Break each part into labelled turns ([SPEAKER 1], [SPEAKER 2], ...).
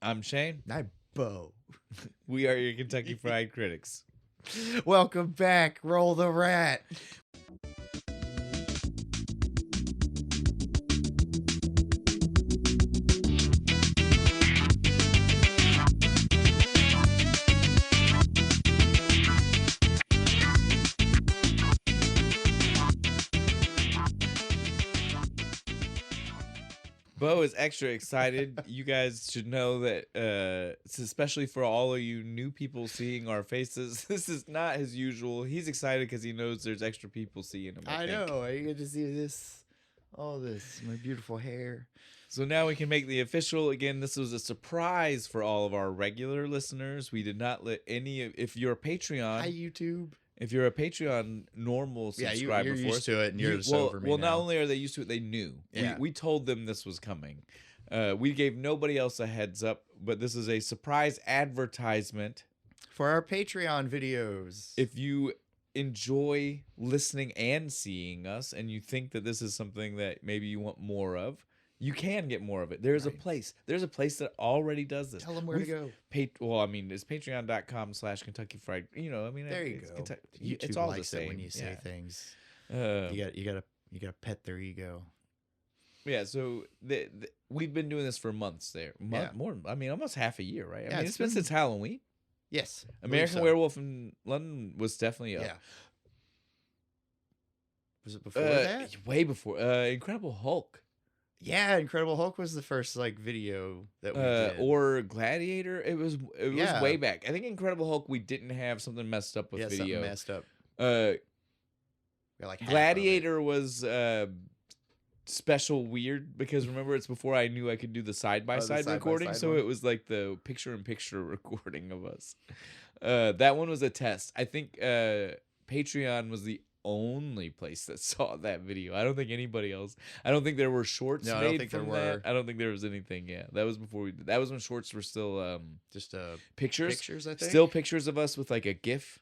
[SPEAKER 1] I'm Shane.
[SPEAKER 2] I'm Bo.
[SPEAKER 1] We are your Kentucky Fried Critics.
[SPEAKER 2] Welcome back. Roll the rat.
[SPEAKER 1] Bo is extra excited. You guys should know that, especially for all of you new people seeing our faces, this is not his usual. He's excited because he knows there's extra people seeing him.
[SPEAKER 2] I know. You get to see this. All this. My beautiful hair.
[SPEAKER 1] So now we can make the official. Again, this was a surprise for all of our regular listeners. We did not let any of, if you're a Patreon.
[SPEAKER 2] Hi, YouTube.
[SPEAKER 1] If you're a Patreon normal subscriber,
[SPEAKER 2] you're used to it, and you're just
[SPEAKER 1] well,
[SPEAKER 2] over me
[SPEAKER 1] well,
[SPEAKER 2] now.
[SPEAKER 1] not only are they used to it, they knew.
[SPEAKER 2] Yeah.
[SPEAKER 1] We told them this was coming. We gave nobody else a heads up, but this is a surprise advertisement
[SPEAKER 2] for our Patreon videos.
[SPEAKER 1] If you enjoy listening and seeing us, and you think that this is something that maybe you want more of, you can get more of it. There's a place. There's a place that already does this.
[SPEAKER 2] Tell them where to go.
[SPEAKER 1] Well, I mean, it's patreon.com/Kentucky Fried. You know, I mean,
[SPEAKER 2] there you go. YouTube
[SPEAKER 1] it's all
[SPEAKER 2] likes
[SPEAKER 1] the same
[SPEAKER 2] it when you say things.
[SPEAKER 1] You
[SPEAKER 2] gotta pet their ego.
[SPEAKER 1] Yeah, so we've been doing this for months there. More, I mean, almost half a year, right? I mean, it's been since Halloween.
[SPEAKER 2] Yes.
[SPEAKER 1] American Werewolf in London was definitely up.
[SPEAKER 2] Yeah. Was it before that?
[SPEAKER 1] Way before. Incredible Hulk.
[SPEAKER 2] Yeah, Incredible Hulk was the first video that we did.
[SPEAKER 1] Or Gladiator. It was way back. I think Incredible Hulk we didn't have something messed up with video.
[SPEAKER 2] Something messed up. Like
[SPEAKER 1] Gladiator was special weird because remember it's before I knew I could do the side-by-side recording, so it was like the picture-in-picture recording of us. That one was a test. I think Patreon was the only place that saw that video. I don't think anybody else. I don't think there were shorts made
[SPEAKER 2] I don't think
[SPEAKER 1] from
[SPEAKER 2] there were.
[SPEAKER 1] that. I don't think there was anything. Yeah, that was before we did. That was when shorts were still
[SPEAKER 2] just
[SPEAKER 1] pictures.
[SPEAKER 2] Pictures, I think.
[SPEAKER 1] Still pictures of us with like a GIF.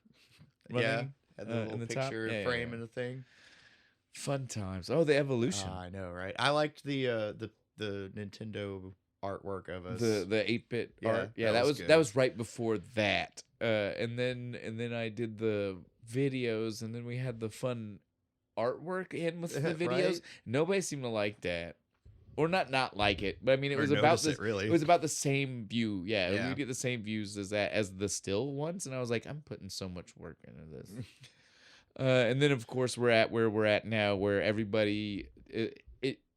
[SPEAKER 2] Running, had the little
[SPEAKER 1] in the
[SPEAKER 2] picture frame and the thing.
[SPEAKER 1] Fun times. Oh, the evolution.
[SPEAKER 2] I know, right? I liked the Nintendo artwork of us.
[SPEAKER 1] The 8-bit art. Yeah, that was right before that. And then I did the videos, and then we had the fun artwork in with the videos.
[SPEAKER 2] Right?
[SPEAKER 1] Nobody seemed to like that, or not like it. But I mean, it was about this.
[SPEAKER 2] Really.
[SPEAKER 1] It was about the same view. Yeah, we get the same views as the still ones, and I was like, I'm putting so much work into this. And then of course we're at where we're at now, where everybody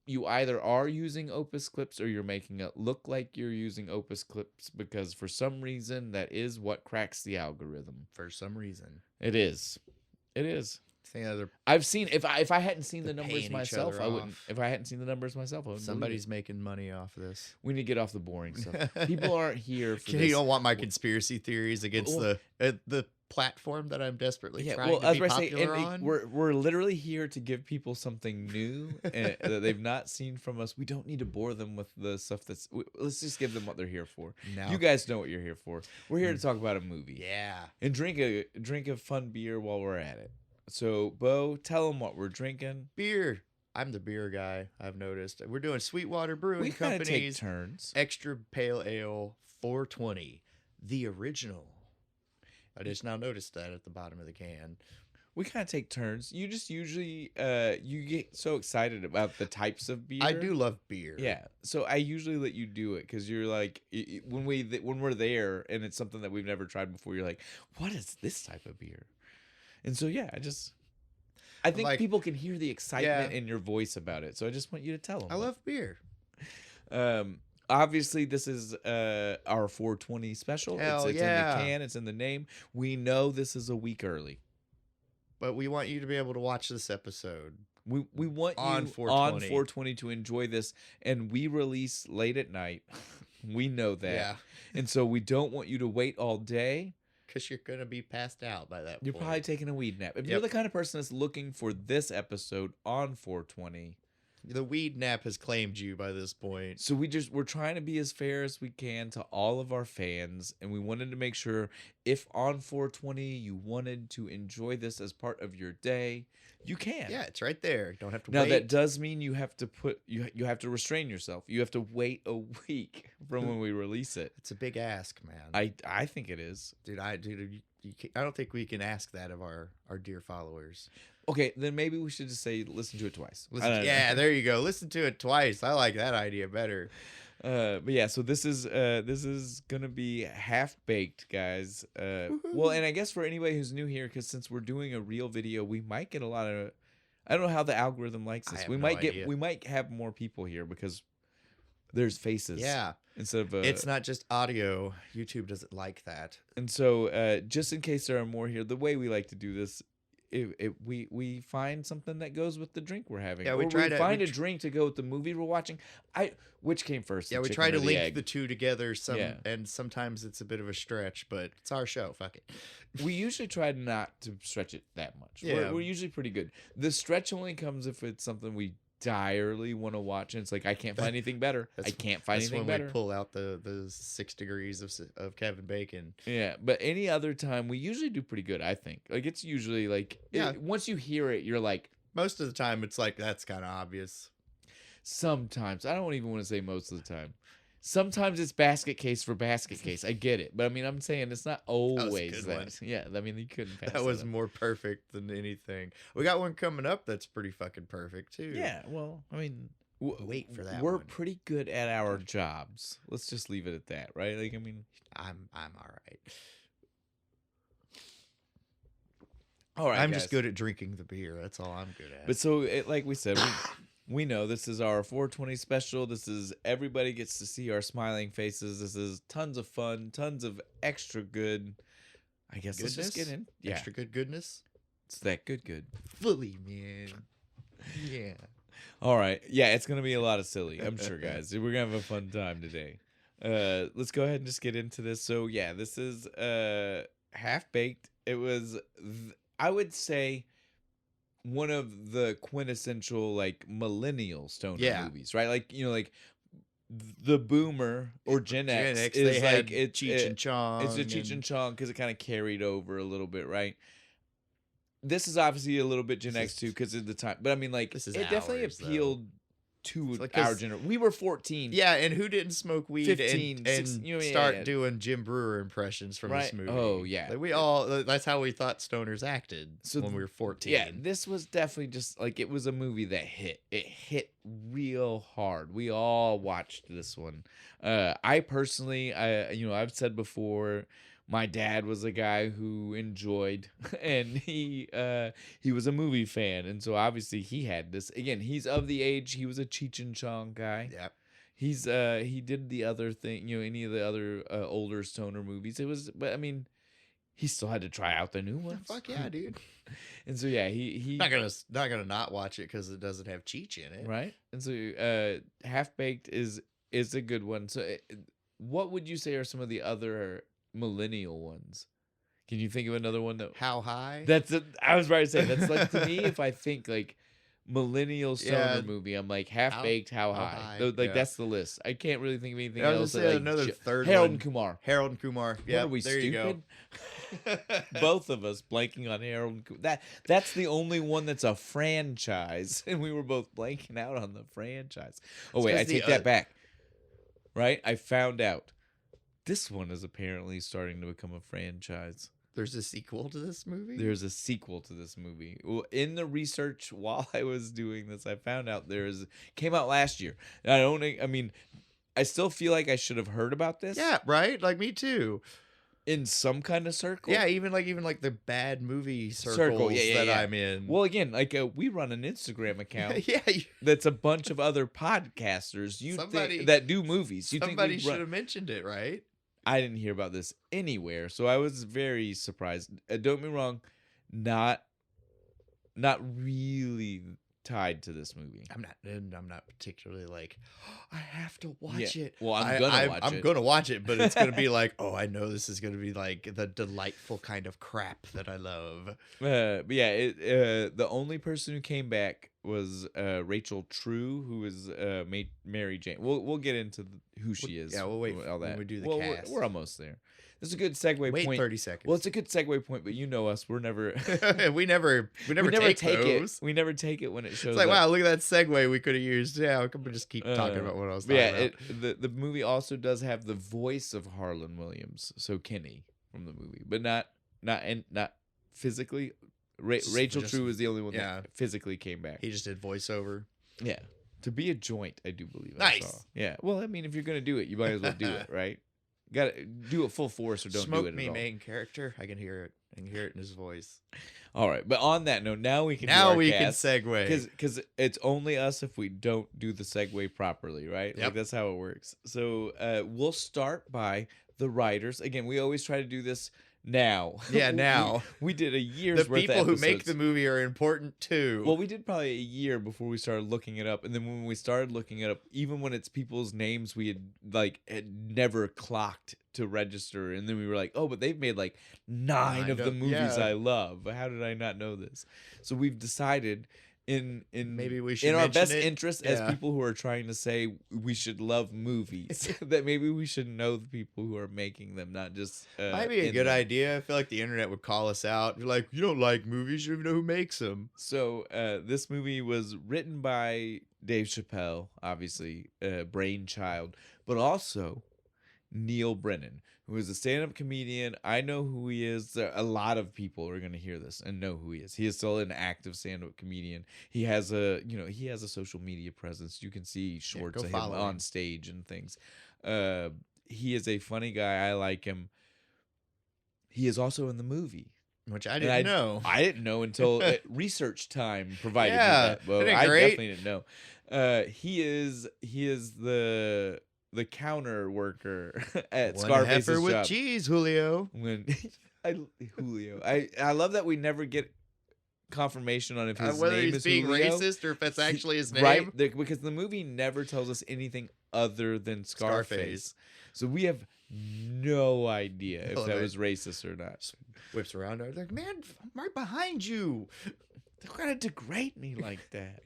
[SPEAKER 1] you either are using Opus clips or you're making it look like you're using Opus clips because for some reason that is what cracks the algorithm.
[SPEAKER 2] For some reason,
[SPEAKER 1] it is. I've seen if I hadn't seen the numbers myself, I wouldn't. If I hadn't seen the numbers myself, I wouldn't.
[SPEAKER 2] Somebody's making money off of this.
[SPEAKER 1] We need to get off the boring stuff. People aren't here for this.
[SPEAKER 2] You don't want my conspiracy theories against the platform that I'm desperately trying to be popular on.
[SPEAKER 1] We're literally here to give people something new that they've not seen from us. We don't need to bore them with the stuff let's just give them what they're here for. No. You guys know what you're here for. We're here to talk about a movie.
[SPEAKER 2] Yeah.
[SPEAKER 1] And drink a fun beer while we're at it. So, Bo, tell them what we're drinking.
[SPEAKER 2] Beer. I'm the beer guy, I've noticed. We're doing Sweetwater Brewing Company's
[SPEAKER 1] take turns.
[SPEAKER 2] Extra Pale Ale 420, the original. I just now noticed that at the bottom of the can.
[SPEAKER 1] We kind of take turns. You just usually you get so excited about the types of beer.
[SPEAKER 2] I do love beer.
[SPEAKER 1] Yeah, so I usually let you do it because you're like when we're there and it's something that we've never tried before. You're like, what is this type of beer? And so yeah, I think people can hear the excitement in your voice about it. So I just want you to tell them.
[SPEAKER 2] I love beer.
[SPEAKER 1] Obviously, this is our 420 special. It's in the can. It's in the name. We know this is a week early.
[SPEAKER 2] But we want you to be able to watch this episode.
[SPEAKER 1] We want you on 420 to enjoy this. And we release late at night. We know that.
[SPEAKER 2] Yeah.
[SPEAKER 1] And so we don't want you to wait all day.
[SPEAKER 2] Because you're going to be passed out by that point.
[SPEAKER 1] You're probably taking a weed nap. If you're the kind of person that's looking for this episode on 420...
[SPEAKER 2] The weed nap has claimed you by this point.
[SPEAKER 1] So we're trying to be as fair as we can to all of our fans, and we wanted to make sure if on 420 you wanted to enjoy this as part of your day, You can.
[SPEAKER 2] Yeah, it's right there. Don't have to
[SPEAKER 1] Now
[SPEAKER 2] wait.
[SPEAKER 1] that does mean you have to you have to restrain yourself. You have to wait a week from when we release it.
[SPEAKER 2] It's a big ask, man.
[SPEAKER 1] I think it is.
[SPEAKER 2] Dude, I don't think we can ask that of our dear followers.
[SPEAKER 1] Okay, then maybe we should just say listen to it twice.
[SPEAKER 2] Yeah, there you go. Listen to it twice. I like that idea better.
[SPEAKER 1] But yeah, so this is gonna be half baked, guys. Well, and I guess for anybody who's new here, because since we're doing a real video, we might get a lot of. I don't know how the algorithm likes this. We might have more people here because there's faces.
[SPEAKER 2] Yeah.
[SPEAKER 1] Instead of
[SPEAKER 2] it's not just audio. YouTube doesn't like that.
[SPEAKER 1] And so, just in case there are more here, the way we like to do this. We find something that goes with the drink we're having.
[SPEAKER 2] Yeah,
[SPEAKER 1] we find a drink to go with the movie we're watching. Which came first?
[SPEAKER 2] Yeah, we try to link the two together. And sometimes it's a bit of a stretch, but it's our show. Fuck it.
[SPEAKER 1] We usually try not to stretch it that much.
[SPEAKER 2] Yeah,
[SPEAKER 1] we're usually pretty good. The stretch only comes if it's something we direly want to watch, and it's like I can't find anything better. I can't find anything better.
[SPEAKER 2] That's when we pull out the 6 degrees of Kevin Bacon.
[SPEAKER 1] Yeah, but any other time we usually do pretty good. I think like it's usually like once you hear it, you're like
[SPEAKER 2] most of the time it's like that's kind of obvious.
[SPEAKER 1] Sometimes I don't even want to say most of the time. Sometimes it's basket case for basket case. I get it, but I mean I'm saying it's not always that. Yeah, I mean you couldn't pass
[SPEAKER 2] that was more perfect than anything. We got one coming up that's pretty fucking perfect too.
[SPEAKER 1] Yeah, well, I mean
[SPEAKER 2] wait for that.
[SPEAKER 1] We're pretty good at our jobs. Let's just leave it at that, right? Like I mean
[SPEAKER 2] I'm all right.
[SPEAKER 1] All right,
[SPEAKER 2] I'm just good at drinking the beer. That's all I'm good at.
[SPEAKER 1] But so like we said, we know this is our 420 special. This is everybody gets to see our smiling faces. This is tons of fun, tons of extra good. I guess
[SPEAKER 2] goodness?
[SPEAKER 1] Let's just get in. Yeah.
[SPEAKER 2] Extra goodness.
[SPEAKER 1] It's that good.
[SPEAKER 2] Fully, man. Yeah.
[SPEAKER 1] All right. Yeah, it's going to be a lot of silly. I'm sure, guys. We're going to have a fun time today. Let's go ahead and just get into this. So, yeah, this is Half Baked. It was, I would say, one of the quintessential like millennial stoner movies, right? Like like the Boomer or Gen X is like it's
[SPEAKER 2] Cheech and Chong.
[SPEAKER 1] It's a Cheech and Chong because it kind of carried over a little bit, right? This is obviously a little bit Gen X too because of the time, but I mean like it definitely appealed to our generation. We were 14.
[SPEAKER 2] Yeah, and who didn't smoke weed
[SPEAKER 1] 15,
[SPEAKER 2] and start doing Jim Brewer impressions from this movie?
[SPEAKER 1] Oh, yeah.
[SPEAKER 2] Like that's how we thought stoners acted when we were 14.
[SPEAKER 1] Yeah, this was definitely just like it was a movie that hit. It hit real hard. We all watched this one. I personally, I've said before, my dad was a guy who enjoyed, and he was a movie fan, and so obviously he had this. Again, he's of the age. He was a Cheech and Chong guy.
[SPEAKER 2] Yep.
[SPEAKER 1] He did the other thing, any of the other older stoner movies. But I mean, he still had to try out the new ones.
[SPEAKER 2] Fuck yeah, dude.
[SPEAKER 1] And so yeah, he
[SPEAKER 2] not gonna not watch it because it doesn't have Cheech in it,
[SPEAKER 1] right? And so Half Baked is a good one. So what would you say are some of the other millennial ones? Can you think of another one that
[SPEAKER 2] How High?
[SPEAKER 1] I was about to say that's like to me if I think like millennial stoner movie, I'm like Half Baked, How High. That's the list. I can't really think of anything else.
[SPEAKER 2] Like another third
[SPEAKER 1] Harold
[SPEAKER 2] one.
[SPEAKER 1] and Kumar.
[SPEAKER 2] Harold and Kumar. Yeah,
[SPEAKER 1] what are we
[SPEAKER 2] there
[SPEAKER 1] stupid? Both of us blanking on Harold and Kumar. That's the only one that's a franchise, and we were both blanking out on the franchise. Oh wait, I take that back. Right, I found out. This one is apparently starting to become a franchise.
[SPEAKER 2] There's a sequel to this movie?
[SPEAKER 1] There's a sequel to this movie. Well, in the research while I was doing this, I found out came out last year. I still feel like I should have heard about this.
[SPEAKER 2] Yeah, right? Like me too.
[SPEAKER 1] In some kind of circle.
[SPEAKER 2] Yeah, even like the bad movie circles that I'm in.
[SPEAKER 1] Well, again, like we run an Instagram account.
[SPEAKER 2] Yeah.
[SPEAKER 1] That's a bunch of other podcasters that do movies.
[SPEAKER 2] Somebody should have mentioned it, right?
[SPEAKER 1] I didn't hear about this anywhere, so I was very surprised. Don't get me wrong, not really tied to this movie.
[SPEAKER 2] I'm not particularly like, I have to watch it.
[SPEAKER 1] Well, I'm
[SPEAKER 2] gonna watch it, but it's gonna be like, oh, I know this is gonna be like the delightful kind of crap that I love.
[SPEAKER 1] But yeah, the only person who came back was Rachel True, who is Mary Jane. We'll get into who she is.
[SPEAKER 2] Yeah, we'll wait
[SPEAKER 1] all that.
[SPEAKER 2] when we do the
[SPEAKER 1] well,
[SPEAKER 2] cast.
[SPEAKER 1] We're almost there. This is a good segue
[SPEAKER 2] Wait
[SPEAKER 1] point.
[SPEAKER 2] 30 seconds.
[SPEAKER 1] Well, it's a good segue point, but you know us. We're never.
[SPEAKER 2] we never take those.
[SPEAKER 1] it. We never take it when it shows.
[SPEAKER 2] It's like,
[SPEAKER 1] up.
[SPEAKER 2] wow, look at that segue we could have used. Yeah, we could just keep talking about what I was talking about.
[SPEAKER 1] The movie also does have the voice of Harlan Williams, so Kenny from the movie, but not physically. Rachel True is the only one that physically came back.
[SPEAKER 2] He just did voiceover.
[SPEAKER 1] Yeah, to be a joint, I do believe.
[SPEAKER 2] Nice.
[SPEAKER 1] I saw. Yeah. Well, I mean, if you're gonna do it, you might as well do it, right? Got to do it full force or don't
[SPEAKER 2] Smoke
[SPEAKER 1] do it
[SPEAKER 2] me
[SPEAKER 1] at all.
[SPEAKER 2] main character. I can hear it. I can hear it in his voice.
[SPEAKER 1] All right, but on that note, now we can
[SPEAKER 2] segue
[SPEAKER 1] because it's only us if we don't do the segue properly, right?
[SPEAKER 2] Yep.
[SPEAKER 1] Like that's how it works. So we'll start by the writers. Again, we always try to do this now.
[SPEAKER 2] Yeah, now.
[SPEAKER 1] we did a year's
[SPEAKER 2] The
[SPEAKER 1] worth of
[SPEAKER 2] people who make
[SPEAKER 1] episodes.
[SPEAKER 2] the movie are important too.
[SPEAKER 1] Well, we did probably a year before we started looking it up, and then when we started looking it up, even when it's people's names we had never clocked to register, and then we were like, oh, but they've made like 9 of the movies I love. How did I not know this? So we've decided in
[SPEAKER 2] maybe we should
[SPEAKER 1] in our
[SPEAKER 2] mention
[SPEAKER 1] best
[SPEAKER 2] it.
[SPEAKER 1] interest as people who are trying to say we should love movies that maybe we should know the people who are making them, not just
[SPEAKER 2] might be a good idea. I feel like the internet would call us out. You're like, you don't like movies, you don't even know who makes them.
[SPEAKER 1] So this movie was written by Dave Chappelle, obviously brainchild, but also Neil Brennan, who is a stand-up comedian. I know who he is. A lot of people are going to hear this and know who he is. He is still an active stand-up comedian. He has a social media presence. You can see shorts of him on stage and things. He is a funny guy. I like him. He is also in the movie,
[SPEAKER 2] which I didn't know.
[SPEAKER 1] I didn't know until research time provided me that. Well, I definitely didn't know. He is the counter worker at Scarface's
[SPEAKER 2] heifer with
[SPEAKER 1] job.
[SPEAKER 2] cheese, Julio.
[SPEAKER 1] Julio. I love that we never get confirmation on if his
[SPEAKER 2] whether
[SPEAKER 1] name
[SPEAKER 2] he's
[SPEAKER 1] is
[SPEAKER 2] being
[SPEAKER 1] Julio.
[SPEAKER 2] racist or if that's actually his name.
[SPEAKER 1] Right, because the movie never tells us anything other than Scarface. So we have no idea if that was racist or not.
[SPEAKER 2] Whips around. They're like, man, I'm right behind you.
[SPEAKER 1] They're gonna degrade me like that.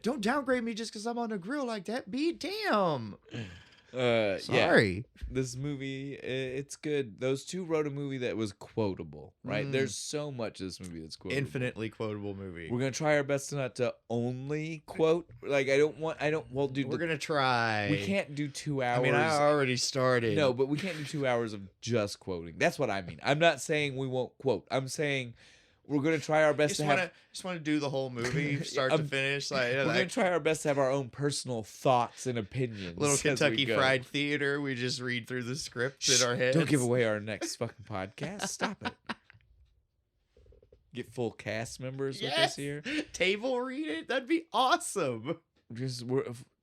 [SPEAKER 2] Don't downgrade me just because I'm on a grill like that. Be damn.
[SPEAKER 1] Sorry. Yeah. This movie, it's good. Those two wrote a movie that was quotable, right? There's so much of this movie that's quotable.
[SPEAKER 2] Infinitely quotable movie.
[SPEAKER 1] We're gonna try our best not to only quote. Like well, dude,
[SPEAKER 2] we're gonna try.
[SPEAKER 1] We can't do 2 hours.
[SPEAKER 2] I mean, I already started.
[SPEAKER 1] No, but we can't do 2 hours of just quoting. That's what I mean. I'm not saying we won't quote. I'm saying we're gonna try our best
[SPEAKER 2] just want to do the whole movie, start to finish.
[SPEAKER 1] We're gonna try our best to have our own personal thoughts and opinions.
[SPEAKER 2] Little Kentucky Fried Theater. We just read through the script in our heads.
[SPEAKER 1] Don't give away our next fucking podcast. Stop it. Get full cast members with us here.
[SPEAKER 2] Table read it. That'd be awesome.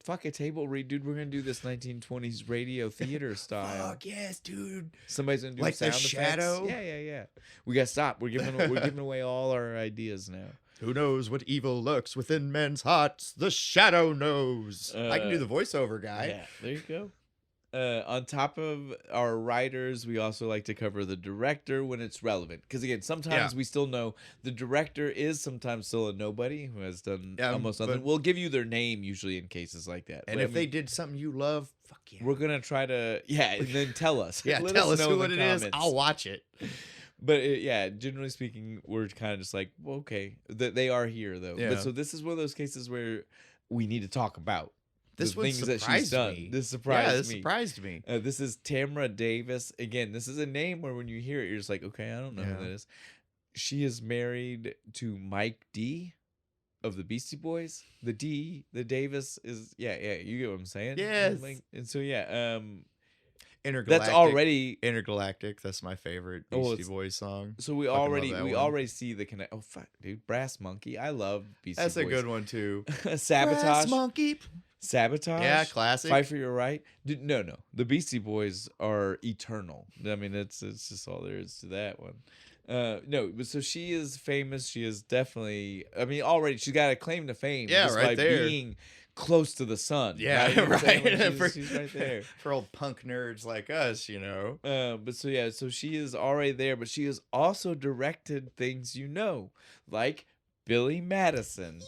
[SPEAKER 1] Fuck a table read, dude. We're gonna do this 1920s radio theater style.
[SPEAKER 2] Fuck yes, dude.
[SPEAKER 1] Somebody's gonna do
[SPEAKER 2] like
[SPEAKER 1] sound
[SPEAKER 2] the shadow.
[SPEAKER 1] Effects. Yeah. We gotta stop. We're giving away all our ideas now.
[SPEAKER 2] Who knows what evil lurks within men's hearts? The shadow knows. I can do the voiceover guy.
[SPEAKER 1] Yeah, there you go. On top of our writers, we also like to cover the director when it's relevant. Because again, sometimes we still know the director is sometimes still a nobody who has done almost nothing. We'll give you their name usually in cases like that.
[SPEAKER 2] And if they did something you love, fuck yeah.
[SPEAKER 1] We're going to try to, and then tell us.
[SPEAKER 2] Tell us who it is. I'll watch it.
[SPEAKER 1] But generally speaking, we're kind of just like, well, okay. They are here though.
[SPEAKER 2] Yeah.
[SPEAKER 1] But so this is one of those cases where we need to talk about.
[SPEAKER 2] This
[SPEAKER 1] things that she's done. This surprised me. This is Tamra Davis. Again, this is a name where when you hear it, you're just like, okay, I don't know who that is. She is married to Mike D of the Beastie Boys. The Davis is, you get what I'm saying?
[SPEAKER 2] Yes.
[SPEAKER 1] And so,
[SPEAKER 2] Intergalactic.
[SPEAKER 1] That's already
[SPEAKER 2] Intergalactic. That's my favorite Beastie Boys song.
[SPEAKER 1] So we already see the connect. Oh fuck, dude, Brass Monkey. I love Beastie Boys.
[SPEAKER 2] That's a good one too.
[SPEAKER 1] Sabotage.
[SPEAKER 2] Brass Monkey.
[SPEAKER 1] Sabotage.
[SPEAKER 2] Yeah, classic.
[SPEAKER 1] Fight for Your Right. No. The Beastie Boys are eternal. I mean, it's just all there is to that one. No, but so she is famous. She is definitely. I mean, already she's got a claim to fame.
[SPEAKER 2] Yeah,
[SPEAKER 1] just
[SPEAKER 2] right
[SPEAKER 1] by
[SPEAKER 2] there.
[SPEAKER 1] Being close to the sun.
[SPEAKER 2] Yeah,
[SPEAKER 1] right. You know what I'm saying?
[SPEAKER 2] She's
[SPEAKER 1] right there
[SPEAKER 2] for old punk nerds like us, you know.
[SPEAKER 1] But so she is already there, but she has also directed things like Billy Madison.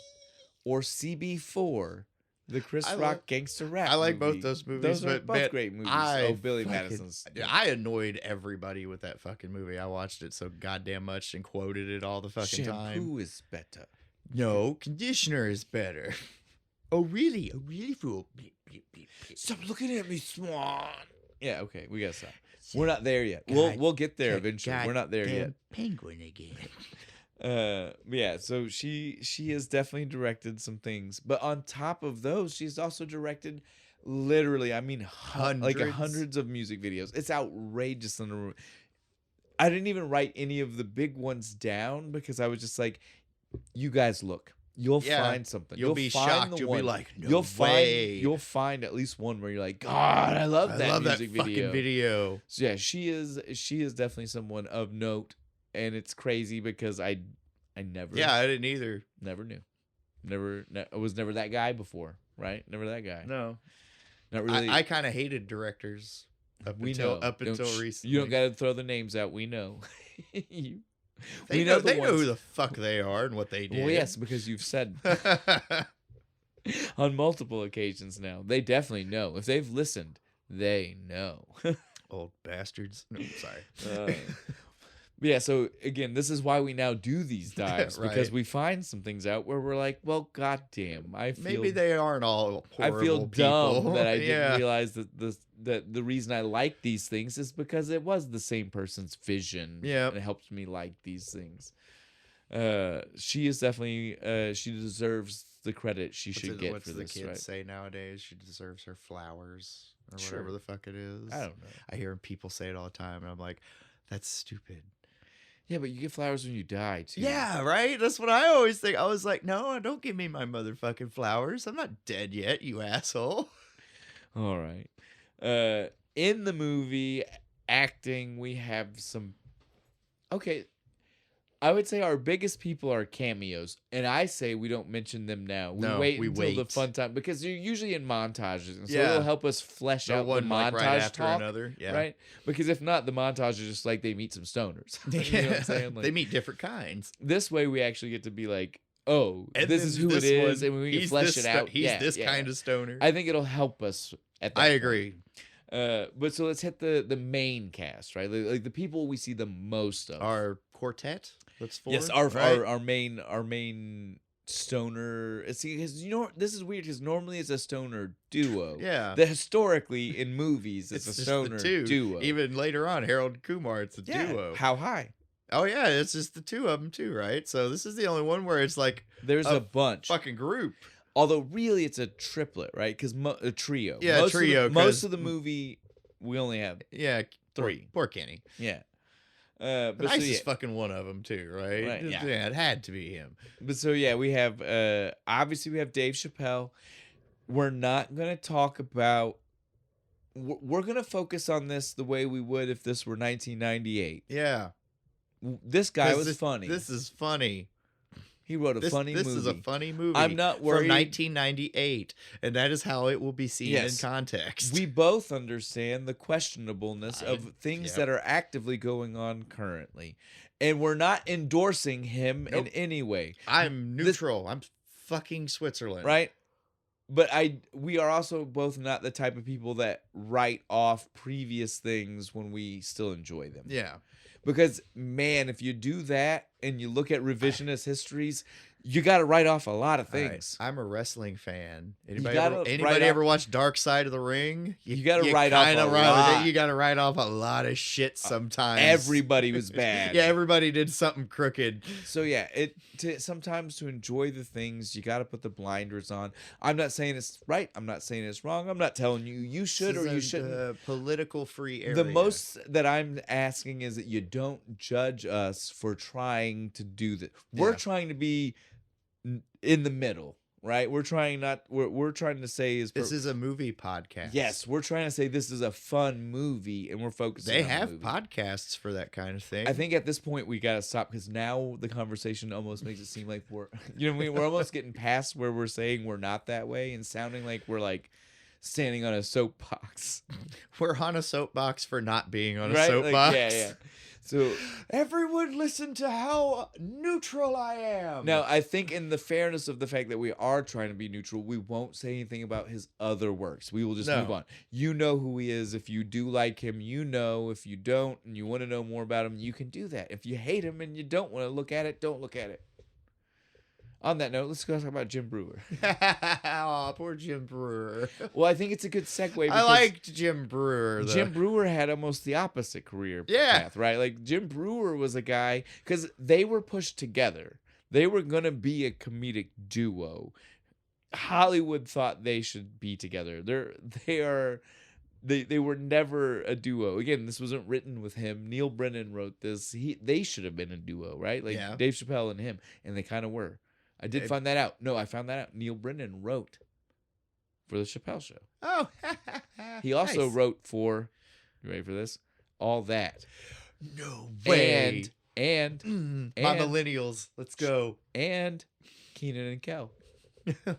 [SPEAKER 1] or CB4, the Chris
[SPEAKER 2] I
[SPEAKER 1] Rock
[SPEAKER 2] like-
[SPEAKER 1] gangster rap.
[SPEAKER 2] I like
[SPEAKER 1] movie.
[SPEAKER 2] both those movies.
[SPEAKER 1] Those are
[SPEAKER 2] but
[SPEAKER 1] both
[SPEAKER 2] man,
[SPEAKER 1] great movies.
[SPEAKER 2] I
[SPEAKER 1] Billy
[SPEAKER 2] fucking-
[SPEAKER 1] Madison's.
[SPEAKER 2] I annoyed everybody with that fucking movie. I watched it so goddamn much and quoted it all the fucking time.
[SPEAKER 1] Shampoo is better.
[SPEAKER 2] No, conditioner is better. Oh really? Oh really, fool? Beep, beep, beep, beep.
[SPEAKER 1] Stop looking at me, Swan. Yeah, okay, we gotta stop. We're not there yet.
[SPEAKER 2] God-
[SPEAKER 1] We'll get there eventually. We're not there
[SPEAKER 2] Goddamn
[SPEAKER 1] yet.
[SPEAKER 2] Penguin again.
[SPEAKER 1] Yeah, so she has definitely directed some things, but on top of those, she's also directed literally, I mean, hundreds of music videos. It's outrageous. I didn't even write any of the big ones down because I was just like, you guys look. You'll find something.
[SPEAKER 2] You'll be
[SPEAKER 1] find
[SPEAKER 2] shocked.
[SPEAKER 1] the
[SPEAKER 2] You'll
[SPEAKER 1] one.
[SPEAKER 2] be like, no
[SPEAKER 1] you'll
[SPEAKER 2] way.
[SPEAKER 1] You'll find at least one where you're like, God, I love that music video.
[SPEAKER 2] Fucking video.
[SPEAKER 1] So yeah, she is definitely someone of note, and it's crazy because I never
[SPEAKER 2] I didn't either.
[SPEAKER 1] never knew. I was never that guy before, right? Never that guy.
[SPEAKER 2] No.
[SPEAKER 1] Not really.
[SPEAKER 2] I kind of hated directors up until recently.
[SPEAKER 1] You don't got to throw the names out. We know.
[SPEAKER 2] They know who the fuck they are and what they did.
[SPEAKER 1] Well, yes, because you've said on multiple occasions now. They definitely know. If they've listened, they know.
[SPEAKER 2] Old bastards. No, sorry.
[SPEAKER 1] Yeah, so again, this is why we now do these dives because
[SPEAKER 2] Right.
[SPEAKER 1] we find some things out where we're like, well, goddamn, I feel
[SPEAKER 2] Maybe they aren't all horrible
[SPEAKER 1] I feel
[SPEAKER 2] people.
[SPEAKER 1] dumb that I didn't
[SPEAKER 2] Yeah.
[SPEAKER 1] realize that the reason I like these things is because it was the same person's vision.
[SPEAKER 2] Yep.
[SPEAKER 1] And it helped me like these things. She is definitely she deserves the credit she should get for
[SPEAKER 2] the
[SPEAKER 1] this,
[SPEAKER 2] kids
[SPEAKER 1] right?
[SPEAKER 2] say nowadays? She deserves her flowers or
[SPEAKER 1] Sure.
[SPEAKER 2] whatever the fuck it is.
[SPEAKER 1] I don't know.
[SPEAKER 2] I hear people say it all the time, and I'm like, that's stupid.
[SPEAKER 1] Yeah, but you get flowers when you die too.
[SPEAKER 2] Yeah, right? That's what I always think. I was like, no, don't give me my motherfucking flowers. I'm not dead yet, you asshole.
[SPEAKER 1] All right. In the movie acting, we have some. Okay, I would say our biggest people are cameos, and I say we don't mention them now. We
[SPEAKER 2] No,
[SPEAKER 1] wait
[SPEAKER 2] we
[SPEAKER 1] until the
[SPEAKER 2] wait.
[SPEAKER 1] fun time because you're usually in montages, and so
[SPEAKER 2] Yeah.
[SPEAKER 1] it'll help us flesh out the
[SPEAKER 2] one like
[SPEAKER 1] montage
[SPEAKER 2] right after
[SPEAKER 1] talk,
[SPEAKER 2] another. Yeah.
[SPEAKER 1] right? Because if not, the montage is just like they meet some stoners. You know what I'm saying? Like,
[SPEAKER 2] They meet different kinds.
[SPEAKER 1] this way, we actually get to be like, oh,
[SPEAKER 2] And
[SPEAKER 1] this
[SPEAKER 2] then
[SPEAKER 1] is who it
[SPEAKER 2] this
[SPEAKER 1] is,
[SPEAKER 2] one,
[SPEAKER 1] and we can
[SPEAKER 2] he's
[SPEAKER 1] flesh
[SPEAKER 2] this
[SPEAKER 1] it out.
[SPEAKER 2] He's
[SPEAKER 1] Yeah,
[SPEAKER 2] this
[SPEAKER 1] yeah.
[SPEAKER 2] kind of stoner.
[SPEAKER 1] I think it'll help us at that
[SPEAKER 2] I
[SPEAKER 1] point.
[SPEAKER 2] agree.
[SPEAKER 1] But so let's hit the main cast, right? Like the people we see the most of.
[SPEAKER 2] Our quartet. That's four.
[SPEAKER 1] Yes,
[SPEAKER 2] right?
[SPEAKER 1] our main stoner. See, because this is weird because normally it's a stoner duo.
[SPEAKER 2] Yeah.
[SPEAKER 1] That historically in movies it's a
[SPEAKER 2] just the
[SPEAKER 1] stoner
[SPEAKER 2] two.
[SPEAKER 1] duo.
[SPEAKER 2] Even later on, Harold and Kumar, it's a
[SPEAKER 1] Yeah.
[SPEAKER 2] duo.
[SPEAKER 1] How high?
[SPEAKER 2] Oh yeah, it's just the two of them too, right? So this is the only one where it's like
[SPEAKER 1] There's a bunch.
[SPEAKER 2] fucking group.
[SPEAKER 1] Although really it's a triplet, right? Because a trio.
[SPEAKER 2] Yeah,
[SPEAKER 1] most
[SPEAKER 2] trio,
[SPEAKER 1] Of most
[SPEAKER 2] 'cause-
[SPEAKER 1] of the movie we only have
[SPEAKER 2] Yeah,
[SPEAKER 1] three.
[SPEAKER 2] Poor Kenny.
[SPEAKER 1] Yeah.
[SPEAKER 2] The
[SPEAKER 1] But so,
[SPEAKER 2] nicest
[SPEAKER 1] yeah.
[SPEAKER 2] fucking one of them too, right?
[SPEAKER 1] Right, yeah.
[SPEAKER 2] It had to be him.
[SPEAKER 1] But so yeah, we have obviously we have Dave Chappelle. We're not gonna talk about. We're gonna focus on this the way we would if this were 1998.
[SPEAKER 2] Yeah,
[SPEAKER 1] This guy
[SPEAKER 2] 'Cause
[SPEAKER 1] was funny.
[SPEAKER 2] This is funny.
[SPEAKER 1] He wrote a funny
[SPEAKER 2] This
[SPEAKER 1] movie.
[SPEAKER 2] is a funny movie.
[SPEAKER 1] I'm not worried.
[SPEAKER 2] From 1998, and that is how it will be seen
[SPEAKER 1] Yes.
[SPEAKER 2] in context.
[SPEAKER 1] We both understand the questionableness
[SPEAKER 2] I-
[SPEAKER 1] of things
[SPEAKER 2] yep.
[SPEAKER 1] that are actively going on currently, and we're not endorsing him in
[SPEAKER 2] Nope.
[SPEAKER 1] any way.
[SPEAKER 2] I'm neutral. I'm fucking Switzerland.
[SPEAKER 1] Right? But we are also both not the type of people that write off previous things when we still enjoy them.
[SPEAKER 2] Yeah.
[SPEAKER 1] Because man, if you do that and you look at revisionist histories, you got to write off a lot of
[SPEAKER 2] All right,
[SPEAKER 1] things.
[SPEAKER 2] I'm a wrestling fan.
[SPEAKER 1] gotta
[SPEAKER 2] Anybody
[SPEAKER 1] write
[SPEAKER 2] ever watch Dark Side of the Ring?
[SPEAKER 1] You gotta write off
[SPEAKER 2] kinda
[SPEAKER 1] a lot.
[SPEAKER 2] You got to write off a lot of shit sometimes.
[SPEAKER 1] Everybody was bad.
[SPEAKER 2] Yeah, everybody did something crooked.
[SPEAKER 1] So yeah, sometimes to enjoy the things, you got to put the blinders on. I'm not saying it's right. I'm not saying it's wrong. I'm not telling you should or you shouldn't.
[SPEAKER 2] Political free area.
[SPEAKER 1] The most that I'm asking is that you don't judge us for trying to do that. We're
[SPEAKER 2] Yeah.
[SPEAKER 1] trying to be in the middle, right? We're trying to say
[SPEAKER 2] This is a movie podcast.
[SPEAKER 1] yes, we're trying to say this is a fun movie, and we're focusing.
[SPEAKER 2] They
[SPEAKER 1] on
[SPEAKER 2] have
[SPEAKER 1] the movie.
[SPEAKER 2] podcasts for that kind of thing.
[SPEAKER 1] I think at this point we gotta stop because now the conversation almost makes it seem like we're, you know, what I mean, we're almost getting past where we're saying we're not that way and sounding like we're like standing on a soapbox,
[SPEAKER 2] we're on a soapbox for not being on a
[SPEAKER 1] right?
[SPEAKER 2] soapbox.
[SPEAKER 1] Like, yeah. So
[SPEAKER 2] everyone listen to how neutral I am.
[SPEAKER 1] now, I think in the fairness of the fact that we are trying to be neutral, we won't say anything about his other works. We will just move on. You know who he is. If you do like him, you know. If you don't and you want to know more about him, you can do that. If you hate him and you don't want to look at it, don't look at it. On that note, let's go talk about Jim Brewer.
[SPEAKER 2] Oh, poor Jim Brewer.
[SPEAKER 1] Well, I think it's a good segue.
[SPEAKER 2] I liked Jim Brewer, though.
[SPEAKER 1] Jim Brewer had almost the opposite career path, right? Like, Jim Brewer was a guy, because they were pushed together. They were going to be a comedic duo. Hollywood thought they should be together. They were never a duo. Again, this wasn't written with him. Neil Brennan wrote this. They should have been a duo, right? Like Dave Chappelle and him, and they kind of were. I did find that out. No, I found that out. Neil Brennan wrote for the Chappelle Show.
[SPEAKER 2] Oh,
[SPEAKER 1] he also wrote for, you ready for this? All That.
[SPEAKER 2] No way.
[SPEAKER 1] And
[SPEAKER 2] my millennials. Let's go.
[SPEAKER 1] And Keenan and Kel.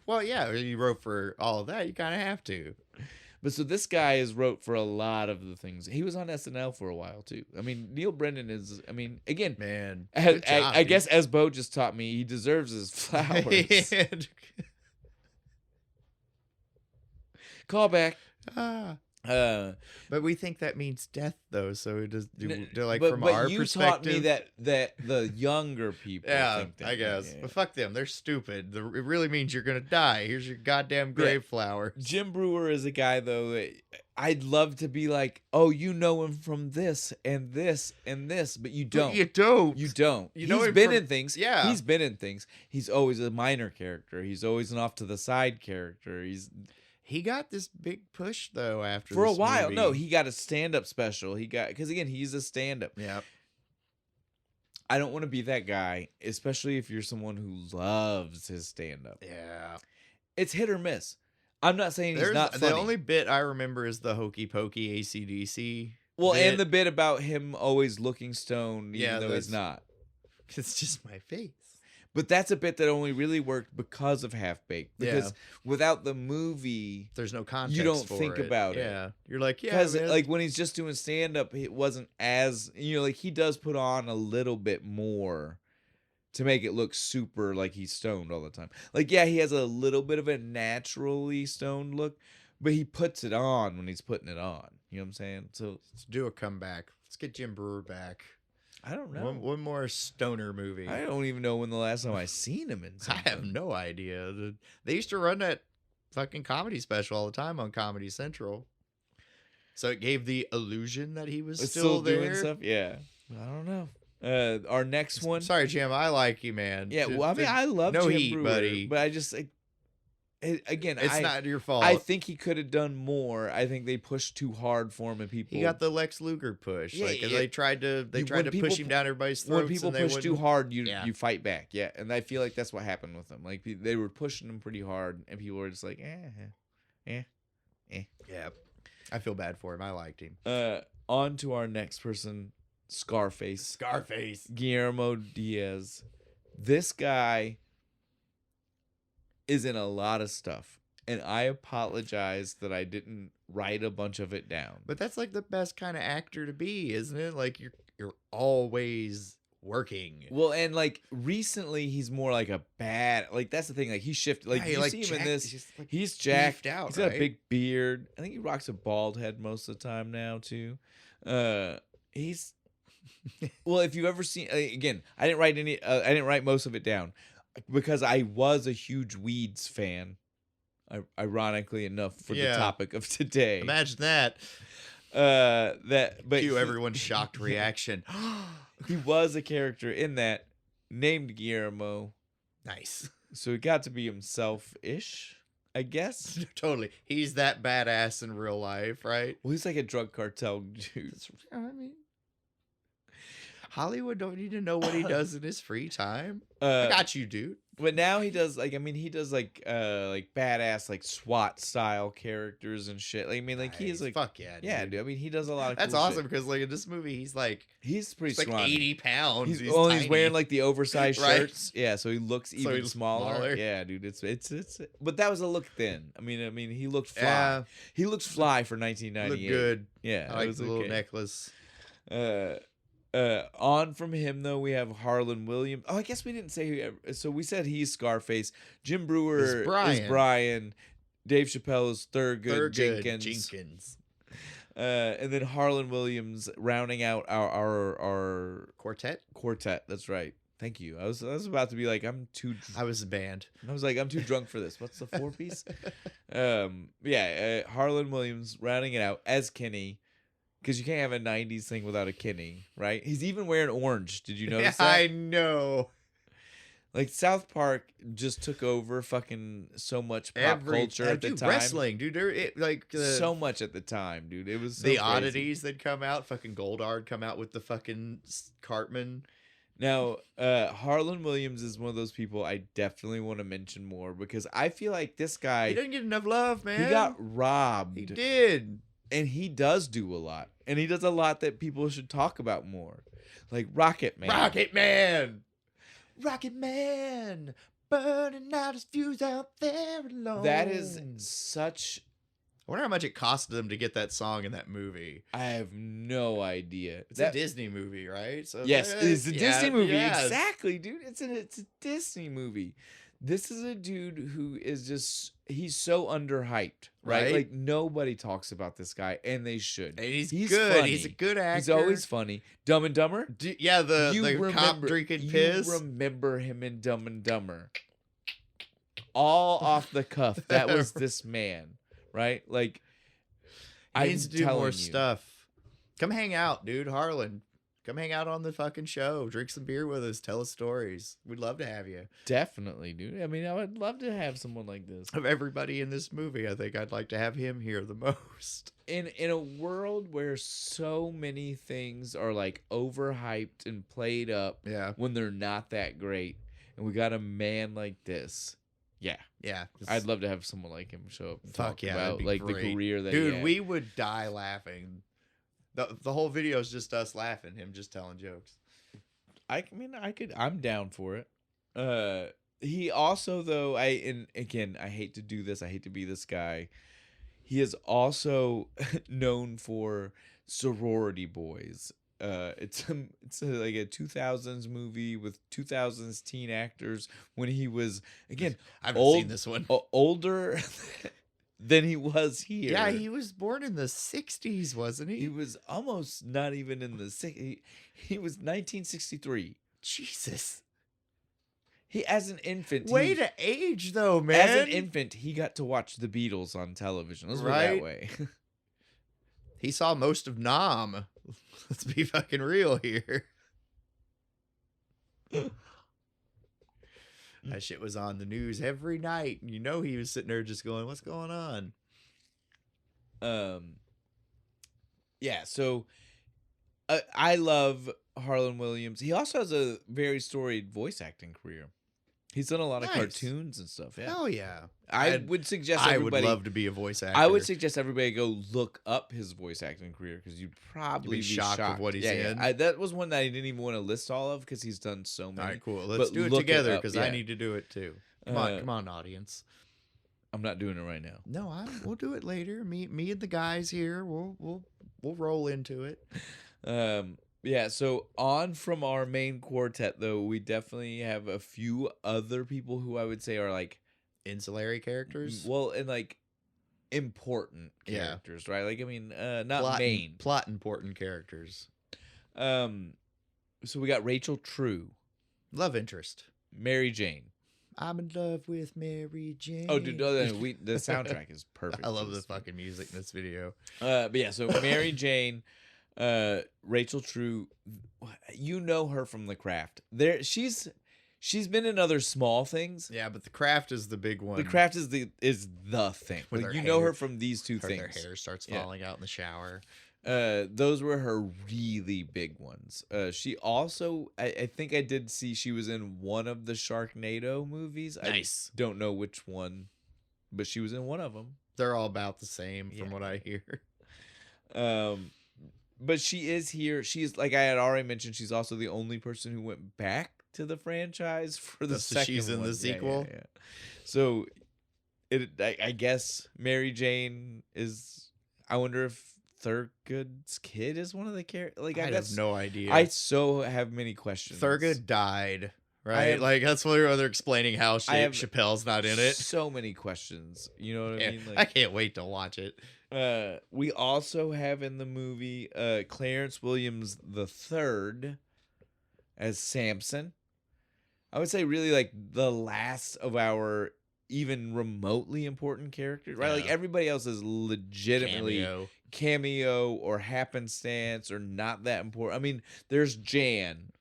[SPEAKER 2] Well, yeah, you wrote for All of That. You kind of have to.
[SPEAKER 1] But so this guy has wrote for a lot of the things. He was on SNL for a while too. I mean, Neil Brennan is. I mean, again,
[SPEAKER 2] man.
[SPEAKER 1] I guess as Bo just taught me, he deserves his flowers. Call back.
[SPEAKER 2] But we think that means death, though. So it does. Like
[SPEAKER 1] but,
[SPEAKER 2] from
[SPEAKER 1] but
[SPEAKER 2] our
[SPEAKER 1] you
[SPEAKER 2] perspective,
[SPEAKER 1] taught me that the younger people.
[SPEAKER 2] Yeah,
[SPEAKER 1] think that,
[SPEAKER 2] I guess.
[SPEAKER 1] Yeah.
[SPEAKER 2] But fuck them. They're stupid. It really means you're gonna die. Here's your goddamn grave flower.
[SPEAKER 1] Jim Brewer is a guy, though, that I'd love to be like, oh, you know him from this and this and this, but you don't.
[SPEAKER 2] But you don't.
[SPEAKER 1] You don't.
[SPEAKER 2] You know
[SPEAKER 1] he's
[SPEAKER 2] him
[SPEAKER 1] been
[SPEAKER 2] from-
[SPEAKER 1] in things.
[SPEAKER 2] Yeah.
[SPEAKER 1] He's been in things. He's always a minor character. He's always an off to the side character.
[SPEAKER 2] He got this big push though after
[SPEAKER 1] for a
[SPEAKER 2] this
[SPEAKER 1] while.
[SPEAKER 2] movie.
[SPEAKER 1] No, he got a stand-up special. Because again, he's a stand-up.
[SPEAKER 2] Yeah.
[SPEAKER 1] I don't want to be that guy, especially if you're someone who loves his stand-up.
[SPEAKER 2] Yeah.
[SPEAKER 1] It's hit or miss. I'm not saying he's not funny.
[SPEAKER 2] The only bit I remember is the hokey pokey AC/DC.
[SPEAKER 1] Well,
[SPEAKER 2] bit.
[SPEAKER 1] and the bit about him always looking stoned, even though he's not.
[SPEAKER 2] It's just my face.
[SPEAKER 1] But that's a bit that only really worked because of Half Baked. Because without the movie,
[SPEAKER 2] there's no context.
[SPEAKER 1] You don't
[SPEAKER 2] for
[SPEAKER 1] think
[SPEAKER 2] it.
[SPEAKER 1] about it.
[SPEAKER 2] Yeah, you're like, yeah,
[SPEAKER 1] because
[SPEAKER 2] man.
[SPEAKER 1] like when he's just doing stand up, it wasn't as like he does put on a little bit more to make it look super like he's stoned all the time. Like, yeah, he has a little bit of a naturally stoned look, but he puts it on when he's putting it on. You know what I'm saying? So
[SPEAKER 2] let's do a comeback. Let's get Jim Brewer back.
[SPEAKER 1] I don't know.
[SPEAKER 2] One more stoner movie.
[SPEAKER 1] I don't even know when the last time I seen him in something.
[SPEAKER 2] I have no idea. They used to run that fucking comedy special all the time on Comedy Central. So it gave the illusion that he was still there.
[SPEAKER 1] Doing stuff. Yeah. I don't know. Our next one.
[SPEAKER 2] Sorry, Jim. I like you, man.
[SPEAKER 1] Yeah. Well, I mean, I love
[SPEAKER 2] no
[SPEAKER 1] Jim
[SPEAKER 2] heat,
[SPEAKER 1] Brewer,
[SPEAKER 2] buddy.
[SPEAKER 1] but I just again,
[SPEAKER 2] it's not your fault.
[SPEAKER 1] I think he could have done more. I think they pushed too hard for him, and people.
[SPEAKER 2] He got the Lex Luger push.
[SPEAKER 1] Yeah,
[SPEAKER 2] they tried to push him down everybody's throats.
[SPEAKER 1] When people
[SPEAKER 2] and they
[SPEAKER 1] push too hard, you fight back. Yeah, and I feel like that's what happened with him. Like they were pushing him pretty hard, and people were just like,
[SPEAKER 2] Yeah, I feel bad for him. I liked him.
[SPEAKER 1] On to our next person, Scarface. Guillermo Diaz. This guy is in a lot of stuff, and I apologize that I didn't write a bunch of it down.
[SPEAKER 2] But that's like the best kind of actor to be, isn't it? Like you're always working.
[SPEAKER 1] Well, and like recently he's more like a bad, like that's the thing, like he shifted, like you see him in this, he's jacked
[SPEAKER 2] out,
[SPEAKER 1] he's got a big beard. I think he rocks a bald head most of the time now too. He's well, if you've ever seen, again, I didn't write most of it down because I was a huge Weeds fan, ironically enough, for the topic of today.
[SPEAKER 2] Imagine that.
[SPEAKER 1] Cue
[SPEAKER 2] everyone's shocked reaction.
[SPEAKER 1] He was a character in that named Guillermo.
[SPEAKER 2] Nice.
[SPEAKER 1] So he got to be himself-ish, I guess.
[SPEAKER 2] Totally. He's that badass in real life, right?
[SPEAKER 1] Well, he's like a drug cartel dude.
[SPEAKER 2] I mean, Hollywood don't need to know what he does in his free time. I got you, dude.
[SPEAKER 1] But now he does badass like SWAT style characters and shit. Like, I mean, like he's like
[SPEAKER 2] fuck yeah, dude.
[SPEAKER 1] Yeah, dude. I mean, he does a lot of.
[SPEAKER 2] That's
[SPEAKER 1] cool
[SPEAKER 2] awesome
[SPEAKER 1] shit.
[SPEAKER 2] because like in this movie, he's
[SPEAKER 1] pretty
[SPEAKER 2] like
[SPEAKER 1] scrawny.
[SPEAKER 2] 80 pounds.
[SPEAKER 1] He's
[SPEAKER 2] tiny.
[SPEAKER 1] wearing like the oversized
[SPEAKER 2] Right.
[SPEAKER 1] shirts. Yeah, so he looks even smaller. Yeah, dude. It's. But that was a look then. I mean, he looked fly.
[SPEAKER 2] Yeah.
[SPEAKER 1] He looked fly for 1998.
[SPEAKER 2] Looked good.
[SPEAKER 1] Yeah,
[SPEAKER 2] I like the little necklace.
[SPEAKER 1] On from him though, we have Harlan Williams. Oh, I guess we didn't say who. So we said he's Scarface. Jim Brewer is Brian. Dave Chappelle is Thurgood Jenkins. And then Harlan Williams rounding out our
[SPEAKER 2] quartet.
[SPEAKER 1] That's right. Thank you. I was about to be like,
[SPEAKER 2] I was banned.
[SPEAKER 1] I was like, I'm too drunk for this. What's the 4-piece? Harlan Williams rounding it out as Kenny, because you can't have a 90s thing without a Kenny, right? He's even wearing orange. Did you notice that?
[SPEAKER 2] I know.
[SPEAKER 1] Like, South Park just took over fucking so much pop culture at the time.
[SPEAKER 2] Wrestling, dude.
[SPEAKER 1] So much at the time, dude. It was so
[SPEAKER 2] the
[SPEAKER 1] crazy.
[SPEAKER 2] oddities that come out. Fucking Goldard come out with the fucking Cartman.
[SPEAKER 1] Now, Harlan Williams is one of those people I definitely want to mention more, because I feel like this guy...
[SPEAKER 2] He didn't get enough love, man.
[SPEAKER 1] He got robbed.
[SPEAKER 2] He did.
[SPEAKER 1] And he does do a lot. And he does a lot that people should talk about more. Like Rocket Man.
[SPEAKER 2] Rocket Man, burning out his fuse out there alone.
[SPEAKER 1] That is such...
[SPEAKER 2] I wonder how much it cost them to get that song in that movie.
[SPEAKER 1] I have no idea.
[SPEAKER 2] It's a Disney movie, right? So
[SPEAKER 1] yes, it's a Disney movie. Yes. Exactly, dude. It's a Disney movie. This is a dude who is just... He's so underhyped, right? Like, nobody talks about this guy, and they should.
[SPEAKER 2] And he's good. Funny. He's a good actor.
[SPEAKER 1] He's always funny. Dumb and Dumber?
[SPEAKER 2] The cop drinking piss.
[SPEAKER 1] You remember him in Dumb and Dumber. All off the cuff. That was this man, right? Like,
[SPEAKER 2] he needs to do more stuff. Come hang out, dude. Harlan. Come hang out on the fucking show. Drink some beer with us. Tell us stories. We'd love to have you.
[SPEAKER 1] Definitely, dude. I mean, I would love to have someone like this.
[SPEAKER 2] Of everybody in this movie, I think I'd like to have him here the most.
[SPEAKER 1] In a world where so many things are like overhyped and played up when they're not that great, and we got a man like this. Yeah. I'd love to have someone like him show up and talk about like the career that
[SPEAKER 2] dude, we would die laughing. The whole video is just us laughing, him just telling jokes.
[SPEAKER 1] I'm down for it. He also, though, I hate to do this. I hate to be this guy. He is also known for Sorority Boys. It's like a 2000s movie with 2000s teen actors when he was, again,
[SPEAKER 2] I haven't seen this one.
[SPEAKER 1] Older than he was here.
[SPEAKER 2] Yeah, he was born in the 60s, wasn't he?
[SPEAKER 1] He was almost not even in the 60s. He was 1963.
[SPEAKER 2] Jesus.
[SPEAKER 1] He, as an infant...
[SPEAKER 2] Way to age, though, man.
[SPEAKER 1] As an infant, he got to watch the Beatles on television. Let's put it that way.
[SPEAKER 2] He saw most of Nam. Let's be fucking real here. That shit was on the news every night. And you know he was sitting there just going, what's going on?
[SPEAKER 1] Yeah, so I love Harlan Williams. He also has a very storied voice acting career. He's done a lot of cartoons and stuff. Yeah.
[SPEAKER 2] Hell yeah.
[SPEAKER 1] I would suggest everybody...
[SPEAKER 2] I would love to be a voice actor.
[SPEAKER 1] I would suggest everybody go look up his voice acting career, because you'd probably be shocked of what he's in. Yeah. That was one that I didn't even want to list all of, because he's done so many.
[SPEAKER 2] All right, cool. Let's do it together, because I need to do it too. Come on, audience.
[SPEAKER 1] I'm not doing it right now.
[SPEAKER 2] No, we'll do it later. Me and the guys here, we'll roll into it.
[SPEAKER 1] Yeah, so on from our main quartet, though, we definitely have a few other people who I would say are like
[SPEAKER 2] ancillary characters.
[SPEAKER 1] Well, and like important characters, right? Like, I mean, not main.
[SPEAKER 2] Plot important characters.
[SPEAKER 1] So we got Rachel True.
[SPEAKER 2] Love interest.
[SPEAKER 1] Mary Jane.
[SPEAKER 2] I'm in love with Mary Jane.
[SPEAKER 1] Oh, dude, the soundtrack is perfect.
[SPEAKER 2] I love the fucking music in this video.
[SPEAKER 1] But yeah, so Mary Jane, Rachel True, you know her from The Craft. She's been in other small things.
[SPEAKER 2] Yeah, but The Craft is the big one.
[SPEAKER 1] The Craft is the thing. Like, you know her from these two things.
[SPEAKER 2] Her hair starts falling out in the shower.
[SPEAKER 1] Those were her really big ones. She also, I think I did see she was in one of the Sharknado movies.
[SPEAKER 2] Nice.
[SPEAKER 1] I don't know which one, but she was in one of them.
[SPEAKER 2] They're all about the same from what I hear.
[SPEAKER 1] But she is here. She's, like I had already mentioned, she's also the only person who went back to the franchise for the second one.
[SPEAKER 2] She's in the sequel?
[SPEAKER 1] Yeah. So, I guess Mary Jane is... I wonder if Thurgood's kid is one of the characters. Like,
[SPEAKER 2] I have no idea.
[SPEAKER 1] I so have many questions.
[SPEAKER 2] Thurgood died, right? Like, that's what they're explaining how Chappelle's not in it.
[SPEAKER 1] So many questions. You know what I mean? Like,
[SPEAKER 2] I can't wait to watch it.
[SPEAKER 1] We also have in the movie Clarence Williams III as Samson. I would say really like the last of our even remotely important characters, right? Yeah. Like everybody else is legitimately cameo or happenstance or not that important. I mean, there's Jan.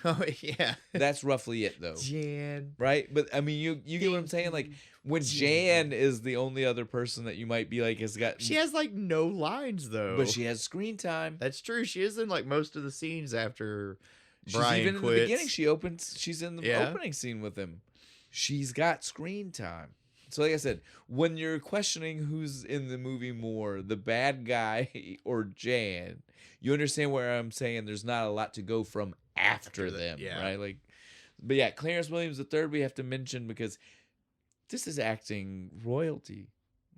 [SPEAKER 2] Oh yeah,
[SPEAKER 1] that's roughly it though.
[SPEAKER 2] Jan,
[SPEAKER 1] right? But I mean, you get what I'm saying? Like when Jan is the only other person that you might be like has got.
[SPEAKER 2] She has like no lines though,
[SPEAKER 1] but she has screen time.
[SPEAKER 2] That's true. She is in like most of the scenes after
[SPEAKER 1] She's
[SPEAKER 2] Brian
[SPEAKER 1] even
[SPEAKER 2] quits.
[SPEAKER 1] In the beginning. She's in the opening scene with him. She's got screen time. So like I said, when you're questioning who's in the movie more, the bad guy or Jan, you understand where I'm saying there's not a lot to go from after them, right? Like, but yeah, Clarence Williams III we have to mention because this is acting royalty.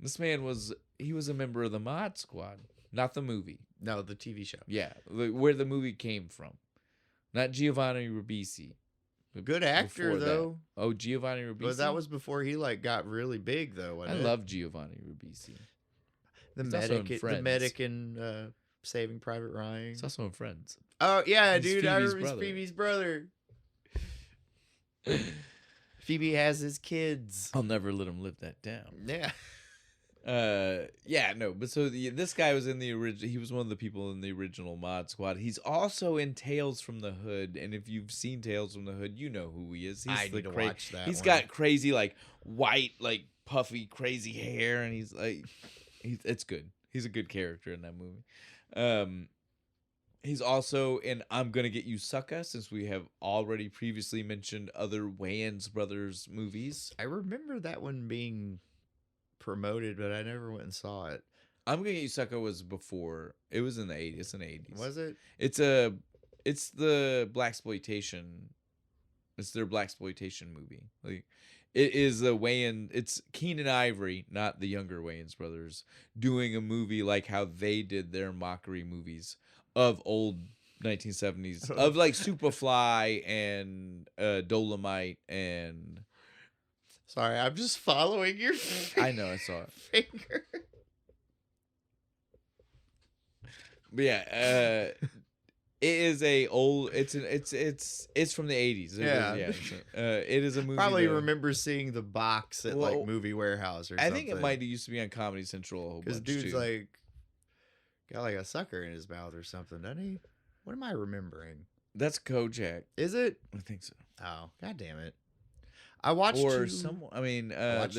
[SPEAKER 1] This man was a member of the Mod Squad, not the movie.
[SPEAKER 2] No, the TV show.
[SPEAKER 1] Yeah, where the movie came from. Not Giovanni Ribisi.
[SPEAKER 2] Good actor though.
[SPEAKER 1] Oh, Giovanni Ribisi.
[SPEAKER 2] But that was before he like got really big though.
[SPEAKER 1] I love Giovanni Ribisi.
[SPEAKER 2] The medic in Saving Private Ryan.
[SPEAKER 1] He's also in Friends.
[SPEAKER 2] Oh yeah, dude, I remember he's Phoebe's brother. Phoebe has his kids.
[SPEAKER 1] I'll never let him live that down.
[SPEAKER 2] Yeah.
[SPEAKER 1] But so this guy was in the original. He was one of the people in the original Mod Squad. He's also in Tales from the Hood, and if you've seen Tales from the Hood, you know who he is.
[SPEAKER 2] I need to watch that.
[SPEAKER 1] He's got crazy, like white, like puffy, crazy hair, and he's like, it's good. He's a good character in that movie. He's also in I'm Gonna Get You Sucker, since we have already previously mentioned other Wayans brothers movies.
[SPEAKER 2] I remember that one being promoted, but I never went and saw it.
[SPEAKER 1] I'm Gonna Get You Sucker was before. It was in the 80s. It's in the 80s.
[SPEAKER 2] Was it?
[SPEAKER 1] It's the blaxploitation. It's their blaxploitation movie. Like it is a Wayans. It's Keenan Ivory, not the younger Wayans brothers, doing a movie like how they did their mockery movies of old 1970s of like Superfly and Dolomite and.
[SPEAKER 2] Sorry, I'm just following your finger.
[SPEAKER 1] I know, I saw it. Finger. But yeah, it is a old. It's from the 80s. It is a movie.
[SPEAKER 2] Probably remember seeing the box at like Movie Warehouse or something.
[SPEAKER 1] I think it might have used to be on Comedy Central a whole bunch.
[SPEAKER 2] Because dude's like got like a sucker in his mouth or something, doesn't he? What am I remembering?
[SPEAKER 1] That's Kojak.
[SPEAKER 2] Is it?
[SPEAKER 1] I think so.
[SPEAKER 2] Oh, god damn it! I watched
[SPEAKER 1] there's too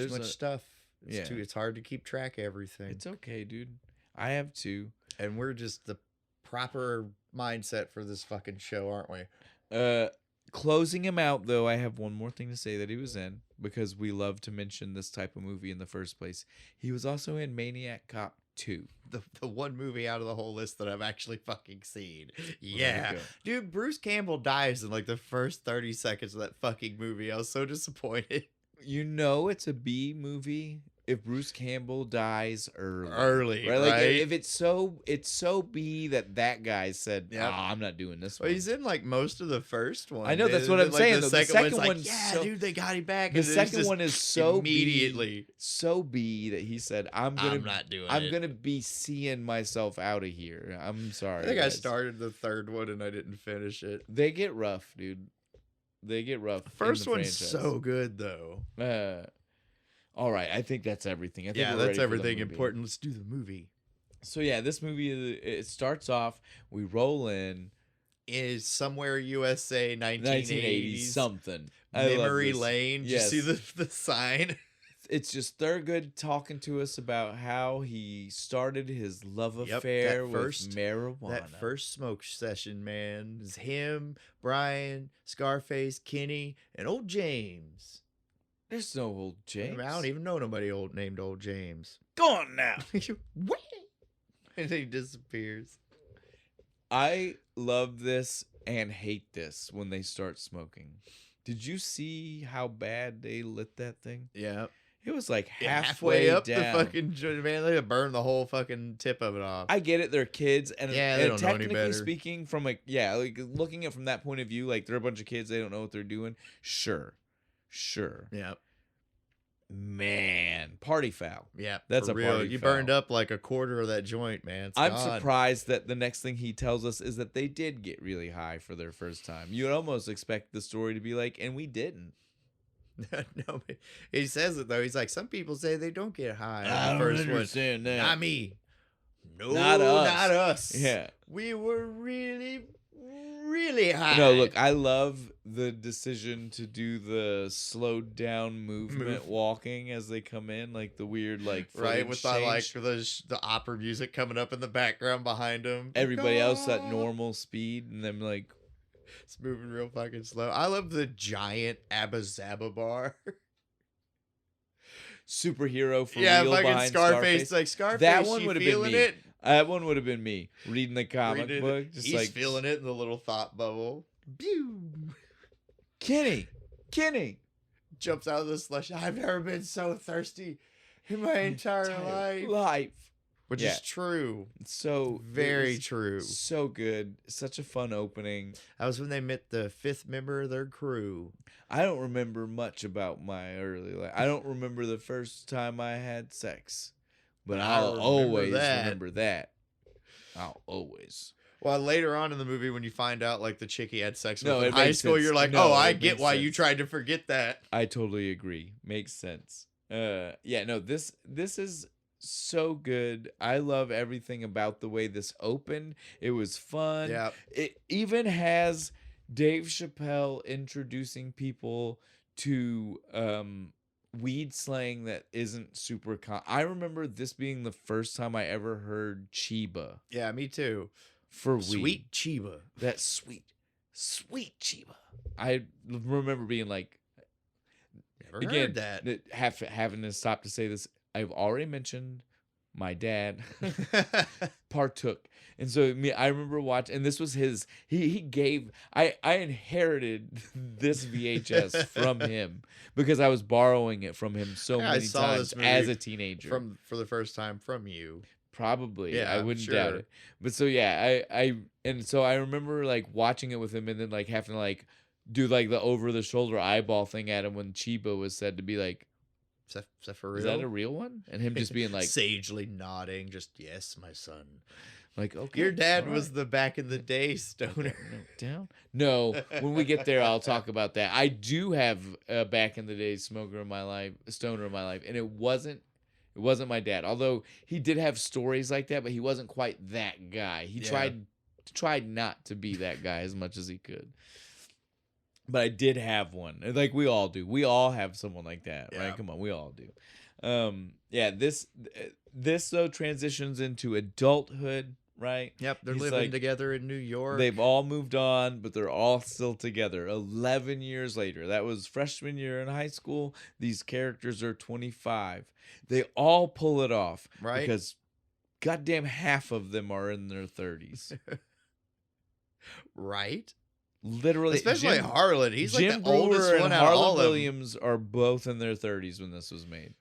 [SPEAKER 2] much stuff. It's hard to keep track of everything.
[SPEAKER 1] It's okay, dude. I have two.
[SPEAKER 2] And we're just the proper mindset for this fucking show, aren't we?
[SPEAKER 1] Closing him out, though, I have one more thing to say that he was in, because we love to mention this type of movie in the first place. He was also in Maniac Cop 2.
[SPEAKER 2] The one movie out of the whole list that I've actually fucking seen. Yeah. Dude, Bruce Campbell dies in like the first 30 seconds of that fucking movie. I was so disappointed.
[SPEAKER 1] You know it's a B movie if Bruce Campbell dies
[SPEAKER 2] early,
[SPEAKER 1] right? Like if it's so B that guy said, I'm not doing this one.
[SPEAKER 2] Well, he's in like most of the first one.
[SPEAKER 1] I know, that's what I'm saying. The second one's
[SPEAKER 2] like, dude, they got him back.
[SPEAKER 1] The second one is so
[SPEAKER 2] immediately
[SPEAKER 1] so B that he said, I'm gonna be seeing myself out of here. I'm sorry.
[SPEAKER 2] I think I started the third one and I didn't finish it.
[SPEAKER 1] They get rough, dude. They get rough.
[SPEAKER 2] The first one's so good though.
[SPEAKER 1] All right, I think that's everything. I think
[SPEAKER 2] that's everything important. Let's do the movie.
[SPEAKER 1] So yeah, this movie, it starts off. We roll in.
[SPEAKER 2] Is somewhere USA 1980s
[SPEAKER 1] something.
[SPEAKER 2] Memory Lane. Yes. Did you see the sign?
[SPEAKER 1] It's just Thurgood talking to us about how he started his love affair with marijuana.
[SPEAKER 2] That first smoke session, man, is him, Brian, Scarface, Kenny, and old James.
[SPEAKER 1] There's no old James.
[SPEAKER 2] I don't even know nobody named old James.
[SPEAKER 1] Go on now.
[SPEAKER 2] And he disappears.
[SPEAKER 1] I love this and hate this when they start smoking. Did you see how bad they lit that thing?
[SPEAKER 2] Yeah.
[SPEAKER 1] It was like
[SPEAKER 2] halfway up
[SPEAKER 1] down.
[SPEAKER 2] the fucking joint, man. They burned the whole fucking tip of it off.
[SPEAKER 1] I get it, they're kids, and,
[SPEAKER 2] they
[SPEAKER 1] and
[SPEAKER 2] don't know any
[SPEAKER 1] technically
[SPEAKER 2] better.
[SPEAKER 1] speaking, from like looking at it from that point of view, like they're a bunch of kids, they don't know what they're doing. Sure.
[SPEAKER 2] Yeah.
[SPEAKER 1] Man, party foul.
[SPEAKER 2] Yeah,
[SPEAKER 1] that's a
[SPEAKER 2] real.
[SPEAKER 1] party
[SPEAKER 2] You
[SPEAKER 1] foul.
[SPEAKER 2] burned up like a quarter of that joint, man. It's
[SPEAKER 1] I'm
[SPEAKER 2] gone.
[SPEAKER 1] surprised that the next thing he tells us is that they did get really high for their first time. You'd almost expect the story to be like, and we didn't.
[SPEAKER 2] No, he says it though. He's like, some people say they don't get high
[SPEAKER 1] I
[SPEAKER 2] on the
[SPEAKER 1] don't
[SPEAKER 2] first
[SPEAKER 1] understand
[SPEAKER 2] one.
[SPEAKER 1] that.
[SPEAKER 2] Not me. No,
[SPEAKER 1] Not us.
[SPEAKER 2] not us.
[SPEAKER 1] Yeah.
[SPEAKER 2] We were really, really high.
[SPEAKER 1] No, look, I love the decision to do the slowed down movement walking as they come in, like the weird like
[SPEAKER 2] right with the, like
[SPEAKER 1] change.
[SPEAKER 2] the opera music coming up in the background behind them.
[SPEAKER 1] Everybody else at normal speed, and them like
[SPEAKER 2] it's moving real fucking slow. I love the giant Abba-zaba bar.
[SPEAKER 1] Superhero for
[SPEAKER 2] yeah,
[SPEAKER 1] real
[SPEAKER 2] fucking
[SPEAKER 1] behind
[SPEAKER 2] Scarface. Like Scarface,
[SPEAKER 1] that one would have been
[SPEAKER 2] feeling
[SPEAKER 1] me.
[SPEAKER 2] it.
[SPEAKER 1] That one would have been me reading the comic book. Just
[SPEAKER 2] He's
[SPEAKER 1] like
[SPEAKER 2] feeling it in the little thought bubble. Pew!
[SPEAKER 1] Kenny
[SPEAKER 2] Jumps out of the slush. I've never been so thirsty in my entire life. Which is true.
[SPEAKER 1] So
[SPEAKER 2] very true.
[SPEAKER 1] So good. Such a fun opening.
[SPEAKER 2] That was when they met the 5th member of their crew.
[SPEAKER 1] I don't remember much about my early life. I don't remember the first time I had sex. But I'll always remember that. I'll always.
[SPEAKER 2] Well, later on in the movie, when you find out like the chick he had sex with in
[SPEAKER 1] high
[SPEAKER 2] school,
[SPEAKER 1] sense.
[SPEAKER 2] you're like,
[SPEAKER 1] No,
[SPEAKER 2] I get why you tried to forget that.
[SPEAKER 1] I totally agree. Makes sense. This is so good. I love everything about the way this opened. It was fun.
[SPEAKER 2] Yeah.
[SPEAKER 1] It even has Dave Chappelle introducing people to weed slang that isn't super I remember this being the first time I ever heard Chiba.
[SPEAKER 2] Yeah, me too.
[SPEAKER 1] For weed.
[SPEAKER 2] Sweet Chiba.
[SPEAKER 1] That sweet Chiba. I remember being like,
[SPEAKER 2] never heard that.
[SPEAKER 1] Having to stop to say this, I've already mentioned my dad partook. And so I remember watching, and this was his, he gave, I inherited this VHS from him because I was borrowing it from him so many times as a teenager.
[SPEAKER 2] For the first time from you.
[SPEAKER 1] Probably.
[SPEAKER 2] Yeah,
[SPEAKER 1] I wouldn't doubt it. But so yeah, I remember like watching it with him and then like having to like do like the over the shoulder eyeball thing at him when Chiba was said to be like,
[SPEAKER 2] is that for real?
[SPEAKER 1] Is that a real one? And him just being like
[SPEAKER 2] sagely nodding, just yes, my son.
[SPEAKER 1] Like, okay.
[SPEAKER 2] Your dad was the back in the day stoner.
[SPEAKER 1] Down? No, when we get there, I'll talk about that. I do have a back in the day stoner in my life, and it wasn't my dad. Although he did have stories like that, but he wasn't quite that guy. He tried not to be that guy as much as he could. But I did have one. Like we all do. We all have someone like that, right? Come on, we all do. This though transitions into adulthood, right?
[SPEAKER 2] Yep, they're living together in New York.
[SPEAKER 1] They've all moved on, but they're all still together. 11 years later. That was freshman year in high school. These characters are 25. They all pull it off,
[SPEAKER 2] right?
[SPEAKER 1] Because goddamn half of them are in their 30s.
[SPEAKER 2] Right?
[SPEAKER 1] Literally,
[SPEAKER 2] especially Harlan. He's like the oldest one out of all of them.
[SPEAKER 1] Williams are both in their 30s when this was made.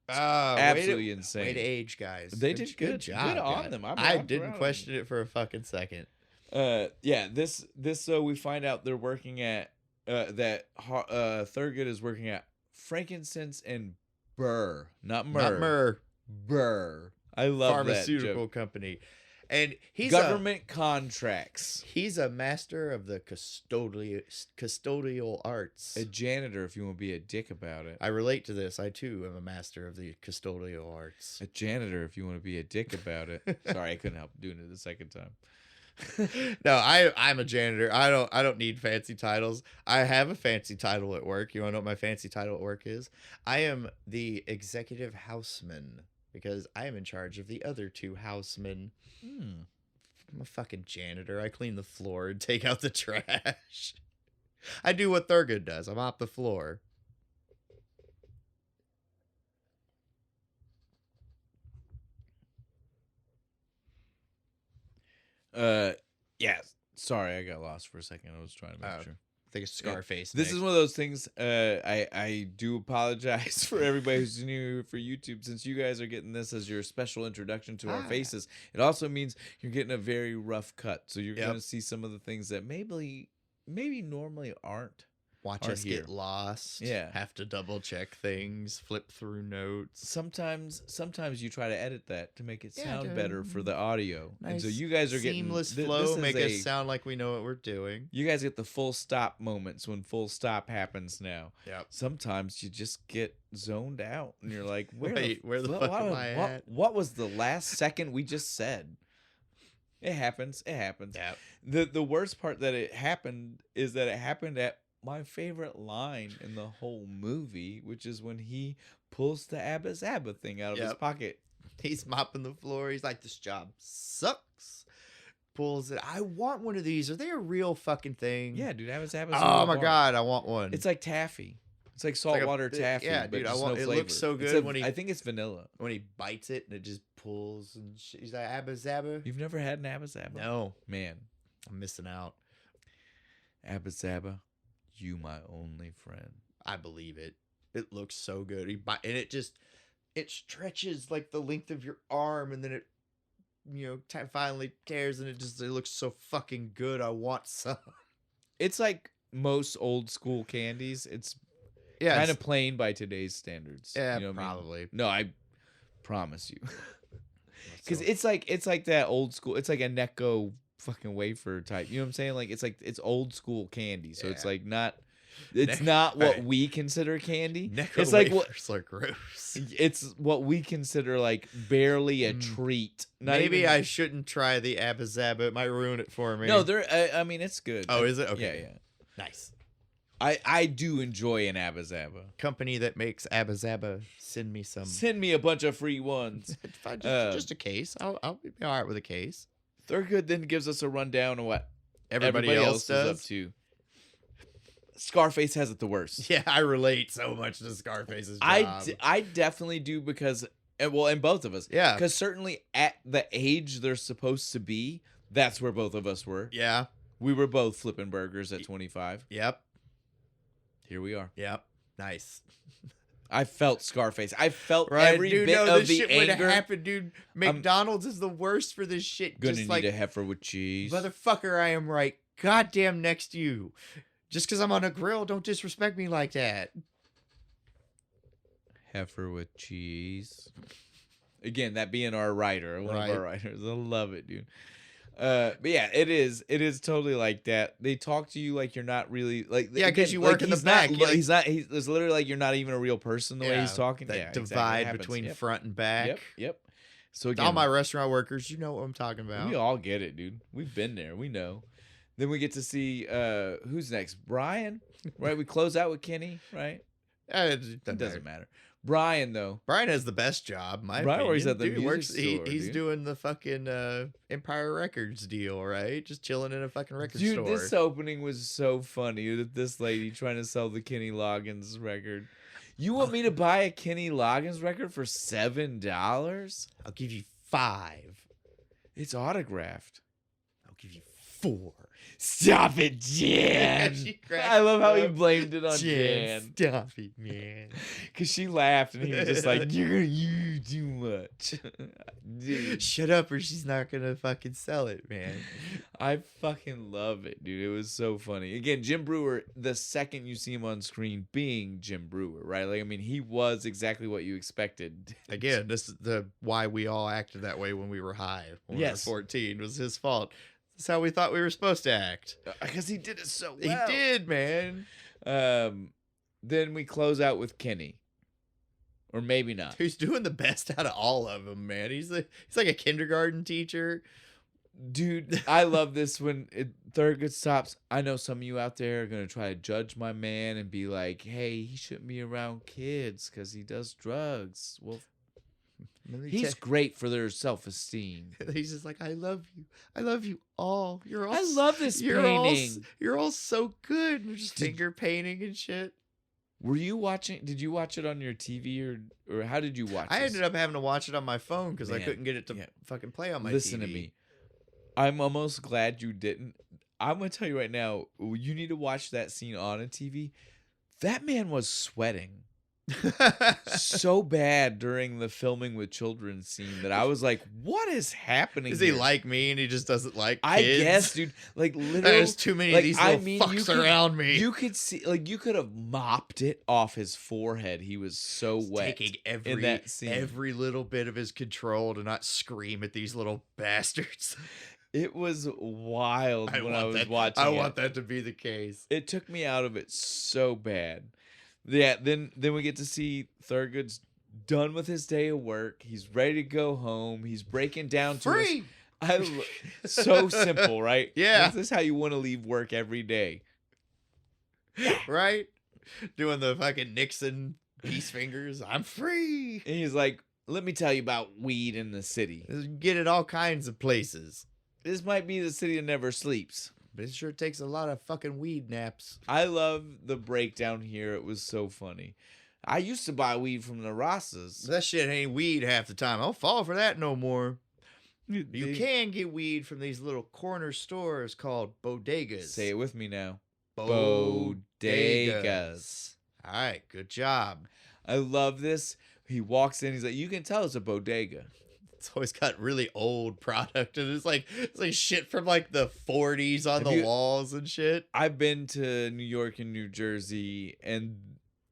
[SPEAKER 1] Absolutely insane.
[SPEAKER 2] Way to age, guys.
[SPEAKER 1] They did good job. Good on them.
[SPEAKER 2] I didn't question it for a fucking second.
[SPEAKER 1] This so we find out they're working at that Thurgood is working at frankincense and Burr, not myrrh. Burr. I love
[SPEAKER 2] pharmaceutical company. And he's
[SPEAKER 1] government contracts.
[SPEAKER 2] He's a master of the custodial arts.
[SPEAKER 1] A janitor, if you want to be a dick about it.
[SPEAKER 2] I relate to this. I too am a master of the custodial arts.
[SPEAKER 1] A janitor, if you want to be a dick about it. Sorry, I couldn't help doing it the second time.
[SPEAKER 2] No, I'm a janitor. I don't need fancy titles. I have a fancy title at work. You want to know what my fancy title at work is? I am the executive houseman. Because I am in charge of the other 2 housemen. I'm a fucking janitor. I clean the floor and take out the trash. I do what Thurgood does. I mop the floor.
[SPEAKER 1] Yeah. Sorry, I got lost for a second. I was trying to make sure.
[SPEAKER 2] think it's Scarface.
[SPEAKER 1] This is one of those things. I do apologize for everybody who's new for YouTube, since you guys are getting this as your special introduction to our faces. It also means you're getting a very rough cut, so you're going to see some of the things that maybe normally aren't.
[SPEAKER 2] Watch us get lost.
[SPEAKER 1] Yeah.
[SPEAKER 2] Have to double check things, flip through notes.
[SPEAKER 1] Sometimes you try to edit that to make it sound better for the audio. Nice, and so you guys are getting
[SPEAKER 2] seamless flow, make us sound like we know what we're doing.
[SPEAKER 1] You guys get the full stop moments when full stop happens now.
[SPEAKER 2] Yep.
[SPEAKER 1] Sometimes you just get zoned out and you're like, where
[SPEAKER 2] the fuck am I at?
[SPEAKER 1] What was the last second we just said? It happens. It happens.
[SPEAKER 2] Yep.
[SPEAKER 1] The worst part that it happened is that it happened at my favorite line in the whole movie, which is when he pulls the Abba-zaba thing out of his pocket.
[SPEAKER 2] He's mopping the floor. He's like, this job sucks. Pulls it. I want one of these. Are they a real fucking thing?
[SPEAKER 1] Yeah, dude. Abba-zaba.
[SPEAKER 2] Oh my God, I want one.
[SPEAKER 1] It's like taffy. It's like saltwater taffy.
[SPEAKER 2] Yeah, dude.
[SPEAKER 1] I want.
[SPEAKER 2] It looks so good when he.
[SPEAKER 1] I think it's vanilla.
[SPEAKER 2] When he bites it and it just pulls and shit. He's like, Abba-zaba.
[SPEAKER 1] You've never had an Abba-zaba?
[SPEAKER 2] No,
[SPEAKER 1] man.
[SPEAKER 2] I'm missing out.
[SPEAKER 1] Abba-zaba. You my only friend.
[SPEAKER 2] I believe it. It looks so good. And it stretches like the length of your arm, and then it finally tears, and it looks so fucking good. I want some.
[SPEAKER 1] It's like most old school candies. It's kind of plain by today's standards.
[SPEAKER 2] Yeah, probably.
[SPEAKER 1] I mean? No, I promise you. Because it's like that old school. It's like a Necco fucking wafer type. You know what I'm saying? Like it's old school candy. So it's like not. It's not what we consider candy.
[SPEAKER 2] Necco
[SPEAKER 1] it's like
[SPEAKER 2] wafers are gross.
[SPEAKER 1] It's what we consider like barely a treat.
[SPEAKER 2] Maybe I shouldn't try the Abba-zaba. It might ruin it for me.
[SPEAKER 1] No, I mean it's good.
[SPEAKER 2] Oh, is it? Okay.
[SPEAKER 1] Yeah.
[SPEAKER 2] Nice.
[SPEAKER 1] I do enjoy an Abba-zaba.
[SPEAKER 2] Company that makes Abba-zaba, send me some.
[SPEAKER 1] Send me a bunch of free ones.
[SPEAKER 2] just a case. I'll be all right with a case.
[SPEAKER 1] Thurgood then gives us a rundown of what
[SPEAKER 2] everybody else does.
[SPEAKER 1] Is up to. Scarface has it the worst.
[SPEAKER 2] Yeah, I relate so much to Scarface's job.
[SPEAKER 1] I definitely do because, well, and both of us.
[SPEAKER 2] Yeah.
[SPEAKER 1] Because certainly at the age they're supposed to be, that's where both of us were.
[SPEAKER 2] Yeah.
[SPEAKER 1] We were both flipping burgers at 25.
[SPEAKER 2] Yep.
[SPEAKER 1] Here we are.
[SPEAKER 2] Yep. Nice.
[SPEAKER 1] I felt Scarface. I felt every bit of
[SPEAKER 2] this
[SPEAKER 1] the
[SPEAKER 2] shit
[SPEAKER 1] anger.
[SPEAKER 2] Would have happened, dude. McDonald's is the worst for this shit.
[SPEAKER 1] Gonna
[SPEAKER 2] just
[SPEAKER 1] need a heifer with cheese.
[SPEAKER 2] Motherfucker, I am right goddamn next to you. Just because I'm on a grill, don't disrespect me like that.
[SPEAKER 1] Heifer with cheese. Again, that being our writer, one of our writers. I love it, dude. But yeah, it is totally like that. They talk to you like you're not really like.
[SPEAKER 2] Yeah, because you work in the back.
[SPEAKER 1] He's literally like you're not even a real person the way he's talking.
[SPEAKER 2] That divide between front and back.
[SPEAKER 1] Yep. So again,
[SPEAKER 2] all my restaurant workers, you know what I'm talking about.
[SPEAKER 1] We all get it, dude. We've been there. We know. Then we get to see who's next. Brian, right? We close out with Kenny, right?
[SPEAKER 2] It
[SPEAKER 1] doesn't matter. Brian, though.
[SPEAKER 2] Brian has the best job. Brian
[SPEAKER 1] works at the music store.
[SPEAKER 2] He's doing the fucking Empire Records deal, right? Just chilling in a fucking record
[SPEAKER 1] Dude,
[SPEAKER 2] store.
[SPEAKER 1] this opening was so funny. That this lady trying to sell the Kenny Loggins record. You want me to buy a Kenny Loggins record for $7?
[SPEAKER 2] I'll give you 5.
[SPEAKER 1] It's autographed.
[SPEAKER 2] I'll give you 4.
[SPEAKER 1] Stop it, Jan. I love how he blamed it on Jan.
[SPEAKER 2] Stop it, man.
[SPEAKER 1] Because she laughed and he was just like, you're going to use too much.
[SPEAKER 2] Dude. Shut up or she's not going to fucking sell it, man.
[SPEAKER 1] I fucking love it, dude. It was so funny. Again, Jim Brewer, the second you see him on screen being Jim Brewer, right? Like, I mean, he was exactly what you expected.
[SPEAKER 2] Again, this is why we all acted that way when we were high. When we were 14 was his fault. That's how we thought we were supposed to act.
[SPEAKER 1] Because he did it so well.
[SPEAKER 2] He did, man.
[SPEAKER 1] Then we close out with Kenny. Or maybe not.
[SPEAKER 2] Who's doing the best out of all of them, man. He's like a kindergarten teacher.
[SPEAKER 1] Dude, I love this when Thurgood stops. I know some of you out there are going to try to judge my man and be like, hey, he shouldn't be around kids because he does drugs. Well, he's great for their self-esteem.
[SPEAKER 2] He's just like, I love you. I love you all. You're all.
[SPEAKER 1] I love this painting.
[SPEAKER 2] You're all so good. You're just finger painting and shit.
[SPEAKER 1] Were you watching? Did you watch it on your TV or how did you watch it?
[SPEAKER 2] I ended up having to watch it on my phone because I couldn't get it to fucking play on my TV.
[SPEAKER 1] Listen to me. I'm almost glad you didn't. I'm gonna tell you right now, you need to watch that scene on a TV. That man was sweating so bad during the filming with children scene that I was like, what is happening
[SPEAKER 2] Is he
[SPEAKER 1] here?
[SPEAKER 2] like me and he just doesn't like kids?
[SPEAKER 1] I guess, dude. Like literally,
[SPEAKER 2] there's too many of these little fucks
[SPEAKER 1] you
[SPEAKER 2] around me.
[SPEAKER 1] You could see, like, you could have mopped it off his forehead. He was so wet.
[SPEAKER 2] Taking
[SPEAKER 1] in that scene.
[SPEAKER 2] every little bit of his control to not scream at these little bastards.
[SPEAKER 1] It was wild when I was watching.
[SPEAKER 2] I want that to be the case.
[SPEAKER 1] It took me out of it so bad. Yeah, then we get to see Thurgood's done with his day of work. He's ready to go home. He's breaking down to
[SPEAKER 2] Free.
[SPEAKER 1] so simple, right?
[SPEAKER 2] Yeah.
[SPEAKER 1] This is how you want to leave work every day.
[SPEAKER 2] Right? Doing the fucking Nixon peace fingers. I'm free.
[SPEAKER 1] And he's like, let me tell you about weed in the city.
[SPEAKER 2] You get it all kinds of places.
[SPEAKER 1] This might be the city that never sleeps.
[SPEAKER 2] But it sure takes a lot of fucking weed naps.
[SPEAKER 1] I love the breakdown here. It was so funny. I used to buy weed from the Ross's.
[SPEAKER 2] That shit ain't weed half the time. I don't fall for that no more. You can get weed from these little corner stores called bodegas.
[SPEAKER 1] Say it with me now.
[SPEAKER 2] Bodegas.
[SPEAKER 1] Bodegas.
[SPEAKER 2] All right, good job.
[SPEAKER 1] I love this. He walks in. He's like, you can tell it's a bodega.
[SPEAKER 2] It's always got really old product, and it's like shit from like the 40s on the walls and shit.
[SPEAKER 1] I've been to New York and New Jersey, and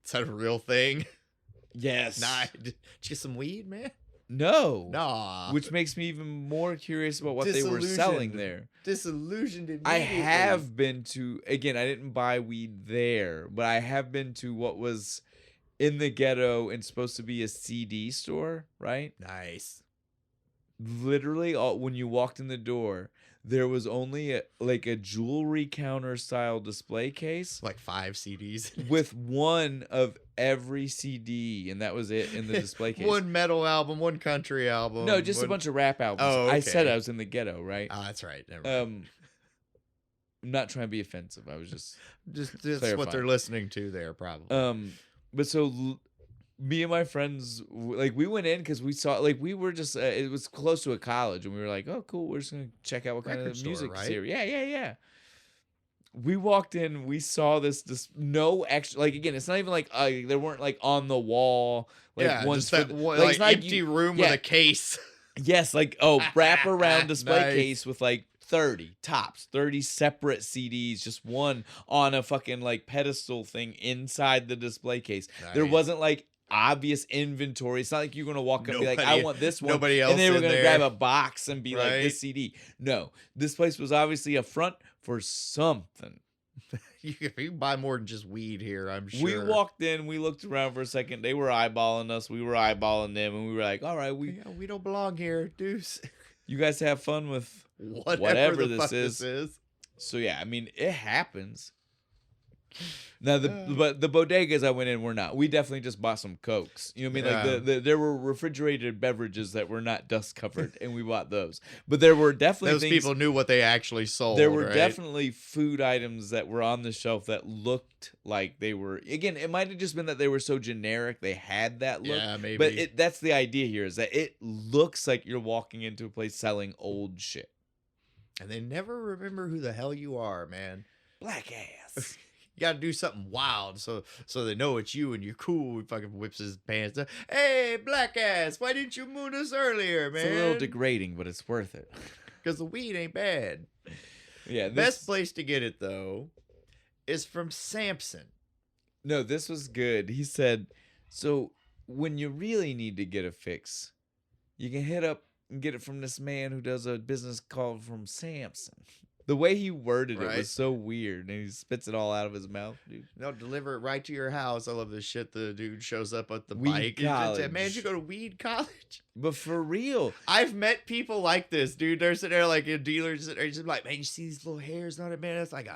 [SPEAKER 2] is that a real thing?
[SPEAKER 1] Yes.
[SPEAKER 2] Nah, did you get some weed, man?
[SPEAKER 1] No.
[SPEAKER 2] Nah.
[SPEAKER 1] Which makes me even more curious about what they were selling there.
[SPEAKER 2] Disillusioned immediately.
[SPEAKER 1] I have been to, again, I didn't buy weed there, but I have been to what was in the ghetto and supposed to be a CD store, right?
[SPEAKER 2] Nice.
[SPEAKER 1] Literally, when you walked in the door, there was only a jewelry counter style display case,
[SPEAKER 2] like 5 CDs
[SPEAKER 1] with one of every CD, and that was it in the display case.
[SPEAKER 2] One metal album, one country album.
[SPEAKER 1] No, just a bunch of rap albums.
[SPEAKER 2] Oh, okay.
[SPEAKER 1] I said I was in the ghetto, right?
[SPEAKER 2] Oh, that's right. Never mind.
[SPEAKER 1] I'm not trying to be offensive. I was just
[SPEAKER 2] that's what they're listening to there, probably.
[SPEAKER 1] But so me and my friends, like, we went in because we saw, like, we were just it was close to a college, and we were like, oh cool, we're just gonna check out what kind of music is here. Yeah. We walked in, we saw this no extra, like, again, it's not even like there weren't like on the wall, like, ones
[SPEAKER 2] just that
[SPEAKER 1] for,
[SPEAKER 2] one,
[SPEAKER 1] like,
[SPEAKER 2] like empty room with a case.
[SPEAKER 1] Yes, like, wrap around display case with like 30 separate CDs, just one on a fucking like pedestal thing inside the display case. Nice. There wasn't like obvious inventory. It's not like you're gonna walk up and be like, I want this one.
[SPEAKER 2] Nobody else.
[SPEAKER 1] And they were gonna
[SPEAKER 2] there.
[SPEAKER 1] grab a box and be like, this CD. No, this place was obviously a front for something.
[SPEAKER 2] You can buy more than just weed here, I'm sure.
[SPEAKER 1] We walked in, we looked around for a second. They were eyeballing us, we were eyeballing them, and we were like, all right, we
[SPEAKER 2] don't belong here, deuce.
[SPEAKER 1] You guys have fun with whatever this is. So yeah, I mean, it happens. Now but the bodegas I went in were not. We definitely just bought some Cokes. You know what I mean? Like there were refrigerated beverages that were not dust covered, and we bought those. But there were definitely
[SPEAKER 2] those people knew what they actually sold.
[SPEAKER 1] There were definitely food items that were on the shelf that looked like they were. Again, it might have just been that they were so generic they had that look.
[SPEAKER 2] Yeah, maybe.
[SPEAKER 1] But that's the idea here, is that it looks like you're walking into a place selling old shit.
[SPEAKER 2] And they never remember who the hell you are, man.
[SPEAKER 1] Black ass.
[SPEAKER 2] You got to do something wild so they know it's you and you're cool. He fucking whips his pants up. Hey, black ass, why didn't you moon us earlier, man?
[SPEAKER 1] It's a little degrading, but it's worth it.
[SPEAKER 2] Because the weed ain't bad.
[SPEAKER 1] Yeah.
[SPEAKER 2] Best place to get it, though, is from Samson.
[SPEAKER 1] No, this was good. He said, so when you really need to get a fix, you can hit up and get it from this man who does a business called from Samson. The way he worded it was so weird, and he spits it all out of his mouth, dude.
[SPEAKER 2] They'll deliver it right to your house. I love this shit. The dude shows up at the
[SPEAKER 1] Weed
[SPEAKER 2] bike.
[SPEAKER 1] college.
[SPEAKER 2] Man, you go to weed college?
[SPEAKER 1] But for real.
[SPEAKER 2] I've met people like this, dude. They're sitting there like a dealer, just like, man, you see these little hairs on it, man? It's like,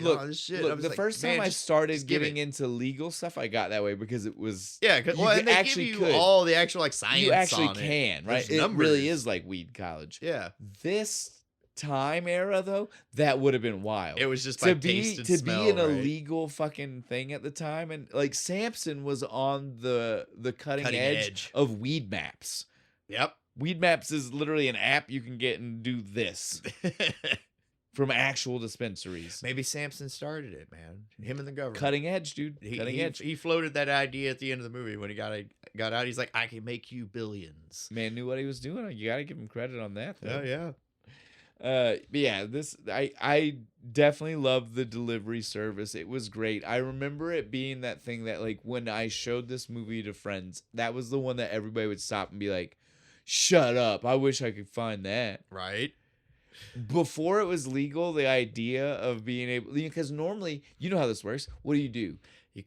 [SPEAKER 1] look,
[SPEAKER 2] oh, this shit.
[SPEAKER 1] Look, the first time I started getting into legal stuff, I got that way because it was...
[SPEAKER 2] Yeah, because they
[SPEAKER 1] actually
[SPEAKER 2] give you all the actual like science
[SPEAKER 1] you actually
[SPEAKER 2] on
[SPEAKER 1] can,
[SPEAKER 2] it.
[SPEAKER 1] right? It really is like weed college.
[SPEAKER 2] Yeah.
[SPEAKER 1] This time era, though, that would have been wild.
[SPEAKER 2] It was just
[SPEAKER 1] to
[SPEAKER 2] like
[SPEAKER 1] be
[SPEAKER 2] taste and
[SPEAKER 1] to
[SPEAKER 2] smell,
[SPEAKER 1] be an
[SPEAKER 2] right?
[SPEAKER 1] illegal fucking thing at the time, and like Samson was on the cutting edge of Weed Maps.
[SPEAKER 2] Yep.
[SPEAKER 1] Weed Maps is literally an app you can get and do this. from actual dispensaries.
[SPEAKER 2] Maybe Samson started it, man. Him and the government.
[SPEAKER 1] Cutting edge, dude. Cutting edge.
[SPEAKER 2] He floated that idea at the end of the movie when he got out. He's like, I can make you billions.
[SPEAKER 1] Man knew what he was doing. You got to give him credit on that. Though.
[SPEAKER 2] Oh yeah.
[SPEAKER 1] But yeah, I definitely love the delivery service. It was great. I remember it being that thing that, like, when I showed this movie to friends, that was the one that everybody would stop and be like, shut up. I wish I could find that.
[SPEAKER 2] Right.
[SPEAKER 1] Before it was legal, the idea of being able, because normally, you know how this works. What do?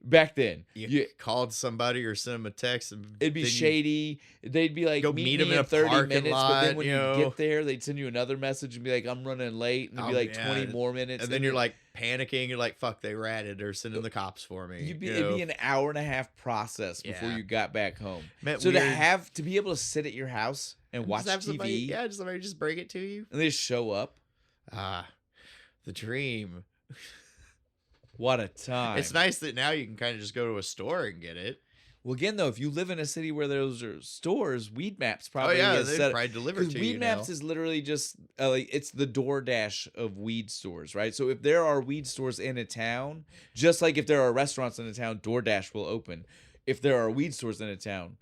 [SPEAKER 1] Back then,
[SPEAKER 2] you called somebody or sent them a text. And
[SPEAKER 1] it'd be shady. They'd be like,
[SPEAKER 2] go
[SPEAKER 1] meet
[SPEAKER 2] them
[SPEAKER 1] me
[SPEAKER 2] in a
[SPEAKER 1] 30
[SPEAKER 2] parking
[SPEAKER 1] minutes.
[SPEAKER 2] lot,
[SPEAKER 1] But then when you
[SPEAKER 2] know.
[SPEAKER 1] get there, they'd send you another message and be like, I'm running late. And it'd be like 20 more minutes.
[SPEAKER 2] And then you're like panicking. You're like, fuck, they ratted or sending the cops for me.
[SPEAKER 1] It'd be an hour and a half process before you got back home. So
[SPEAKER 2] weird.
[SPEAKER 1] to be able to sit at your house and watch TV.
[SPEAKER 2] Somebody just bring it to you.
[SPEAKER 1] And they just show up.
[SPEAKER 2] The dream.
[SPEAKER 1] What a time.
[SPEAKER 2] It's nice that now you can kind of just go to a store and get it.
[SPEAKER 1] Well, again, though, if you live in a city where those are stores, Weed Maps probably
[SPEAKER 2] they'd probably deliver to you.
[SPEAKER 1] Weed Maps is literally just like it's the DoorDash of weed stores, right? So if there are weed stores in a town, just like if there are restaurants in a town, DoorDash will open. If there are weed stores in a town,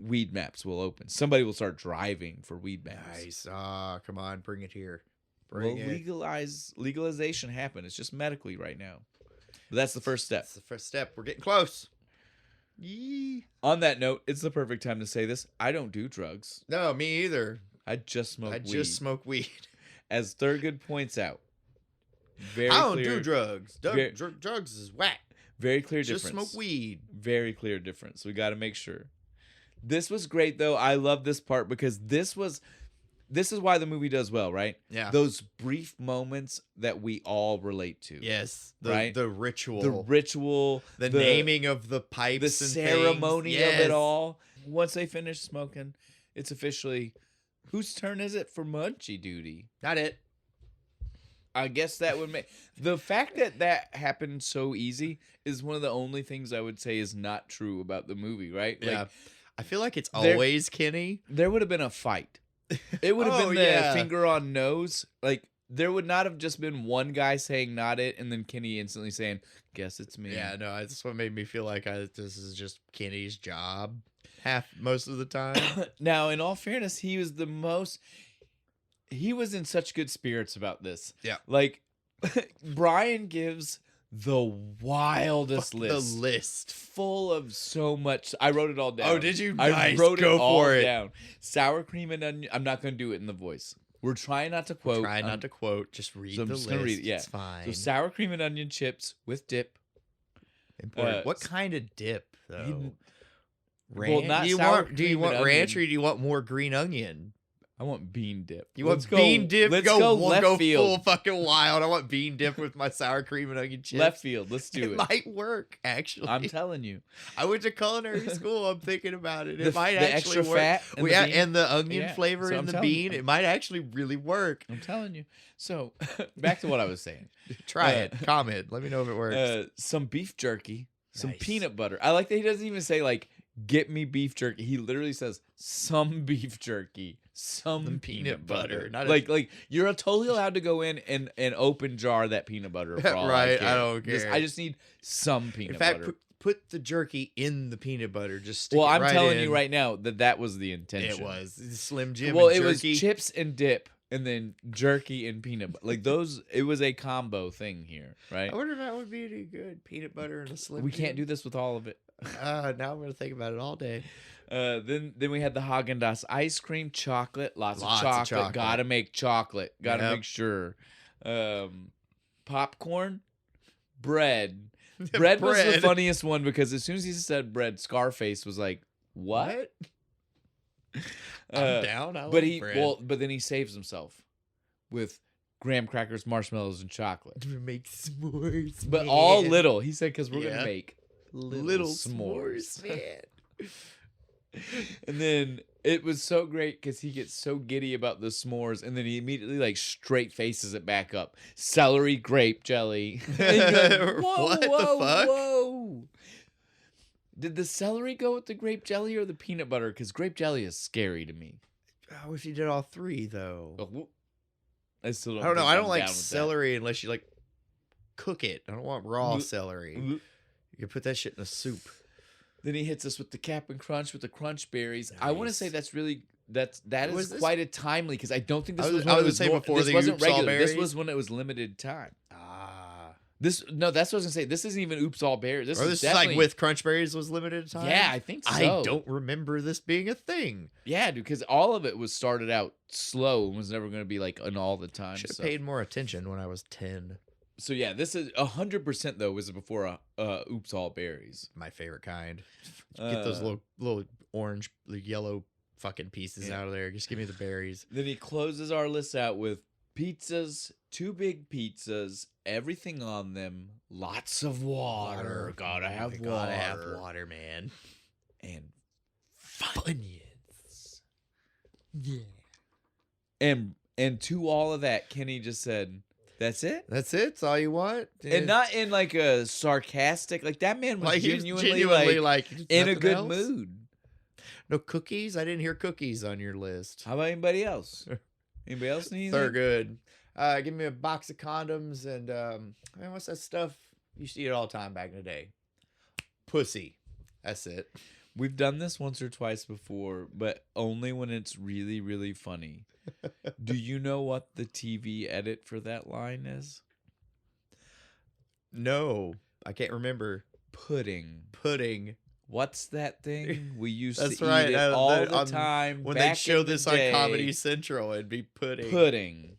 [SPEAKER 1] Weed Maps will open. Somebody will start driving for Weed Maps.
[SPEAKER 2] Nice. Come on, bring it here.
[SPEAKER 1] Legalization happened. It's just medically right now. But that's the first step.
[SPEAKER 2] That's the first step. We're getting close. Yee.
[SPEAKER 1] On that note, it's the perfect time to say this. I don't do drugs.
[SPEAKER 2] No, me either.
[SPEAKER 1] I just smoke weed.
[SPEAKER 2] just smoke weed.
[SPEAKER 1] As Thurgood points out. I
[SPEAKER 2] don't do drugs. Drugs is whack.
[SPEAKER 1] Very clear difference.
[SPEAKER 2] Just smoke weed.
[SPEAKER 1] Very clear difference. We got to make sure. This was great, though. I love this part because this is why the movie does well, right?
[SPEAKER 2] Yeah.
[SPEAKER 1] Those brief moments that we all relate to.
[SPEAKER 2] Yes.
[SPEAKER 1] Right?
[SPEAKER 2] The ritual.
[SPEAKER 1] The
[SPEAKER 2] naming of the pipes.
[SPEAKER 1] The
[SPEAKER 2] and
[SPEAKER 1] ceremony
[SPEAKER 2] things.
[SPEAKER 1] of it all. Once they finish smoking, it's officially, whose turn is it for munchie duty?
[SPEAKER 2] Not it.
[SPEAKER 1] I guess that would make... The fact that happened so easy is one of the only things I would say is not true about the movie, right?
[SPEAKER 2] Yeah.
[SPEAKER 1] Like,
[SPEAKER 2] I feel like it's always Kenny.
[SPEAKER 1] There would have been a fight. It would have been the finger on nose. Like, there would not have just been one guy saying not it and then Kenny instantly saying, guess it's me.
[SPEAKER 2] Yeah, no, that's what made me feel like this is just Kenny's job most of the time.
[SPEAKER 1] Now, in all fairness, he was in such good spirits about this.
[SPEAKER 2] Yeah.
[SPEAKER 1] Like, Brian gives the wildest list.
[SPEAKER 2] The list.
[SPEAKER 1] Full of so much. I wrote it all down.
[SPEAKER 2] Oh, did you?
[SPEAKER 1] I
[SPEAKER 2] nice.
[SPEAKER 1] wrote
[SPEAKER 2] Go
[SPEAKER 1] it all
[SPEAKER 2] for it.
[SPEAKER 1] down. Sour cream and onion. I'm not going to do it in the voice. We're trying not to quote.
[SPEAKER 2] Try not to quote. Just read the list. Read it.
[SPEAKER 1] Yeah.
[SPEAKER 2] It's fine.
[SPEAKER 1] So sour cream and onion chips with dip.
[SPEAKER 2] Important. What kind of dip, though?
[SPEAKER 1] Not
[SPEAKER 2] do you want ranch or do you want more green onion?
[SPEAKER 1] I want bean dip.
[SPEAKER 2] You want bean dip?
[SPEAKER 1] Let's go left field.
[SPEAKER 2] Full fucking wild. I want bean dip with my sour cream and onion chips.
[SPEAKER 1] Left field. Let's do it.
[SPEAKER 2] It might work, actually.
[SPEAKER 1] I'm telling you.
[SPEAKER 2] I went to culinary school. I'm thinking about it. It might
[SPEAKER 1] the
[SPEAKER 2] actually
[SPEAKER 1] extra
[SPEAKER 2] work.
[SPEAKER 1] Fat
[SPEAKER 2] And the onion flavor in the bean.
[SPEAKER 1] You.
[SPEAKER 2] It might actually really work.
[SPEAKER 1] I'm telling you. So, back to what I was saying.
[SPEAKER 2] Try it. Comment. Let me know if it works.
[SPEAKER 1] Some beef jerky. Some peanut butter. I like that he doesn't even say, like, get me beef jerky. He literally says, some beef jerky. Some peanut butter. Like you're totally allowed to go in and open jar that peanut butter. For all
[SPEAKER 2] right. I don't care.
[SPEAKER 1] I just need some peanut butter. In fact,
[SPEAKER 2] put the jerky in the peanut butter. Just stick
[SPEAKER 1] I'm
[SPEAKER 2] right
[SPEAKER 1] telling
[SPEAKER 2] in.
[SPEAKER 1] you right now that was the intention.
[SPEAKER 2] It was Slim Jim.
[SPEAKER 1] Well,
[SPEAKER 2] and
[SPEAKER 1] it
[SPEAKER 2] jerky.
[SPEAKER 1] was chips and dip. And then jerky and peanut butter. Like those, it was a combo thing here, right?
[SPEAKER 2] I wonder if that would be any good. Peanut butter and a Slim
[SPEAKER 1] We
[SPEAKER 2] Jim.
[SPEAKER 1] can't do this with all of it.
[SPEAKER 2] Now I'm going to think about it all day.
[SPEAKER 1] Then we had the Haagen-Dazs ice cream, chocolate, lots of chocolate. Gotta make chocolate. Gotta make sure. Popcorn, bread. Bread was the funniest one because as soon as he said bread, Scarface was like, what?
[SPEAKER 2] I'm down. I love bread.
[SPEAKER 1] But then he saves himself with graham crackers, marshmallows, and chocolate.
[SPEAKER 2] To make s'mores,
[SPEAKER 1] but
[SPEAKER 2] man.
[SPEAKER 1] all little. He said because we're gonna make little s'mores,
[SPEAKER 2] man.
[SPEAKER 1] And then it was so great because he gets so giddy about the s'mores, and then he immediately like straight faces it back up. Celery, grape jelly. Like, whoa,
[SPEAKER 2] what
[SPEAKER 1] whoa,
[SPEAKER 2] the fuck?
[SPEAKER 1] Whoa. Did the celery go with the grape jelly or the peanut butter? Because grape jelly is scary to me.
[SPEAKER 2] Oh, if you did all three, though.
[SPEAKER 1] I still don't.
[SPEAKER 2] I don't know.
[SPEAKER 1] think
[SPEAKER 2] I
[SPEAKER 1] I'm
[SPEAKER 2] don't like
[SPEAKER 1] down with that.
[SPEAKER 2] celery unless you like cook it. I don't want raw celery. You can put that shit in a soup.
[SPEAKER 1] Then he hits us with the Cap'n Crunch with the crunch berries. I want to say
[SPEAKER 2] Nice.
[SPEAKER 1] that's really that
[SPEAKER 2] Was
[SPEAKER 1] is
[SPEAKER 2] this-
[SPEAKER 1] quite a timely because I don't think this
[SPEAKER 2] I
[SPEAKER 1] was
[SPEAKER 2] was-
[SPEAKER 1] when
[SPEAKER 2] I
[SPEAKER 1] it
[SPEAKER 2] was
[SPEAKER 1] was
[SPEAKER 2] gonna say
[SPEAKER 1] nor-
[SPEAKER 2] before
[SPEAKER 1] this
[SPEAKER 2] the
[SPEAKER 1] wasn't
[SPEAKER 2] Oops All
[SPEAKER 1] regular. This
[SPEAKER 2] Berries.
[SPEAKER 1] was when it was limited time.
[SPEAKER 2] Ah.
[SPEAKER 1] That's what I was gonna say. This isn't even Oops All Berries. This
[SPEAKER 2] Or
[SPEAKER 1] is
[SPEAKER 2] this is
[SPEAKER 1] definitely
[SPEAKER 2] like with crunch berries was limited time.
[SPEAKER 1] Yeah, I think so.
[SPEAKER 2] I don't remember this being a thing.
[SPEAKER 1] Yeah, dude, because all of it was started out slow and was never going to be like an all the time.
[SPEAKER 2] Should have
[SPEAKER 1] stuff.
[SPEAKER 2] paid more attention when I was 10.
[SPEAKER 1] So yeah, this is 100% though. Was before Oops All Berries.
[SPEAKER 2] My favorite kind. Get those little orange, yellow fucking pieces out of there. Just give me the berries.
[SPEAKER 1] Then he closes our list out with pizzas, 2 big pizzas, everything on them, lots of water. Gotta have water.
[SPEAKER 2] Gotta have water, man.
[SPEAKER 1] And
[SPEAKER 2] Funyuns.
[SPEAKER 1] yeah. And to all of that, Kenny just said, "That's it."
[SPEAKER 2] That's it? That's all you want?
[SPEAKER 1] And not in like a sarcastic, like that man was
[SPEAKER 2] like he was
[SPEAKER 1] genuinely like in a
[SPEAKER 2] nothing
[SPEAKER 1] good
[SPEAKER 2] else?
[SPEAKER 1] mood.
[SPEAKER 2] No cookies? I didn't hear cookies on your list.
[SPEAKER 1] How about anybody else? Anybody else need
[SPEAKER 2] They're
[SPEAKER 1] anything?
[SPEAKER 2] good. Give me a box of condoms and man, what's that stuff you used to eat all the time back in the day? Pussy. That's it.
[SPEAKER 1] We've done this once or twice before, but only when it's really, really funny. Do you know what the TV edit for that line is?
[SPEAKER 2] No, I can't remember.
[SPEAKER 1] Pudding.
[SPEAKER 2] Pudding.
[SPEAKER 1] What's that thing? We used
[SPEAKER 2] That's
[SPEAKER 1] to
[SPEAKER 2] right.
[SPEAKER 1] eat it all the
[SPEAKER 2] on-
[SPEAKER 1] time.
[SPEAKER 2] When
[SPEAKER 1] back
[SPEAKER 2] they show
[SPEAKER 1] in the
[SPEAKER 2] this on
[SPEAKER 1] day.
[SPEAKER 2] Comedy Central, it'd be pudding.
[SPEAKER 1] Pudding.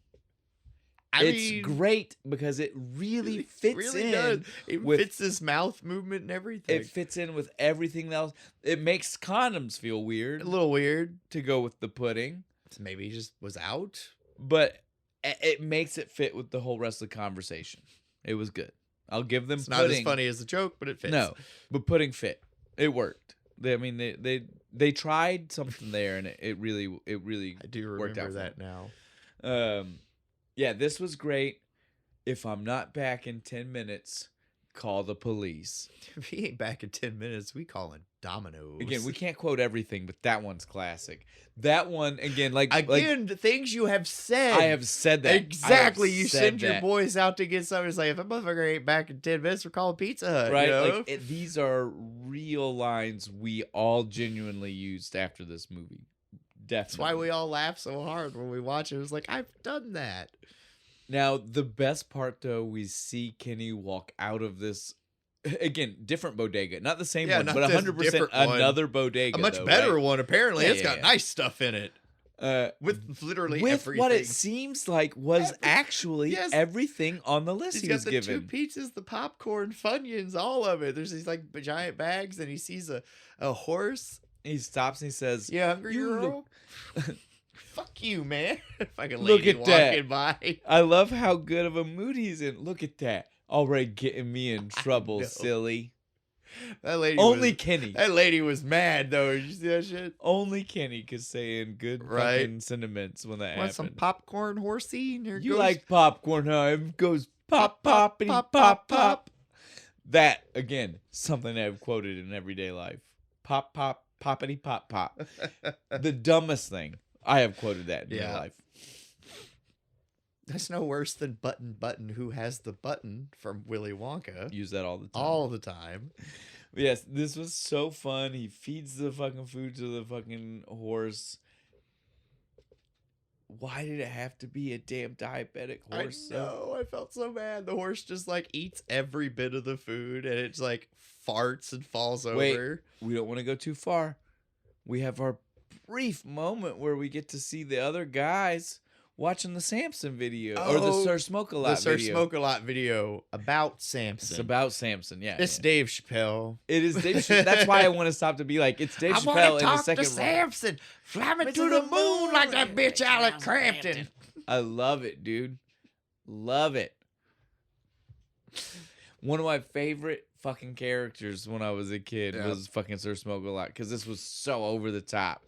[SPEAKER 1] It's
[SPEAKER 2] mean,
[SPEAKER 1] great because it really fits
[SPEAKER 2] really
[SPEAKER 1] in.
[SPEAKER 2] does. It
[SPEAKER 1] with-
[SPEAKER 2] fits this mouth movement and everything.
[SPEAKER 1] It fits in with everything else. It makes condoms feel weird
[SPEAKER 2] A little weird.
[SPEAKER 1] to go with the pudding,
[SPEAKER 2] So maybe he just was out.
[SPEAKER 1] but it makes it fit with the whole rest of the conversation. It was good. I'll give them
[SPEAKER 2] It's
[SPEAKER 1] pudding.
[SPEAKER 2] not as funny as the joke, but it fits.
[SPEAKER 1] No, but pudding fit. It worked. They tried something there, and it really
[SPEAKER 2] I do
[SPEAKER 1] worked out
[SPEAKER 2] remember
[SPEAKER 1] for
[SPEAKER 2] that now.
[SPEAKER 1] Yeah, this was great. If I'm not back in 10 minutes, call the police.
[SPEAKER 2] If he ain't back in 10 minutes, we calling Domino's.
[SPEAKER 1] Again, we can't quote everything, but that one's classic. That one, again,
[SPEAKER 2] the things you have said.
[SPEAKER 1] I have said that.
[SPEAKER 2] Exactly.
[SPEAKER 1] I have
[SPEAKER 2] You
[SPEAKER 1] said
[SPEAKER 2] send your
[SPEAKER 1] that.
[SPEAKER 2] boys out to get something. It's like, if a motherfucker ain't back in 10 minutes, we're calling Pizza Hut.
[SPEAKER 1] Right?
[SPEAKER 2] You know?
[SPEAKER 1] These are real lines we all genuinely used after this movie. Definitely.
[SPEAKER 2] That's why we all laugh so hard when we watch it. It was like, I've done that.
[SPEAKER 1] Now, the best part, though, we see Kenny walk out of this. Again, different bodega. Not the same one,
[SPEAKER 2] not
[SPEAKER 1] but
[SPEAKER 2] this
[SPEAKER 1] 100%
[SPEAKER 2] different one.
[SPEAKER 1] another bodega.
[SPEAKER 2] A much
[SPEAKER 1] though,
[SPEAKER 2] better
[SPEAKER 1] right?
[SPEAKER 2] one, apparently.
[SPEAKER 1] Yeah,
[SPEAKER 2] It's got
[SPEAKER 1] yeah.
[SPEAKER 2] nice stuff in it. With literally
[SPEAKER 1] with
[SPEAKER 2] everything.
[SPEAKER 1] what it seems like was actually
[SPEAKER 2] Yes.
[SPEAKER 1] everything on the list
[SPEAKER 2] He's
[SPEAKER 1] he
[SPEAKER 2] got
[SPEAKER 1] was
[SPEAKER 2] the
[SPEAKER 1] given.
[SPEAKER 2] 2 pizzas, the popcorn, Funyuns, all of it. There's these like giant bags, and he sees a horse.
[SPEAKER 1] He stops and he says,
[SPEAKER 2] You hungry,
[SPEAKER 1] You
[SPEAKER 2] girl? Fuck you, man. Fucking
[SPEAKER 1] Look
[SPEAKER 2] lady
[SPEAKER 1] at that.
[SPEAKER 2] walking by.
[SPEAKER 1] I love how good of a mood he's in. Look at that. Already getting me in trouble,
[SPEAKER 2] know.
[SPEAKER 1] silly.
[SPEAKER 2] That lady
[SPEAKER 1] Only
[SPEAKER 2] was,
[SPEAKER 1] Kenny.
[SPEAKER 2] That lady was mad, though. Did you see that shit?
[SPEAKER 1] Only Kenny could say in good
[SPEAKER 2] Right.
[SPEAKER 1] fucking sentiments when that
[SPEAKER 2] Want some
[SPEAKER 1] happened.
[SPEAKER 2] popcorn, horsey? And here
[SPEAKER 1] You
[SPEAKER 2] goes.
[SPEAKER 1] like popcorn, huh? It goes pop, poppity, pop, pop. That, again, something I've quoted in everyday life. Pop, pop, poppity, pop, pop. The dumbest thing. I have quoted that in
[SPEAKER 2] Yeah.
[SPEAKER 1] my life.
[SPEAKER 2] That's no worse than Button, who has the button from Willy Wonka.
[SPEAKER 1] Use that all the time.
[SPEAKER 2] All the time.
[SPEAKER 1] Yes, this was so fun. He feeds the fucking food to the fucking horse. Why did it have to be a damn diabetic horse?
[SPEAKER 2] I know. I felt so bad. The horse just like eats every bit of the food, and it's like farts and falls
[SPEAKER 1] Wait.
[SPEAKER 2] over.
[SPEAKER 1] We don't want to go too far. We have our brief moment where we get to see the other guys watching the Samson video or the
[SPEAKER 2] Oh,
[SPEAKER 1] Sir Smoke a Lot
[SPEAKER 2] The Sir
[SPEAKER 1] video.
[SPEAKER 2] Smoke a Lot video about
[SPEAKER 1] It's
[SPEAKER 2] Samson.
[SPEAKER 1] about Samson, yeah.
[SPEAKER 2] It's
[SPEAKER 1] yeah.
[SPEAKER 2] Dave Chappelle.
[SPEAKER 1] It is Dave Chappelle. That's why I want to stop to be like, it's Dave
[SPEAKER 2] I want
[SPEAKER 1] Chappelle
[SPEAKER 2] to
[SPEAKER 1] in the
[SPEAKER 2] talk
[SPEAKER 1] second
[SPEAKER 2] to
[SPEAKER 1] round.
[SPEAKER 2] Samson. Fly me to the moon like that bitch Alec Crampton.
[SPEAKER 1] I love it, dude. Love it. One of my favorite fucking characters when I was a kid
[SPEAKER 2] Yeah.
[SPEAKER 1] was fucking Sir Smoke a Lot because this was so over the top.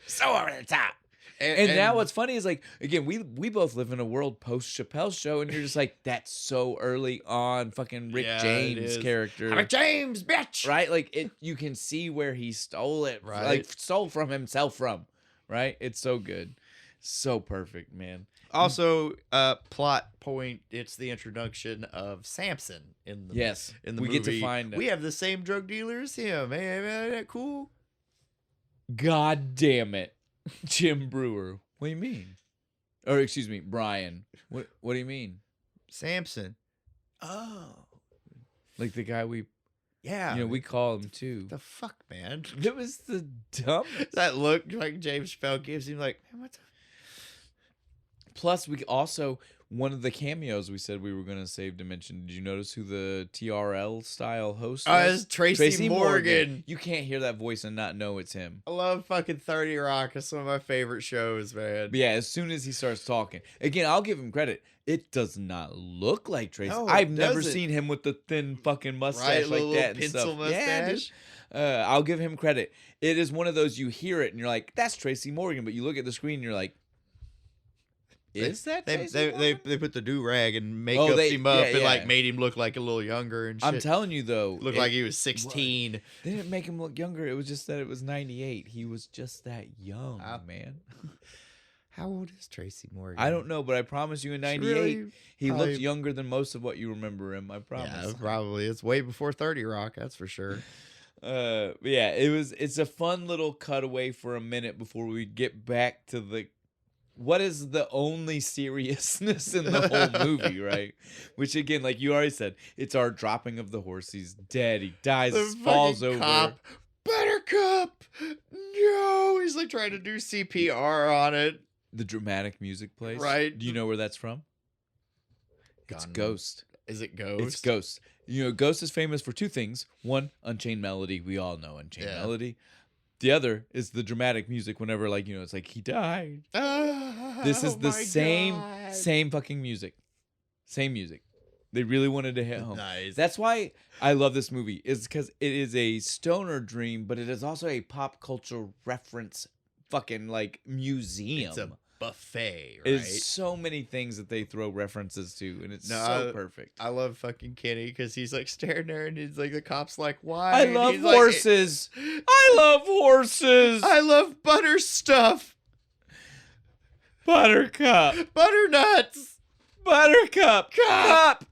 [SPEAKER 1] So over the top. And
[SPEAKER 2] And
[SPEAKER 1] now what's funny is like, again, we both live in a world post Chappelle show, and you're just like, that's so early on fucking Rick
[SPEAKER 2] Yeah, it
[SPEAKER 1] James
[SPEAKER 2] is.
[SPEAKER 1] character.
[SPEAKER 2] I'm a James, bitch.
[SPEAKER 1] Right? Like it you can see where he stole it.
[SPEAKER 2] Right.
[SPEAKER 1] Like stole from himself from. Right? It's so good. So perfect, man.
[SPEAKER 2] Also, plot point. It's the introduction of Samson in the in the
[SPEAKER 1] we
[SPEAKER 2] movie.
[SPEAKER 1] get to find
[SPEAKER 2] we have the same drug dealer as him. Hey, man, that cool?
[SPEAKER 1] God damn it, Jim Brewer. What do you mean? Or excuse me, Brian. What do you mean?
[SPEAKER 2] Samson. Oh,
[SPEAKER 1] like the guy we
[SPEAKER 2] yeah.
[SPEAKER 1] we call him too.
[SPEAKER 2] The fuck, man.
[SPEAKER 1] It was the dumbest.
[SPEAKER 2] That look like James Chappelle gives him, like, man, what the.
[SPEAKER 1] Plus, we also, one of the cameos we said we were going to save to mention. Did you notice who the TRL style host was?
[SPEAKER 2] It's Tracy Morgan.
[SPEAKER 1] You can't hear that voice and not know it's him.
[SPEAKER 2] I love fucking 30 Rock. It's one of my favorite shows, man.
[SPEAKER 1] But yeah, as soon as he starts talking, again, I'll give him credit. It does not look like Tracy.
[SPEAKER 2] No,
[SPEAKER 1] I've never seen him with the thin fucking mustache like that and
[SPEAKER 2] pencil
[SPEAKER 1] stuff.
[SPEAKER 2] mustache.
[SPEAKER 1] Yeah, I'll give him credit. It is one of those, you hear it and you're like, that's Tracy Morgan, but you look at the screen and you're like, is that Tracy Morgan?
[SPEAKER 2] They put the do-rag and makeup him up and like made him look like a little younger and shit.
[SPEAKER 1] I'm telling you though,
[SPEAKER 2] looked like he was 16.
[SPEAKER 1] They didn't make him look younger. It was just that it was 98. He was just that young, man.
[SPEAKER 2] How old is Tracy Morgan?
[SPEAKER 1] I don't know, but I promise you in 98, he looked younger than most of what you remember him. I promise.
[SPEAKER 2] Yeah, probably. It's way before 30 Rock, that's for sure.
[SPEAKER 1] Yeah, it's a fun little cutaway for a minute before we get back to what is the only seriousness in the whole movie, right? Which again, like you already said, it's our dropping of the horse. He's dead. He dies, falls over.
[SPEAKER 2] Cop, Buttercup! No! He's like trying to do CPR on it.
[SPEAKER 1] The dramatic music plays.
[SPEAKER 2] Right.
[SPEAKER 1] Do you know where that's from? It's Ghost.
[SPEAKER 2] Is it Ghost?
[SPEAKER 1] It's Ghost. Ghost is famous for two things. One, Unchained Melody. We all know Unchained Melody. The other is the dramatic music whenever, like, it's like, he died. This is the same fucking music. Same music. They really wanted to hit home.
[SPEAKER 2] Nice.
[SPEAKER 1] That's why I love this movie, is because it is a stoner dream, but it is also a pop culture reference fucking, like, museum.
[SPEAKER 2] It's a buffet, right?
[SPEAKER 1] There's so many things that they throw references to, and it's so perfect.
[SPEAKER 2] I love fucking Kenny because he's like staring there, and he's like, the cop's like, "Why?"
[SPEAKER 1] I love horses. I love horses.
[SPEAKER 2] I love butter stuff.
[SPEAKER 1] Buttercup.
[SPEAKER 2] Butternuts.
[SPEAKER 1] Buttercup.
[SPEAKER 2] Cup.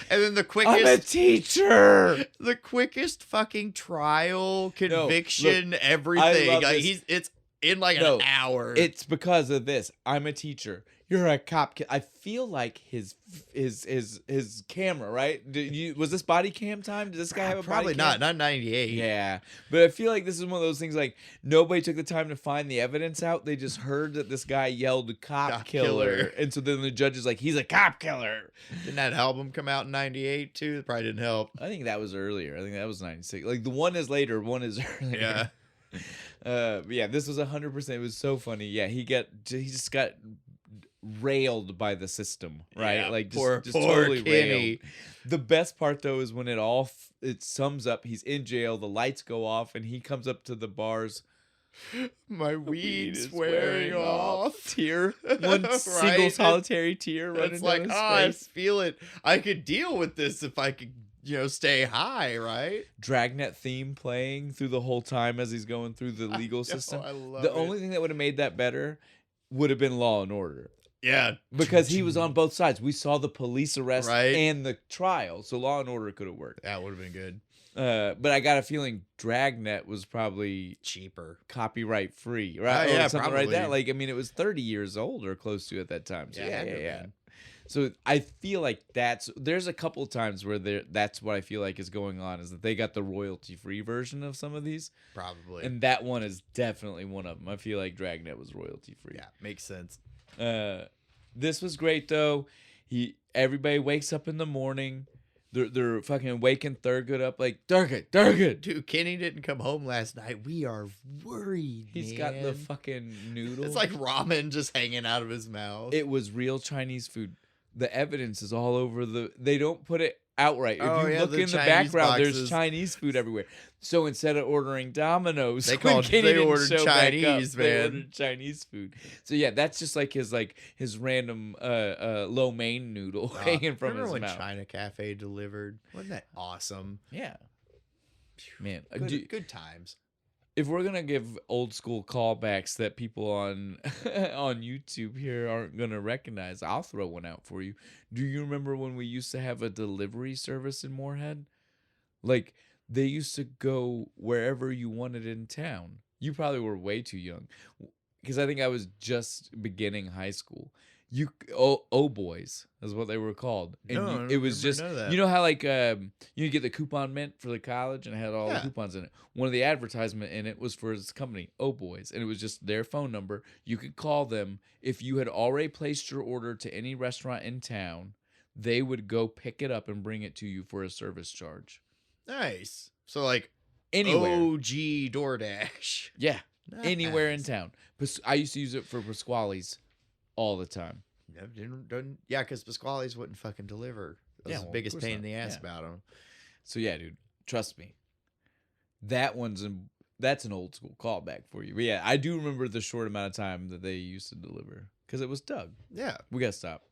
[SPEAKER 2] And then the quickest.
[SPEAKER 1] I'm a teacher.
[SPEAKER 2] The quickest fucking trial, conviction, everything. Like it's in like an hour.
[SPEAKER 1] It's because of this. I'm a teacher. You're a cop. I feel like his camera, right? Was this body cam time? Did this guy have a
[SPEAKER 2] probably
[SPEAKER 1] body cam?
[SPEAKER 2] Not 98.
[SPEAKER 1] Yeah, but I feel like this is one of those things. Like, nobody took the time to find the evidence out. They just heard that this guy yelled "cop killer," and so then the judge is like, "He's a cop killer."
[SPEAKER 2] Didn't that album come out in 98 too? It probably didn't help.
[SPEAKER 1] I think that was earlier. I think that was 96. Like, the one is later, one is earlier.
[SPEAKER 2] Yeah.
[SPEAKER 1] Yeah, this was 100%. It was so funny. Yeah, he just got railed by the system, right?
[SPEAKER 2] Yeah,
[SPEAKER 1] like
[SPEAKER 2] poor
[SPEAKER 1] totally
[SPEAKER 2] Kenny.
[SPEAKER 1] railed. The best part though is when it sums up. He's in jail. The lights go off, and he comes up to the bars.
[SPEAKER 2] My weed's wearing off.
[SPEAKER 1] Tear, one single solitary tear running
[SPEAKER 2] it's
[SPEAKER 1] down
[SPEAKER 2] like,
[SPEAKER 1] his
[SPEAKER 2] I
[SPEAKER 1] face.
[SPEAKER 2] feel it. I could deal with this if I could, stay high, right?
[SPEAKER 1] Dragnet theme playing through the whole time as he's going through the legal system.
[SPEAKER 2] I love
[SPEAKER 1] the
[SPEAKER 2] it.
[SPEAKER 1] only thing that would have made that better would have been Law and Order.
[SPEAKER 2] Yeah.
[SPEAKER 1] Because he was on both sides. We saw the police arrest
[SPEAKER 2] Right.
[SPEAKER 1] and the trial, so Law and Order could have worked.
[SPEAKER 2] That would have been good.
[SPEAKER 1] But I got a feeling Dragnet was probably
[SPEAKER 2] Cheaper.
[SPEAKER 1] copyright free, right?
[SPEAKER 2] Yeah,
[SPEAKER 1] or something
[SPEAKER 2] probably.
[SPEAKER 1] like that. Like, I mean, it was 30 years old or close to at that time. So yeah. So I feel like there's a couple of times where that's what I feel like is going on, is that they got the royalty free version of some of these.
[SPEAKER 2] Probably.
[SPEAKER 1] And that one is definitely one of them. I feel like Dragnet was royalty free.
[SPEAKER 2] Yeah, makes sense.
[SPEAKER 1] This was great though. Everybody wakes up in the morning. They're fucking waking Thurgood up like, Thurgood.
[SPEAKER 2] Dude, Kenny didn't come home last night. We are worried.
[SPEAKER 1] He's got the fucking noodle.
[SPEAKER 2] It's like ramen just hanging out of his mouth.
[SPEAKER 1] It was real Chinese food. The evidence is all over they don't put it outright. If you look in the background, there's Chinese food everywhere. So instead of ordering Domino's,
[SPEAKER 2] they ordered Chinese, man.
[SPEAKER 1] They ordered Chinese food. So yeah, that's just like his random lo mein noodle hanging from his
[SPEAKER 2] when
[SPEAKER 1] mouth.
[SPEAKER 2] China Cafe delivered? Wasn't that awesome?
[SPEAKER 1] Yeah. Man,
[SPEAKER 2] good times.
[SPEAKER 1] if we're gonna give old school callbacks that people on on YouTube here aren't gonna recognize, I'll throw one out for you. Do you remember when we used to have a delivery service in Moorhead? Like they used to go wherever you wanted in town. You probably were way too young, because I think I was just beginning high school. Oh boys is what they were called, and
[SPEAKER 2] No, I don't
[SPEAKER 1] it was
[SPEAKER 2] remember
[SPEAKER 1] just
[SPEAKER 2] none of that.
[SPEAKER 1] you know how like you get the coupon mint for the college and it had all
[SPEAKER 2] Yeah.
[SPEAKER 1] the coupons in it. One of the advertisement in it was for his company, Oh Boys, and it was just their phone number. You could call them if you had already placed your order to any restaurant in town. They would go pick it up and bring it to you for a service charge.
[SPEAKER 2] Nice. So like
[SPEAKER 1] Anywhere,
[SPEAKER 2] OG DoorDash.
[SPEAKER 1] yeah, anywhere in
[SPEAKER 2] Nice.
[SPEAKER 1] town. I used to use it for Pasquale's all the time.
[SPEAKER 2] Yeah, because Pasquale's wouldn't fucking deliver. That was
[SPEAKER 1] Yeah,
[SPEAKER 2] the
[SPEAKER 1] well,
[SPEAKER 2] biggest
[SPEAKER 1] of course
[SPEAKER 2] pain
[SPEAKER 1] not.
[SPEAKER 2] in the ass
[SPEAKER 1] Yeah.
[SPEAKER 2] about them.
[SPEAKER 1] So yeah, dude, trust me. That's an old school callback for you. But yeah, I do remember the short amount of time that they used to deliver because it was Doug.
[SPEAKER 2] Yeah.
[SPEAKER 1] We gotta stop.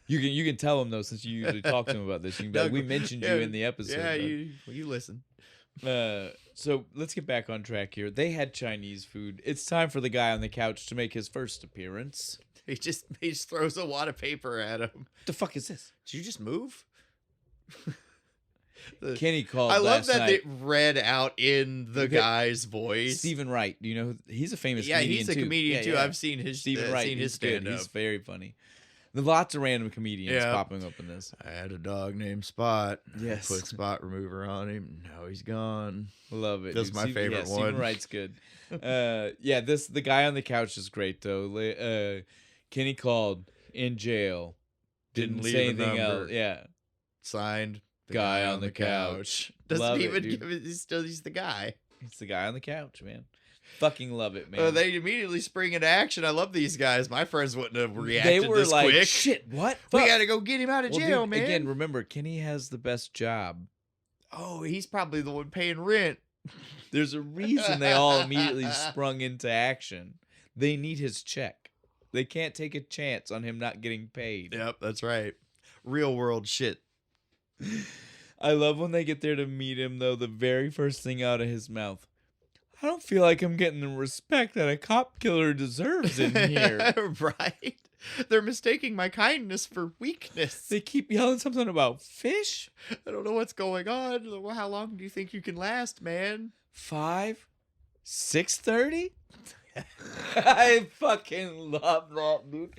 [SPEAKER 1] You can tell him though, since you usually talk to him about this. You can be like,
[SPEAKER 2] Doug,
[SPEAKER 1] we mentioned
[SPEAKER 2] yeah,
[SPEAKER 1] you in the episode.
[SPEAKER 2] Yeah,
[SPEAKER 1] Doug.
[SPEAKER 2] you listen.
[SPEAKER 1] So let's get back on track here. They had Chinese food. It's time for the guy on the couch to make his first appearance.
[SPEAKER 2] He just throws a wad of paper at him.
[SPEAKER 1] What the fuck is this?
[SPEAKER 2] Did you just move?
[SPEAKER 1] Kenny called.
[SPEAKER 2] I love
[SPEAKER 1] last
[SPEAKER 2] that
[SPEAKER 1] night.
[SPEAKER 2] it read out in the guy's voice.
[SPEAKER 1] Stephen Wright. Do you know? He's a famous.
[SPEAKER 2] Yeah,
[SPEAKER 1] comedian
[SPEAKER 2] he's a
[SPEAKER 1] too.
[SPEAKER 2] comedian
[SPEAKER 1] Yeah,
[SPEAKER 2] too.
[SPEAKER 1] yeah.
[SPEAKER 2] I've seen his
[SPEAKER 1] Stephen Wright.
[SPEAKER 2] seen his
[SPEAKER 1] He's good.
[SPEAKER 2] stand up.
[SPEAKER 1] He's very funny. There's lots of random comedians
[SPEAKER 2] Yeah.
[SPEAKER 1] popping up in this.
[SPEAKER 2] I had a dog named Spot.
[SPEAKER 1] Yes.
[SPEAKER 2] Put spot remover on him. Now he's gone.
[SPEAKER 1] Love it.
[SPEAKER 2] That's
[SPEAKER 1] dude.
[SPEAKER 2] my favorite
[SPEAKER 1] Stephen
[SPEAKER 2] one.
[SPEAKER 1] Wright's good. Yeah, the guy on the couch is great though. Kenny called in jail. Didn't
[SPEAKER 2] Leave
[SPEAKER 1] say
[SPEAKER 2] a
[SPEAKER 1] anything
[SPEAKER 2] number.
[SPEAKER 1] else. Yeah.
[SPEAKER 2] Signed. The
[SPEAKER 1] Guy on the couch.
[SPEAKER 2] Doesn't
[SPEAKER 1] Love it,
[SPEAKER 2] even
[SPEAKER 1] dude.
[SPEAKER 2] give it. He's the guy.
[SPEAKER 1] It's the guy on the couch, man. Fucking love it, man.
[SPEAKER 2] They immediately spring into action. I love these guys. My friends wouldn't have reacted
[SPEAKER 1] They were
[SPEAKER 2] this
[SPEAKER 1] like,
[SPEAKER 2] quick.
[SPEAKER 1] shit, what?
[SPEAKER 2] We
[SPEAKER 1] Fuck.
[SPEAKER 2] gotta go get him out of
[SPEAKER 1] Well,
[SPEAKER 2] jail,
[SPEAKER 1] dude,
[SPEAKER 2] man.
[SPEAKER 1] Again, remember, Kenny has the best job.
[SPEAKER 2] Oh, he's probably the one paying rent.
[SPEAKER 1] There's a reason they all immediately sprung into action. They need his check. They can't take a chance on him not getting paid.
[SPEAKER 2] Yep, that's right. Real world shit.
[SPEAKER 1] I love when they get there to meet him, though. The very first thing out of his mouth, I don't feel like I'm getting the respect that a cop killer deserves in here.
[SPEAKER 2] Right? They're mistaking my kindness for weakness.
[SPEAKER 1] They keep yelling something about fish.
[SPEAKER 2] I don't know what's going on. How long do you think you can last, man?
[SPEAKER 1] 5, 6:30. I fucking love that, dude.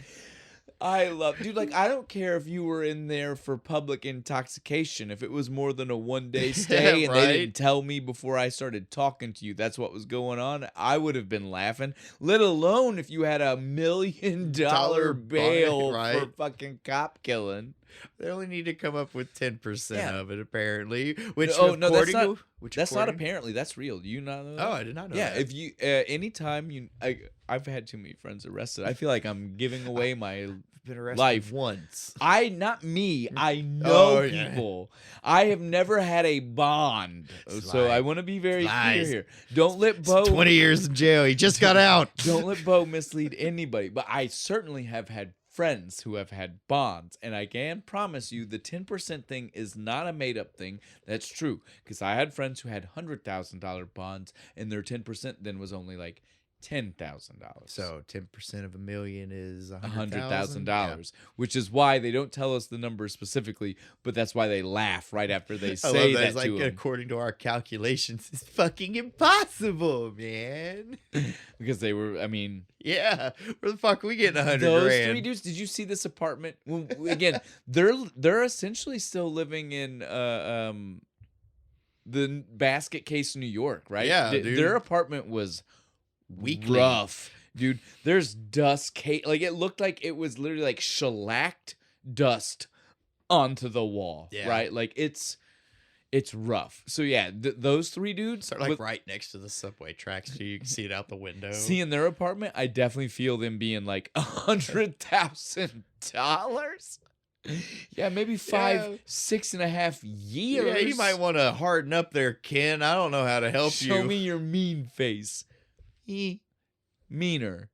[SPEAKER 1] Dude, like, I don't care if you were in there for public intoxication. If it was more than a 1-day stay and they
[SPEAKER 2] Right.
[SPEAKER 1] didn't tell me before I started talking to you that's what was going on, I would have been laughing. Let alone if you had $1 million bail
[SPEAKER 2] right.
[SPEAKER 1] for fucking cop killing.
[SPEAKER 2] They only need to come up with 10%
[SPEAKER 1] Yeah.
[SPEAKER 2] of it, apparently. Which,
[SPEAKER 1] Oh, no, that's not-
[SPEAKER 2] which
[SPEAKER 1] That's not
[SPEAKER 2] according-
[SPEAKER 1] apparently. That's real. Do you not know that?
[SPEAKER 2] Oh, I did not know
[SPEAKER 1] Yeah,
[SPEAKER 2] that.
[SPEAKER 1] if you anytime I've had too many friends arrested. I feel like I'm giving away my
[SPEAKER 2] been arrested
[SPEAKER 1] life.
[SPEAKER 2] once.
[SPEAKER 1] not me. I know
[SPEAKER 2] Oh, yeah.
[SPEAKER 1] people. I have never had a bond.
[SPEAKER 2] It's
[SPEAKER 1] So I
[SPEAKER 2] lies.
[SPEAKER 1] want to be very clear
[SPEAKER 2] Lies.
[SPEAKER 1] here. Don't let
[SPEAKER 2] It's
[SPEAKER 1] Bo
[SPEAKER 2] 20 years in jail. He just got out.
[SPEAKER 1] don't let Bo mislead anybody. But I certainly have had friends who have had bonds, and I can promise you the 10% thing is not a made-up thing. That's true, because I had friends who had $100,000 bonds, and their 10% then was only like $10,000.
[SPEAKER 2] So 10% of $1 million is
[SPEAKER 1] $100,000, which is why they don't tell us the number specifically, but that's why they laugh right after they
[SPEAKER 2] I
[SPEAKER 1] say
[SPEAKER 2] love that.
[SPEAKER 1] that
[SPEAKER 2] It's like,
[SPEAKER 1] to him,
[SPEAKER 2] according to our calculations, it's fucking impossible, man.
[SPEAKER 1] because they were. I mean,
[SPEAKER 2] Yeah, where the fuck are we getting 100
[SPEAKER 1] those
[SPEAKER 2] grand?
[SPEAKER 1] 3 dudes. Did you see this apartment? Well, again, they're essentially still living in the Basket Case, New York, right?
[SPEAKER 2] Yeah, dude.
[SPEAKER 1] Their apartment was
[SPEAKER 2] Weekly.
[SPEAKER 1] rough, dude. There's dust, like it looked like it was literally like shellacked dust onto the wall,
[SPEAKER 2] Yeah.
[SPEAKER 1] right? Like it's rough. So yeah, those 3 dudes,
[SPEAKER 2] They're like
[SPEAKER 1] with-
[SPEAKER 2] right next to the subway tracks, so you can see it out the window.
[SPEAKER 1] seeing their apartment, I definitely feel them being like $100,000. Yeah, maybe 6.5 years.
[SPEAKER 2] Yeah, you might want to harden up there, Ken. I don't know how to help you.
[SPEAKER 1] Show me your mean face. Meaner.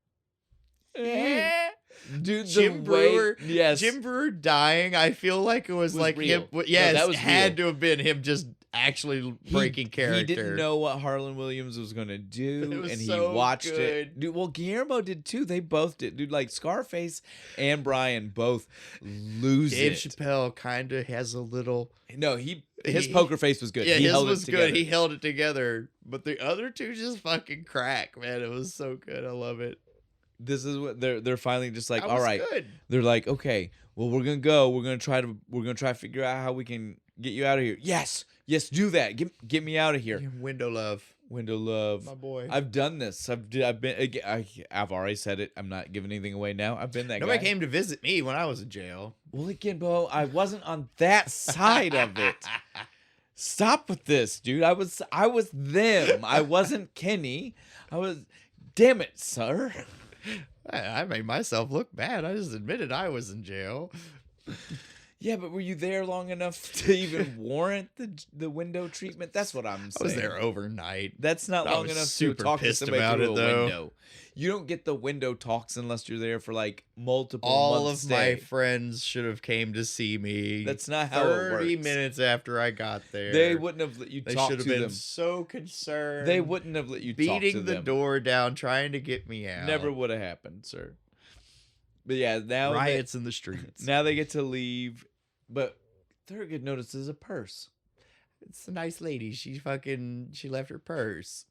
[SPEAKER 1] Dude,
[SPEAKER 2] Jim
[SPEAKER 1] the way,
[SPEAKER 2] Brewer-
[SPEAKER 1] yes.
[SPEAKER 2] Jim Brewer dying, I feel like it was like
[SPEAKER 1] real.
[SPEAKER 2] him. Yes,
[SPEAKER 1] that was
[SPEAKER 2] had
[SPEAKER 1] real.
[SPEAKER 2] to have been him just actually breaking character.
[SPEAKER 1] He didn't know what Harlan Williams was gonna do,
[SPEAKER 2] It was
[SPEAKER 1] and he
[SPEAKER 2] so
[SPEAKER 1] watched
[SPEAKER 2] good.
[SPEAKER 1] it. Dude, well, Guillermo did too. They both did. Dude, like Scarface and Brian both lose
[SPEAKER 2] Dave
[SPEAKER 1] it.
[SPEAKER 2] Chappelle kind of has a little.
[SPEAKER 1] No, his poker face was good.
[SPEAKER 2] Yeah,
[SPEAKER 1] he
[SPEAKER 2] his
[SPEAKER 1] held
[SPEAKER 2] was
[SPEAKER 1] it together.
[SPEAKER 2] good. He held it together, but the other two just fucking crack, man. It was so good. I love it.
[SPEAKER 1] This is what they're finally just like.
[SPEAKER 2] That
[SPEAKER 1] All
[SPEAKER 2] was
[SPEAKER 1] right,
[SPEAKER 2] good.
[SPEAKER 1] they're like, okay, well, we're gonna go. We're gonna try to figure out how we can get you out of here. Yes, do that. Get me out of here.
[SPEAKER 2] Window love,
[SPEAKER 1] My
[SPEAKER 2] boy.
[SPEAKER 1] I've done this. I've been. I've already said it. I'm not giving anything away now. I've been that
[SPEAKER 2] Nobody
[SPEAKER 1] guy.
[SPEAKER 2] came to visit me when I was in jail.
[SPEAKER 1] Well, again, Bo, I wasn't on that side of it. Stop with this, dude. I was them. I wasn't Kenny. I was. Damn it, sir.
[SPEAKER 2] I made myself look bad. I just admitted I was in jail.
[SPEAKER 1] Yeah, but were you there long enough to even warrant the window treatment? That's what I'm saying.
[SPEAKER 2] I was there overnight.
[SPEAKER 1] That's not
[SPEAKER 2] I
[SPEAKER 1] long
[SPEAKER 2] was
[SPEAKER 1] enough to
[SPEAKER 2] super
[SPEAKER 1] talk to
[SPEAKER 2] pissed
[SPEAKER 1] somebody
[SPEAKER 2] about
[SPEAKER 1] through
[SPEAKER 2] it,
[SPEAKER 1] a
[SPEAKER 2] though.
[SPEAKER 1] window. You don't get the window talks unless you're there for like multiple
[SPEAKER 2] All
[SPEAKER 1] months.
[SPEAKER 2] of my friends should have came to see me.
[SPEAKER 1] That's not how
[SPEAKER 2] 30
[SPEAKER 1] it works.
[SPEAKER 2] minutes after I got there.
[SPEAKER 1] They wouldn't have let you
[SPEAKER 2] They
[SPEAKER 1] talk
[SPEAKER 2] should
[SPEAKER 1] to
[SPEAKER 2] have been
[SPEAKER 1] them.
[SPEAKER 2] so concerned.
[SPEAKER 1] They wouldn't have let you talk to
[SPEAKER 2] beating the
[SPEAKER 1] them.
[SPEAKER 2] door down, trying to get me out.
[SPEAKER 1] Never would have happened, sir. But yeah, now
[SPEAKER 2] Riots in the streets.
[SPEAKER 1] now they get to leave. But Thurgood notices a purse.
[SPEAKER 2] It's a nice lady. She left her purse.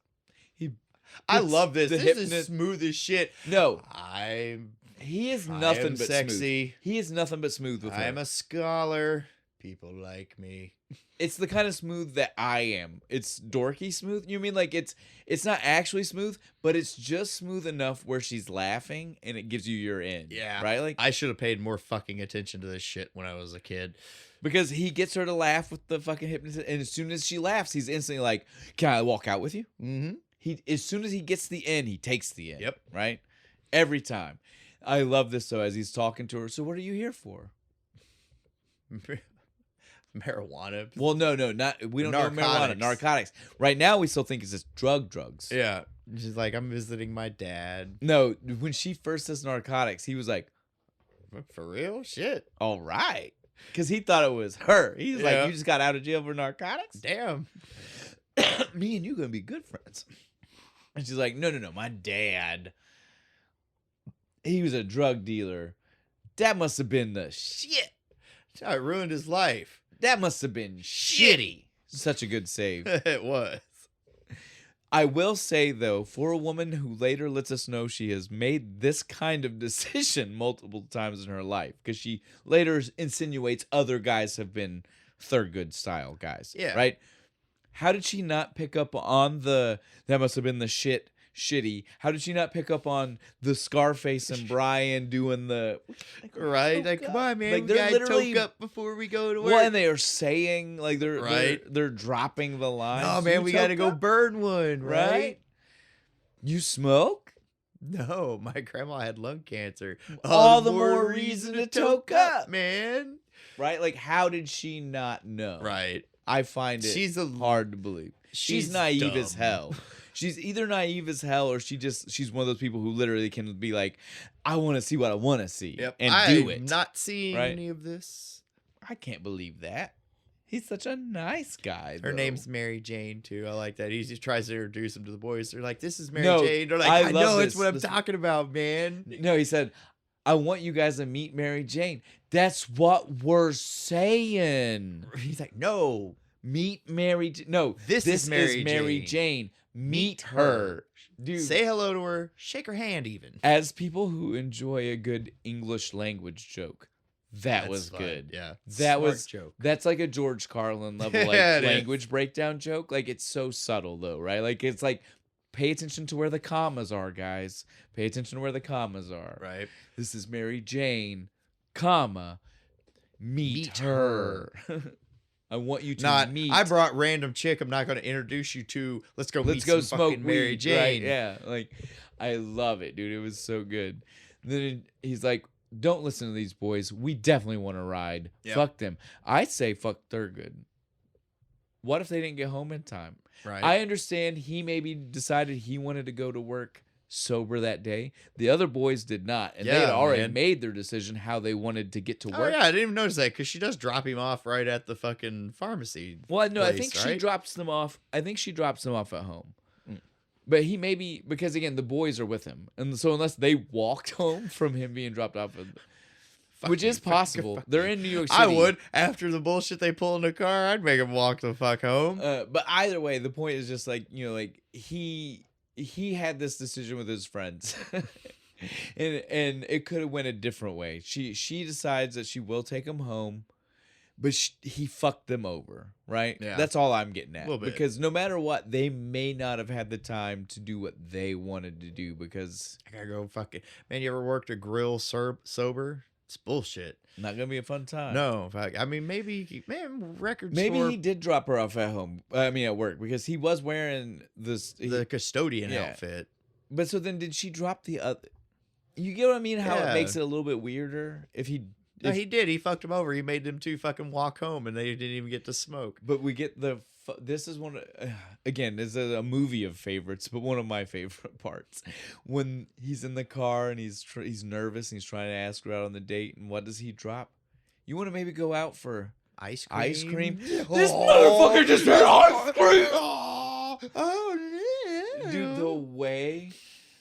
[SPEAKER 1] He
[SPEAKER 2] I
[SPEAKER 1] puts
[SPEAKER 2] love this.
[SPEAKER 1] the
[SPEAKER 2] This
[SPEAKER 1] hypnot-
[SPEAKER 2] is smooth as shit.
[SPEAKER 1] No,
[SPEAKER 2] I'm
[SPEAKER 1] he is
[SPEAKER 2] I
[SPEAKER 1] nothing
[SPEAKER 2] am
[SPEAKER 1] but
[SPEAKER 2] sexy.
[SPEAKER 1] smooth. He is nothing but smooth with her.
[SPEAKER 2] I'm a scholar. People like me.
[SPEAKER 1] It's the kind of smooth that I am. It's dorky smooth. You mean like it's not actually smooth, but it's just smooth enough where she's laughing and it gives you your in.
[SPEAKER 2] Yeah.
[SPEAKER 1] Right? Like
[SPEAKER 2] I should have paid more fucking attention to this shit when I was a kid.
[SPEAKER 1] because he gets her to laugh with the fucking hypnotist, and as soon as she laughs, he's instantly like, "Can I walk out with you?"
[SPEAKER 2] Mm-hmm.
[SPEAKER 1] As soon as he gets the in, he takes the in.
[SPEAKER 2] Yep.
[SPEAKER 1] Right? Every time. I love this though as he's talking to her. So what are you here for?
[SPEAKER 2] Marijuana.
[SPEAKER 1] Well, no, not we don't know marijuana, narcotics. Right now, we still think it's just drugs.
[SPEAKER 2] Yeah. She's like, I'm visiting my dad.
[SPEAKER 1] No, when she first says narcotics, he was like,
[SPEAKER 2] For real? Shit.
[SPEAKER 1] "All right," because he thought it was her. He's
[SPEAKER 2] Yeah.
[SPEAKER 1] like, "You just got out of jail for narcotics?
[SPEAKER 2] Damn.
[SPEAKER 1] Me and you gonna be good friends." And she's like, "No, my dad. He was a drug dealer. That must have been the shit.
[SPEAKER 2] That's how it ruined his life.
[SPEAKER 1] That must have been shitty." Such a good save.
[SPEAKER 2] It was.
[SPEAKER 1] I will say, though, for a woman who later lets us know she has made this kind of decision multiple times in her life, because she later insinuates other guys have been Thurgood style guys.
[SPEAKER 2] Yeah.
[SPEAKER 1] Right? How did she not pick up on that must have been the shitty? How did she not pick up on the Scarface and Brian doing the
[SPEAKER 2] Right? Like, come on, man.
[SPEAKER 1] Like,
[SPEAKER 2] we
[SPEAKER 1] they're
[SPEAKER 2] gotta
[SPEAKER 1] literally-
[SPEAKER 2] toke up before we go to work.
[SPEAKER 1] Well, and they are saying like they're
[SPEAKER 2] Right.
[SPEAKER 1] they're dropping the line.
[SPEAKER 2] Oh, man, we gotta go burn one, right?
[SPEAKER 1] right. You smoke?
[SPEAKER 2] No, my grandma had lung cancer.
[SPEAKER 1] All the more reason to toke up.
[SPEAKER 2] man.
[SPEAKER 1] Right? Like, how did she not know?
[SPEAKER 2] Right.
[SPEAKER 1] I find it
[SPEAKER 2] She's a-
[SPEAKER 1] hard to believe. She's
[SPEAKER 2] she's
[SPEAKER 1] naive as
[SPEAKER 2] dumb.
[SPEAKER 1] hell. She's either naive as hell or she's one of those people who literally can be like, I want to see what I want to see and do it.
[SPEAKER 2] I'm not seeing
[SPEAKER 1] Right?
[SPEAKER 2] any of this.
[SPEAKER 1] I can't believe that. He's such a nice guy.
[SPEAKER 2] Her
[SPEAKER 1] though.
[SPEAKER 2] name's Mary Jane, too. I like that. He just tries to introduce him to the boys. They're like, this is Mary
[SPEAKER 1] No,
[SPEAKER 2] Jane. They're like,
[SPEAKER 1] I
[SPEAKER 2] I
[SPEAKER 1] love
[SPEAKER 2] know
[SPEAKER 1] this.
[SPEAKER 2] it's what I'm
[SPEAKER 1] Listen.
[SPEAKER 2] talking about, man.
[SPEAKER 1] No, he said, I want you guys to meet Mary Jane. That's what we're saying.
[SPEAKER 2] He's like, no.
[SPEAKER 1] Meet Mary. No,
[SPEAKER 2] This is Mary
[SPEAKER 1] Mary
[SPEAKER 2] Jane.
[SPEAKER 1] Jane. Meet her. Dude,
[SPEAKER 2] Say hello to her. Shake her hand, even.
[SPEAKER 1] as people who enjoy a good English language joke, that
[SPEAKER 2] That's
[SPEAKER 1] was
[SPEAKER 2] fun.
[SPEAKER 1] good.
[SPEAKER 2] Yeah.
[SPEAKER 1] That
[SPEAKER 2] Smart
[SPEAKER 1] was
[SPEAKER 2] joke.
[SPEAKER 1] That's like a George Carlin level like
[SPEAKER 2] Yeah, it is.
[SPEAKER 1] language breakdown joke. Like it's so subtle though, right? Like it's like pay attention to where the commas are, guys. Pay attention to where the commas are.
[SPEAKER 2] Right.
[SPEAKER 1] This is Mary Jane, comma, meet her. I want you to
[SPEAKER 2] Not,
[SPEAKER 1] meet.
[SPEAKER 2] I brought random chick I'm not going to introduce you to. Let's go
[SPEAKER 1] Let's
[SPEAKER 2] meet
[SPEAKER 1] go
[SPEAKER 2] some
[SPEAKER 1] smoke
[SPEAKER 2] fucking Mary
[SPEAKER 1] weed,
[SPEAKER 2] Jane.
[SPEAKER 1] right? Yeah, like I love it, dude. It was so good. Then he's like, "Don't listen to these boys. We definitely want to ride.
[SPEAKER 2] Yep.
[SPEAKER 1] Fuck them." I say, "Fuck Thurgood." What if they didn't get home in time?
[SPEAKER 2] Right.
[SPEAKER 1] I understand he maybe decided he wanted to go to work sober that day. The other boys did not, and they
[SPEAKER 2] Yeah,
[SPEAKER 1] had already
[SPEAKER 2] man.
[SPEAKER 1] made their decision how they wanted to get to
[SPEAKER 2] Oh
[SPEAKER 1] work.
[SPEAKER 2] yeah, I didn't even notice that because she does drop him off right at the fucking pharmacy.
[SPEAKER 1] Well, no, I
[SPEAKER 2] place,
[SPEAKER 1] think
[SPEAKER 2] right?
[SPEAKER 1] she drops them off. I think she drops them off at home.
[SPEAKER 2] Mm.
[SPEAKER 1] But he maybe, because again, the boys are with him. And so unless they walked home from him being dropped off, which is possible. They're in New York City.
[SPEAKER 2] I would. After the bullshit they pull in the car, I'd make them walk the fuck home.
[SPEAKER 1] But either way, the point is just like, like he had this decision with his friends. and it could have went a different way. She decides that she will take him home. But he fucked them over, right?
[SPEAKER 2] Yeah.
[SPEAKER 1] That's all I'm getting at.
[SPEAKER 2] A little bit.
[SPEAKER 1] Because no matter what, they may not have had the time to do what they wanted to do because
[SPEAKER 2] I gotta go fucking. Man, you ever worked a grill sober? It's bullshit.
[SPEAKER 1] not going to be a fun time.
[SPEAKER 2] No, fuck. I mean, maybe, record
[SPEAKER 1] Maybe
[SPEAKER 2] store,
[SPEAKER 1] he did drop her off at home. I mean, at work because he was wearing this.
[SPEAKER 2] the custodian
[SPEAKER 1] Yeah.
[SPEAKER 2] outfit.
[SPEAKER 1] But so then did she drop the other? You get what I mean? How
[SPEAKER 2] Yeah.
[SPEAKER 1] it makes it a little bit weirder if he.
[SPEAKER 2] No, he did. He fucked him over. He made them two fucking walk home, and they didn't even get to smoke.
[SPEAKER 1] But we get this is one of, again, this is a movie of favorites, but one of my favorite parts when he's in the car and he's nervous and he's trying to ask her out on the date, and what does he drop? You want to maybe go out for
[SPEAKER 2] Ice cream.
[SPEAKER 1] ice cream?
[SPEAKER 2] Oh.
[SPEAKER 1] This motherfucker just said ice cream.
[SPEAKER 2] Oh, no.
[SPEAKER 1] Dude, the way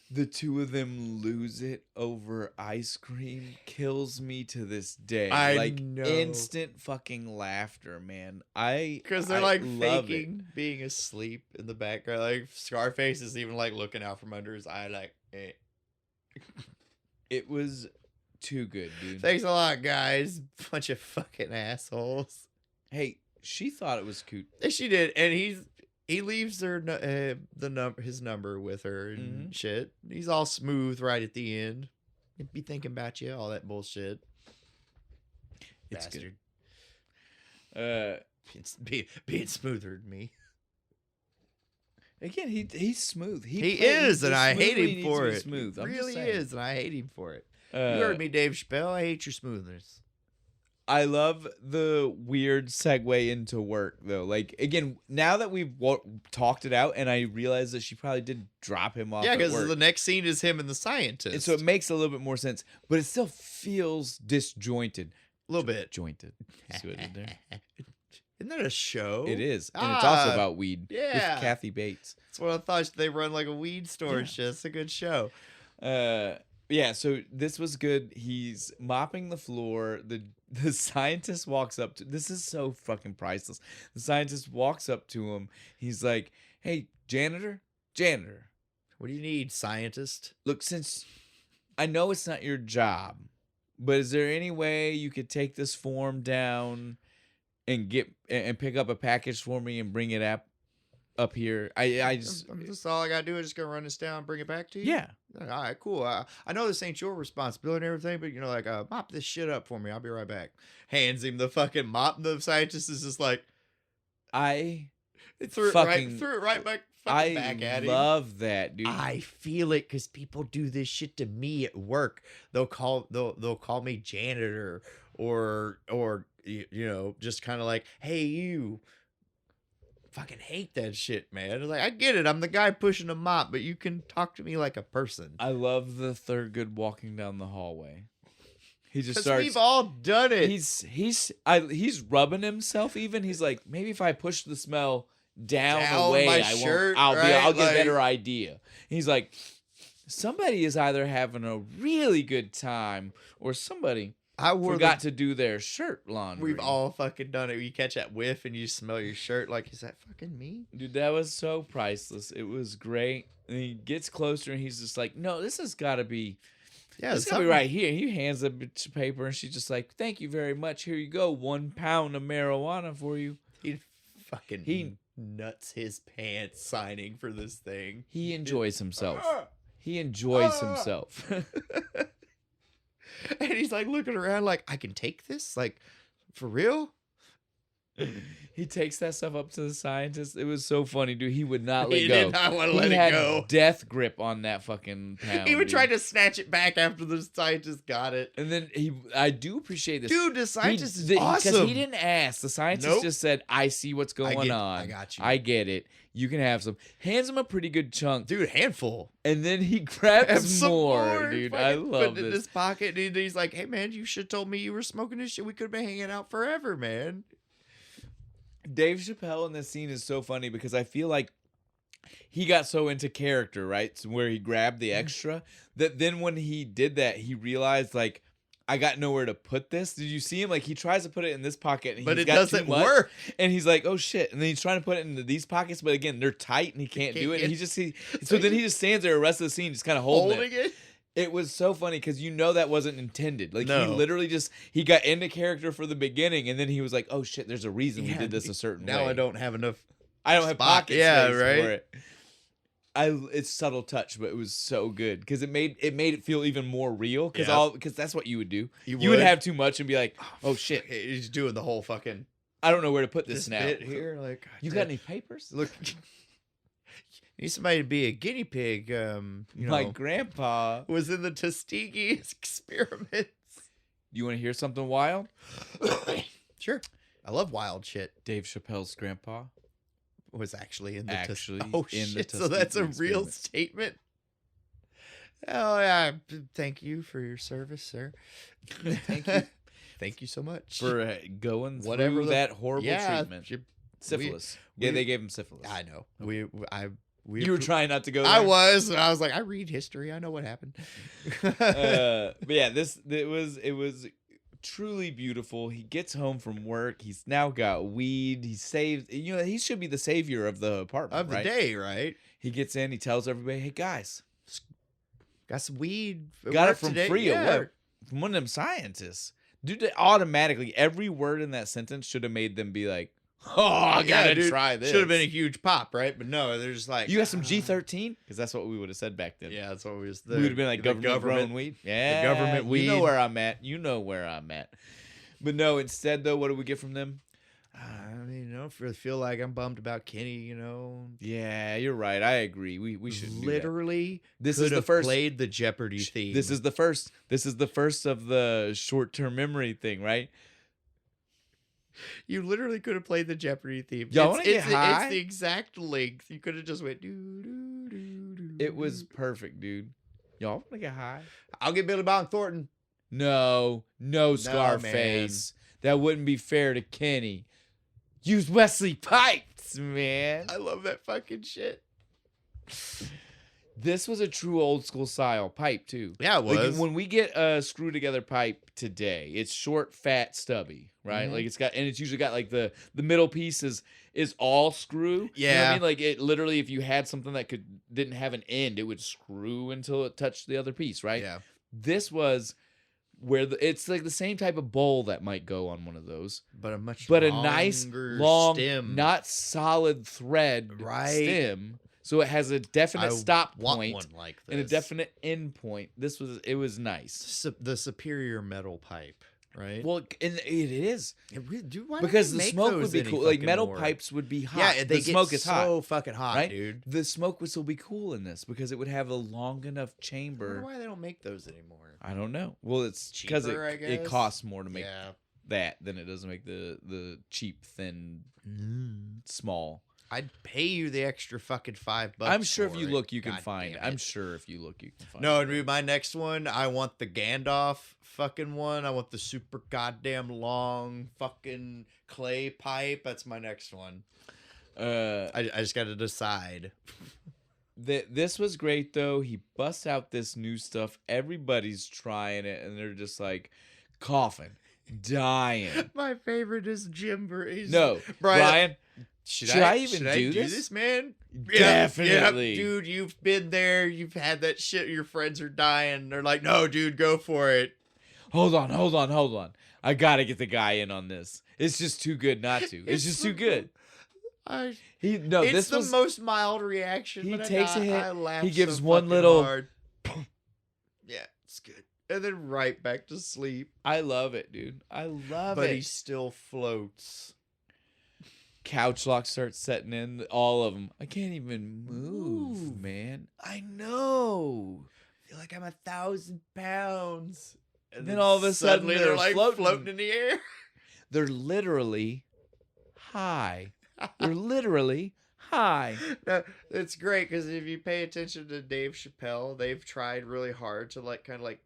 [SPEAKER 1] the two of them lose it over ice cream kills me to this day.
[SPEAKER 2] I know.
[SPEAKER 1] Instant fucking laughter, man.
[SPEAKER 2] Because they're
[SPEAKER 1] I
[SPEAKER 2] like
[SPEAKER 1] love
[SPEAKER 2] faking being asleep in the background. Like Scarface is even like looking out from under his eye, like, eh.
[SPEAKER 1] It was too good, dude.
[SPEAKER 2] Thanks a lot, guys. Bunch of fucking assholes.
[SPEAKER 1] Hey, she thought it was cute.
[SPEAKER 2] And she did, and he leaves her his number with her and shit. He's all smooth right at the end. He'd be thinking about you, all that bullshit.
[SPEAKER 1] It's
[SPEAKER 2] Bastard.
[SPEAKER 1] good.
[SPEAKER 2] Being smoother than me.
[SPEAKER 1] Again, he's smooth.
[SPEAKER 2] He is, and I hate him for it.
[SPEAKER 1] Smooth.
[SPEAKER 2] He
[SPEAKER 1] I'm just
[SPEAKER 2] really
[SPEAKER 1] saying.
[SPEAKER 2] is, and I hate him for it. You
[SPEAKER 1] Uh,
[SPEAKER 2] heard me, Dave Chappelle. I hate your smoothness.
[SPEAKER 1] I love the weird segue into work, though. Like, again, now that we've talked it out, and I realize that she probably did drop him off.
[SPEAKER 2] Yeah, because
[SPEAKER 1] because
[SPEAKER 2] the next scene is him and the scientist.
[SPEAKER 1] and so it makes a little bit more sense, but it still feels disjointed.
[SPEAKER 2] a little bit.
[SPEAKER 1] Jointed. You see what I did there?
[SPEAKER 2] Isn't that a show?
[SPEAKER 1] It is, and it's also
[SPEAKER 2] Ah,
[SPEAKER 1] about weed.
[SPEAKER 2] yeah.
[SPEAKER 1] With Kathy Bates.
[SPEAKER 2] That's what I thought. They run like a weed store.
[SPEAKER 1] Yeah.
[SPEAKER 2] Shit. It's a good show.
[SPEAKER 1] Yeah, so this was good. He's mopping the floor. The scientist walks up to, this is so fucking priceless. The scientist walks up to him. He's like, "Hey, janitor,
[SPEAKER 2] What do you need, scientist?
[SPEAKER 1] look, since I know it's not your job, but is there any way you could take this form down and pick up a package for me and bring it up here? I just
[SPEAKER 2] That's all I gotta do is just go run this down and bring it back to you?
[SPEAKER 1] yeah.
[SPEAKER 2] All right, cool. I know this ain't your responsibility and everything, but like, mop this shit up for me. I'll be right back. Hands him the fucking mop. And the scientist is just like,
[SPEAKER 1] I
[SPEAKER 2] threw it right back, fucking back at him.
[SPEAKER 1] love that, dude.
[SPEAKER 2] I feel it because people do this shit to me at work. They'll call me janitor or just kind of like, hey, you. Fucking hate that shit, man. Like, I get it. I'm the guy pushing a mop, but you can talk to me like a person.
[SPEAKER 1] I love the Thurgood walking down the hallway. He just
[SPEAKER 2] Because
[SPEAKER 1] starts.
[SPEAKER 2] we've all done it.
[SPEAKER 1] He's rubbing himself. Even he's like, maybe if I push the smell down the
[SPEAKER 2] Down
[SPEAKER 1] way,
[SPEAKER 2] my
[SPEAKER 1] I
[SPEAKER 2] shirt,
[SPEAKER 1] won't.
[SPEAKER 2] right?
[SPEAKER 1] I'll get
[SPEAKER 2] Like-
[SPEAKER 1] a better idea. He's like, somebody is either having a really good time or somebody
[SPEAKER 2] I
[SPEAKER 1] forgot to do their shirt laundry.
[SPEAKER 2] We've all fucking done it. You catch that whiff and you smell your shirt. Like, is that fucking me?
[SPEAKER 1] Dude, that was so priceless. It was great. And he gets closer and he's just like, no, this has got to be.
[SPEAKER 2] Yeah,
[SPEAKER 1] It's gonna be right here. He hands a bit of paper, and she's just like, "Thank you very much. Here you go, 1 pound of marijuana for you."
[SPEAKER 2] He fucking
[SPEAKER 1] He-
[SPEAKER 2] nuts his pants signing for this thing.
[SPEAKER 1] He enjoys himself. He enjoys himself.
[SPEAKER 2] And he's like looking around, like, I can take this, like, for real.
[SPEAKER 1] He takes that stuff up to the scientist. It was so funny, dude. He would not let
[SPEAKER 2] He
[SPEAKER 1] go.
[SPEAKER 2] did not want to let
[SPEAKER 1] He
[SPEAKER 2] it
[SPEAKER 1] had
[SPEAKER 2] go.
[SPEAKER 1] death grip on that fucking pound.
[SPEAKER 2] He even
[SPEAKER 1] dude.
[SPEAKER 2] tried to snatch it back after the scientist got it.
[SPEAKER 1] And then I do appreciate this.
[SPEAKER 2] Dude, the scientist is
[SPEAKER 1] Because
[SPEAKER 2] awesome.
[SPEAKER 1] he didn't ask. The scientist
[SPEAKER 2] Nope.
[SPEAKER 1] just said, I see what's going on.
[SPEAKER 2] I got you.
[SPEAKER 1] I get it. You can have some. Hands him a pretty good chunk.
[SPEAKER 2] Dude, handful.
[SPEAKER 1] And then he grabs
[SPEAKER 2] Have some
[SPEAKER 1] more, dude. I
[SPEAKER 2] Fucking
[SPEAKER 1] love
[SPEAKER 2] put it in
[SPEAKER 1] this.
[SPEAKER 2] his pocket, and he's like, "Hey, man, you should have told me you were smoking this shit. We could have been hanging out forever, man."
[SPEAKER 1] Dave Chappelle in this scene is so funny because I feel like he got so into character, right? So where he grabbed the extra that then when he did that, he realized like, I got nowhere to put this. Did you see him? Like he tries to put it in this pocket, and
[SPEAKER 2] But
[SPEAKER 1] he's
[SPEAKER 2] it
[SPEAKER 1] got
[SPEAKER 2] doesn't
[SPEAKER 1] too much,
[SPEAKER 2] work.
[SPEAKER 1] and he's like, "Oh shit!" And then he's trying to put it into these pockets, but again, they're tight, and he can't do it. And so then he just stands there the rest of the scene, just kind of holding it. It was so funny because you know that wasn't intended. Like he literally he got into character for the beginning, and then he was like, "Oh shit, there's a reason we did this a certain way."
[SPEAKER 2] Now I don't have enough.
[SPEAKER 1] I don't have pocket space
[SPEAKER 2] right?
[SPEAKER 1] for it. It's subtle touch, but it was so good because it made it feel even more real. Because that's what you would do. You would have too much and be like, "Oh shit,
[SPEAKER 2] he's doing the whole fucking.
[SPEAKER 1] I don't know where to put this now."
[SPEAKER 2] Bit here, like,
[SPEAKER 1] You got any papers?
[SPEAKER 2] Look, need somebody to be a guinea pig.
[SPEAKER 1] My grandpa
[SPEAKER 2] was in the Tuskegee experiments.
[SPEAKER 1] You want to hear something wild?
[SPEAKER 2] Sure, I love wild shit.
[SPEAKER 1] Dave Chappelle's grandpa
[SPEAKER 2] was actually in the
[SPEAKER 1] shit.
[SPEAKER 2] So that's a real statement. Oh yeah, thank you for your service, sir.
[SPEAKER 1] Thank you.
[SPEAKER 2] Thank you so much
[SPEAKER 1] for going through that horrible treatment. Syphilis. They gave him syphilis.
[SPEAKER 2] I know.
[SPEAKER 1] You were trying not to go there?
[SPEAKER 2] I was like, I read history. I know what happened.
[SPEAKER 1] But yeah, it was truly beautiful. He gets home from work. He's now got weed. He saved. He should be the savior of the apartment
[SPEAKER 2] of the day, right?
[SPEAKER 1] He gets in. He tells everybody, "Hey guys,
[SPEAKER 2] got some weed.
[SPEAKER 1] Got it from free at work from one of them scientists." Dude, automatically every word in that sentence should have made them be like, "Oh, I gotta try this."
[SPEAKER 2] Should have been a huge pop, right? But no, they're just like,
[SPEAKER 1] "You got some G13?" Because that's what we would have said back then.
[SPEAKER 2] Yeah, that's what we was.
[SPEAKER 1] We would have been like government grown weed. Yeah,
[SPEAKER 2] the government weed.
[SPEAKER 1] You know where I'm at. You know where I'm at. But no, instead though, what do we get from them?
[SPEAKER 2] I mean, feel like I'm bummed about Kenny.
[SPEAKER 1] Yeah, you're right. I agree. We should
[SPEAKER 2] literally.
[SPEAKER 1] This is the first.
[SPEAKER 2] Played the Jeopardy theme.
[SPEAKER 1] This is the first. This is the first of the short-term memory thing, right?
[SPEAKER 2] You literally could have played the Jeopardy theme.
[SPEAKER 1] Y'all want to get high?
[SPEAKER 2] It's the exact length. You could have just went doo doo doo doo.
[SPEAKER 1] It was perfect, dude. Y'all want to get high?
[SPEAKER 2] I'll get Billy Bob Thornton.
[SPEAKER 1] No, Scarface. That wouldn't be fair to Kenny. Use Wesley Pipes, man.
[SPEAKER 2] I love that fucking shit.
[SPEAKER 1] This was a true old school style pipe too.
[SPEAKER 2] Yeah, it was.
[SPEAKER 1] Like when we get a screw together pipe today, it's short, fat, stubby, right?
[SPEAKER 2] Mm-hmm.
[SPEAKER 1] Like it's usually got like the middle piece is all screw.
[SPEAKER 2] Yeah.
[SPEAKER 1] You know what I mean? Like it literally, if you had something that didn't have an end, it would screw until it touched the other piece, right?
[SPEAKER 2] Yeah.
[SPEAKER 1] This was where it's like the same type of bowl that might go on one of those,
[SPEAKER 2] but a
[SPEAKER 1] nice long
[SPEAKER 2] stem,
[SPEAKER 1] not solid thread stem. So it has a definite stop point
[SPEAKER 2] one like this.
[SPEAKER 1] and a definite end point. It was nice.
[SPEAKER 2] The superior metal pipe, right?
[SPEAKER 1] Well, and it is.
[SPEAKER 2] Why
[SPEAKER 1] because
[SPEAKER 2] don't
[SPEAKER 1] the
[SPEAKER 2] make
[SPEAKER 1] smoke
[SPEAKER 2] those
[SPEAKER 1] would be
[SPEAKER 2] any
[SPEAKER 1] cool. Like
[SPEAKER 2] fucking
[SPEAKER 1] metal
[SPEAKER 2] more?
[SPEAKER 1] pipes would be hot.
[SPEAKER 2] Yeah,
[SPEAKER 1] the smoke is
[SPEAKER 2] so
[SPEAKER 1] hot.
[SPEAKER 2] Fucking hot,
[SPEAKER 1] right?
[SPEAKER 2] Dude.
[SPEAKER 1] The smoke would still be cool in this because it would have a long enough chamber.
[SPEAKER 2] I wonder why they don't make those anymore.
[SPEAKER 1] I don't know. Well, it's because it costs more to make that than it does to make the cheap, thin, small.
[SPEAKER 2] I'd pay you the extra fucking $5.
[SPEAKER 1] I'm sure if you look, you can find it. I'm sure if you look, you can find it.
[SPEAKER 2] No, it'd be my next one. I want the Gandalf fucking one. I want the super goddamn long fucking clay pipe. That's my next one. I just got to decide.
[SPEAKER 1] This was great though. He busts out this new stuff. Everybody's trying it, and they're just like coughing, dying.
[SPEAKER 2] My favorite is Jim Breeze.
[SPEAKER 1] No, Brian. Should I even
[SPEAKER 2] do
[SPEAKER 1] this?
[SPEAKER 2] this, man?
[SPEAKER 1] Definitely.
[SPEAKER 2] Yep, dude, you've been there. You've had that shit. Your friends are dying. They're like, no, dude, go for it.
[SPEAKER 1] Hold on. I got to get the guy in on this. It's just too good not to. It's just too good.
[SPEAKER 2] It's the most mild reaction.
[SPEAKER 1] He
[SPEAKER 2] but
[SPEAKER 1] takes a hit.
[SPEAKER 2] I laugh
[SPEAKER 1] He gives
[SPEAKER 2] so
[SPEAKER 1] one little.
[SPEAKER 2] hard. Yeah, it's good. And then right back to sleep.
[SPEAKER 1] I love it, dude. I love it.
[SPEAKER 2] But he still floats.
[SPEAKER 1] couch lock starts setting in. All of them. I can't even move, man. I know.
[SPEAKER 2] I feel like I'm 1,000 pounds. And
[SPEAKER 1] then all of a sudden
[SPEAKER 2] they're like
[SPEAKER 1] floating
[SPEAKER 2] in the air.
[SPEAKER 1] They're literally high. They're literally high.
[SPEAKER 2] No, it's great because if you pay attention to Dave Chappelle, they've tried really hard to like kind of like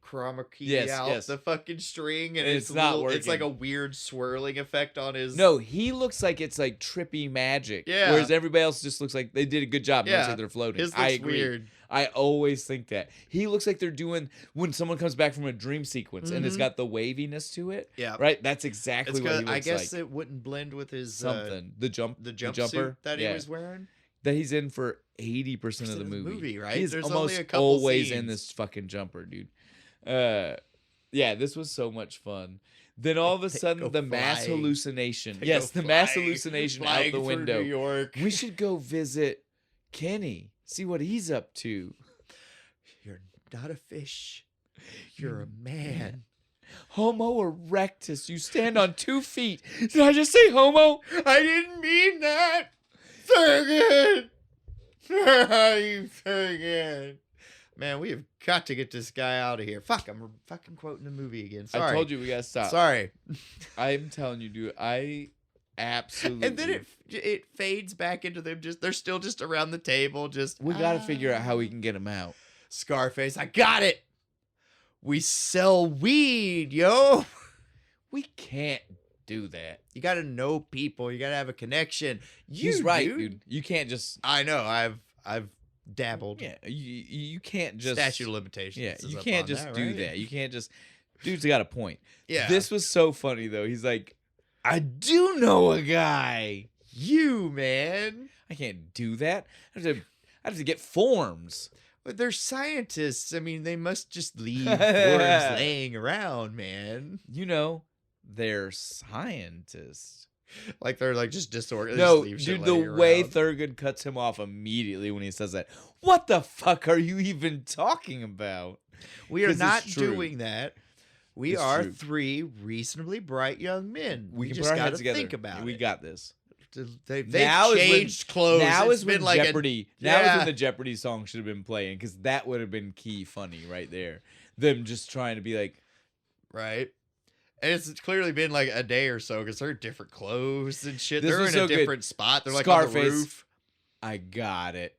[SPEAKER 2] chroma key out the fucking string, and it's
[SPEAKER 1] not working.
[SPEAKER 2] It's like a weird swirling effect on his.
[SPEAKER 1] No, he looks like it's like trippy magic.
[SPEAKER 2] Yeah.
[SPEAKER 1] Whereas everybody else just looks like they did a good job.
[SPEAKER 2] Yeah.
[SPEAKER 1] Looks like they're floating.
[SPEAKER 2] His looks
[SPEAKER 1] I agree.
[SPEAKER 2] weird.
[SPEAKER 1] I always think that. He looks like they're doing when someone comes back from a dream sequence and it's got the waviness to it.
[SPEAKER 2] Yeah.
[SPEAKER 1] Right? That's exactly what he looks like.
[SPEAKER 2] I guess it wouldn't blend with his
[SPEAKER 1] something. The jumper
[SPEAKER 2] suit that he was wearing.
[SPEAKER 1] That he's in for 80% of the movie.
[SPEAKER 2] Right?
[SPEAKER 1] He's
[SPEAKER 2] There's
[SPEAKER 1] almost
[SPEAKER 2] only a couple
[SPEAKER 1] always
[SPEAKER 2] scenes.
[SPEAKER 1] in this fucking jumper, dude. Yeah, this was so much fun. Then all of a sudden, the mass hallucination. Yes, the mass hallucination out the window.
[SPEAKER 2] New York.
[SPEAKER 1] We should go visit Kenny, see what he's up to.
[SPEAKER 2] You're not a fish. You're a man.
[SPEAKER 1] Homo erectus. You stand on 2 feet. Did I just say homo?
[SPEAKER 2] I didn't mean that. Thurgood. You Thurgood. Man, we have got to get this guy out of here. Fuck, I'm fucking quoting the movie again. Sorry.
[SPEAKER 1] I told you we gotta stop.
[SPEAKER 2] Sorry.
[SPEAKER 1] I'm telling you, dude. I absolutely.
[SPEAKER 2] And then it fades back into them. They're still just around the table.
[SPEAKER 1] We gotta figure out how we can get him out.
[SPEAKER 2] Scarface, I got it. We sell weed, yo.
[SPEAKER 1] We can't do that.
[SPEAKER 2] You gotta know people. You gotta have a connection.
[SPEAKER 1] He's right, dude. You can't just.
[SPEAKER 2] I know. I've dabbled.
[SPEAKER 1] Yeah, you can't just
[SPEAKER 2] statute of limitations.
[SPEAKER 1] Yeah, you can't just do that. You can't just. Dude's got a point.
[SPEAKER 2] Yeah.
[SPEAKER 1] This was so funny though. He's like, I do know a guy.
[SPEAKER 2] You man.
[SPEAKER 1] I can't do that. I have to get forms.
[SPEAKER 2] But they're scientists. I mean, they must just leave forms laying around, man.
[SPEAKER 1] You know, they're scientists.
[SPEAKER 2] Like they're like just disorganized.
[SPEAKER 1] No, dude, the way Thurgood cuts him off immediately when he says that. What the fuck are you even talking about?
[SPEAKER 2] We are not doing that. We are 3 reasonably bright young men.
[SPEAKER 1] We can
[SPEAKER 2] just
[SPEAKER 1] put our
[SPEAKER 2] got
[SPEAKER 1] heads
[SPEAKER 2] to
[SPEAKER 1] together.
[SPEAKER 2] think about it.
[SPEAKER 1] We got this.
[SPEAKER 2] They've changed clothes.
[SPEAKER 1] Now
[SPEAKER 2] it's
[SPEAKER 1] is when
[SPEAKER 2] been like
[SPEAKER 1] Jeopardy. Now is when the Jeopardy song should have been playing because that would have been key funny right there. Them just trying to be like,
[SPEAKER 2] right. And it's clearly been like a day or so because they're in different clothes and shit.
[SPEAKER 1] This
[SPEAKER 2] They're in
[SPEAKER 1] so
[SPEAKER 2] a different spot. They're like
[SPEAKER 1] Scarface,
[SPEAKER 2] on the roof.
[SPEAKER 1] I got it.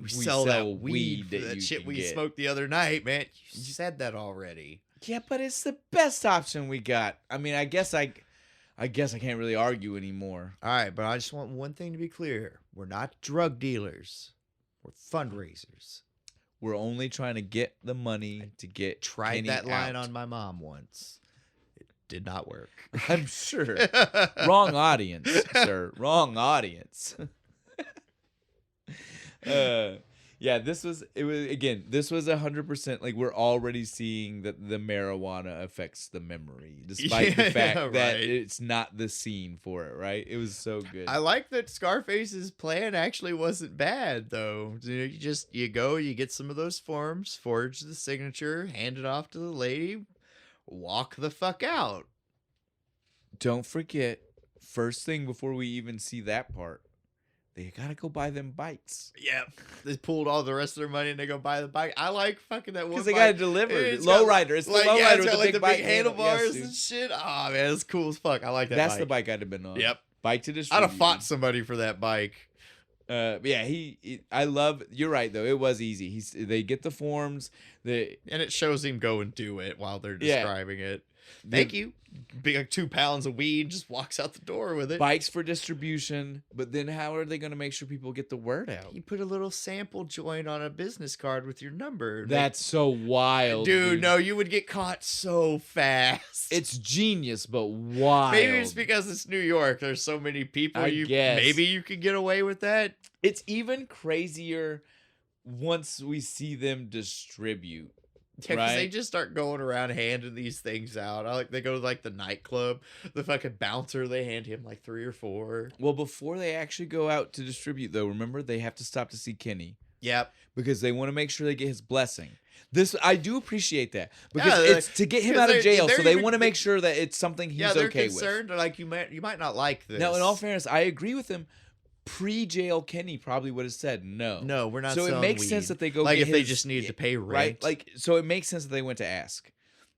[SPEAKER 2] We sell that weed
[SPEAKER 1] that you
[SPEAKER 2] shit
[SPEAKER 1] can
[SPEAKER 2] we
[SPEAKER 1] get.
[SPEAKER 2] smoked the other night, man. You said that already.
[SPEAKER 1] Yeah, but it's the best option we got. I mean, I guess I can't really argue anymore.
[SPEAKER 2] All right, but I just want one thing to be clear here. We're not drug dealers. We're fundraisers.
[SPEAKER 1] We're only trying to get the money to get
[SPEAKER 2] Tried
[SPEAKER 1] Kenny
[SPEAKER 2] that line
[SPEAKER 1] out.
[SPEAKER 2] on my mom once. It did not work.
[SPEAKER 1] I'm sure. Wrong audience, sir. Wrong audience. Yeah, this was 100% like we're already seeing that the marijuana affects the memory, despite the fact that it's not the scene for it, right? It was so good.
[SPEAKER 2] I like that Scarface's plan actually wasn't bad though. You know, you go, you get some of those forms, forge the signature, hand it off to the lady, walk the fuck out.
[SPEAKER 1] Don't forget, first thing before we even see that part, they gotta go buy them bikes.
[SPEAKER 2] Yeah, they pulled all the rest of their money and they go buy the bike. I like fucking that one
[SPEAKER 1] because they gotta deliver lowrider. It's the
[SPEAKER 2] like,
[SPEAKER 1] lowrider
[SPEAKER 2] with
[SPEAKER 1] with
[SPEAKER 2] the
[SPEAKER 1] big
[SPEAKER 2] big handlebars
[SPEAKER 1] yes,
[SPEAKER 2] and shit. Oh man, it's cool as fuck. I like that.
[SPEAKER 1] That's
[SPEAKER 2] bike.
[SPEAKER 1] the bike I'd have been on.
[SPEAKER 2] Yep,
[SPEAKER 1] bike to distribute.
[SPEAKER 2] I'd have fought somebody for that bike.
[SPEAKER 1] Yeah, I love. You're right though. It was easy. They get the forms.
[SPEAKER 2] And it shows him go and do it while they're describing it. Thank you. Big like 2 pounds of weed, just walks out the door with it.
[SPEAKER 1] Bikes for distribution, but then how are they going to make sure people get the word out?
[SPEAKER 2] You put a little sample joint on a business card with your number.
[SPEAKER 1] That's so wild,
[SPEAKER 2] dude. No, you would get caught so fast.
[SPEAKER 1] It's genius, but wild.
[SPEAKER 2] Maybe it's because it's New York. There's so many people.
[SPEAKER 1] I guess.
[SPEAKER 2] Maybe you could get away with that.
[SPEAKER 1] It's even crazier once we see them distribute.
[SPEAKER 2] Yeah, because they just start going around handing these things out. They go to like the nightclub. The fucking bouncer, they hand him like 3 or 4.
[SPEAKER 1] Well, before they actually go out to distribute, though, remember they have to stop to see Kenny.
[SPEAKER 2] Yep.
[SPEAKER 1] Because they want to make sure they get his blessing. I do appreciate that because
[SPEAKER 2] Yeah,
[SPEAKER 1] it's to get him
[SPEAKER 2] because
[SPEAKER 1] out of jail,
[SPEAKER 2] they're
[SPEAKER 1] so they
[SPEAKER 2] even-
[SPEAKER 1] want to make sure that it's something he's
[SPEAKER 2] Yeah, they're
[SPEAKER 1] okay
[SPEAKER 2] concerned. Like you might not like this.
[SPEAKER 1] with. Now, in all fairness, I agree with him. Pre-jail, Kenny probably would have said no.
[SPEAKER 2] No, we're not.
[SPEAKER 1] So it
[SPEAKER 2] selling
[SPEAKER 1] makes
[SPEAKER 2] weed.
[SPEAKER 1] sense that they go
[SPEAKER 2] like
[SPEAKER 1] get
[SPEAKER 2] if they
[SPEAKER 1] his-
[SPEAKER 2] just needed to pay rent,
[SPEAKER 1] right. Like so, it makes sense that they went to ask.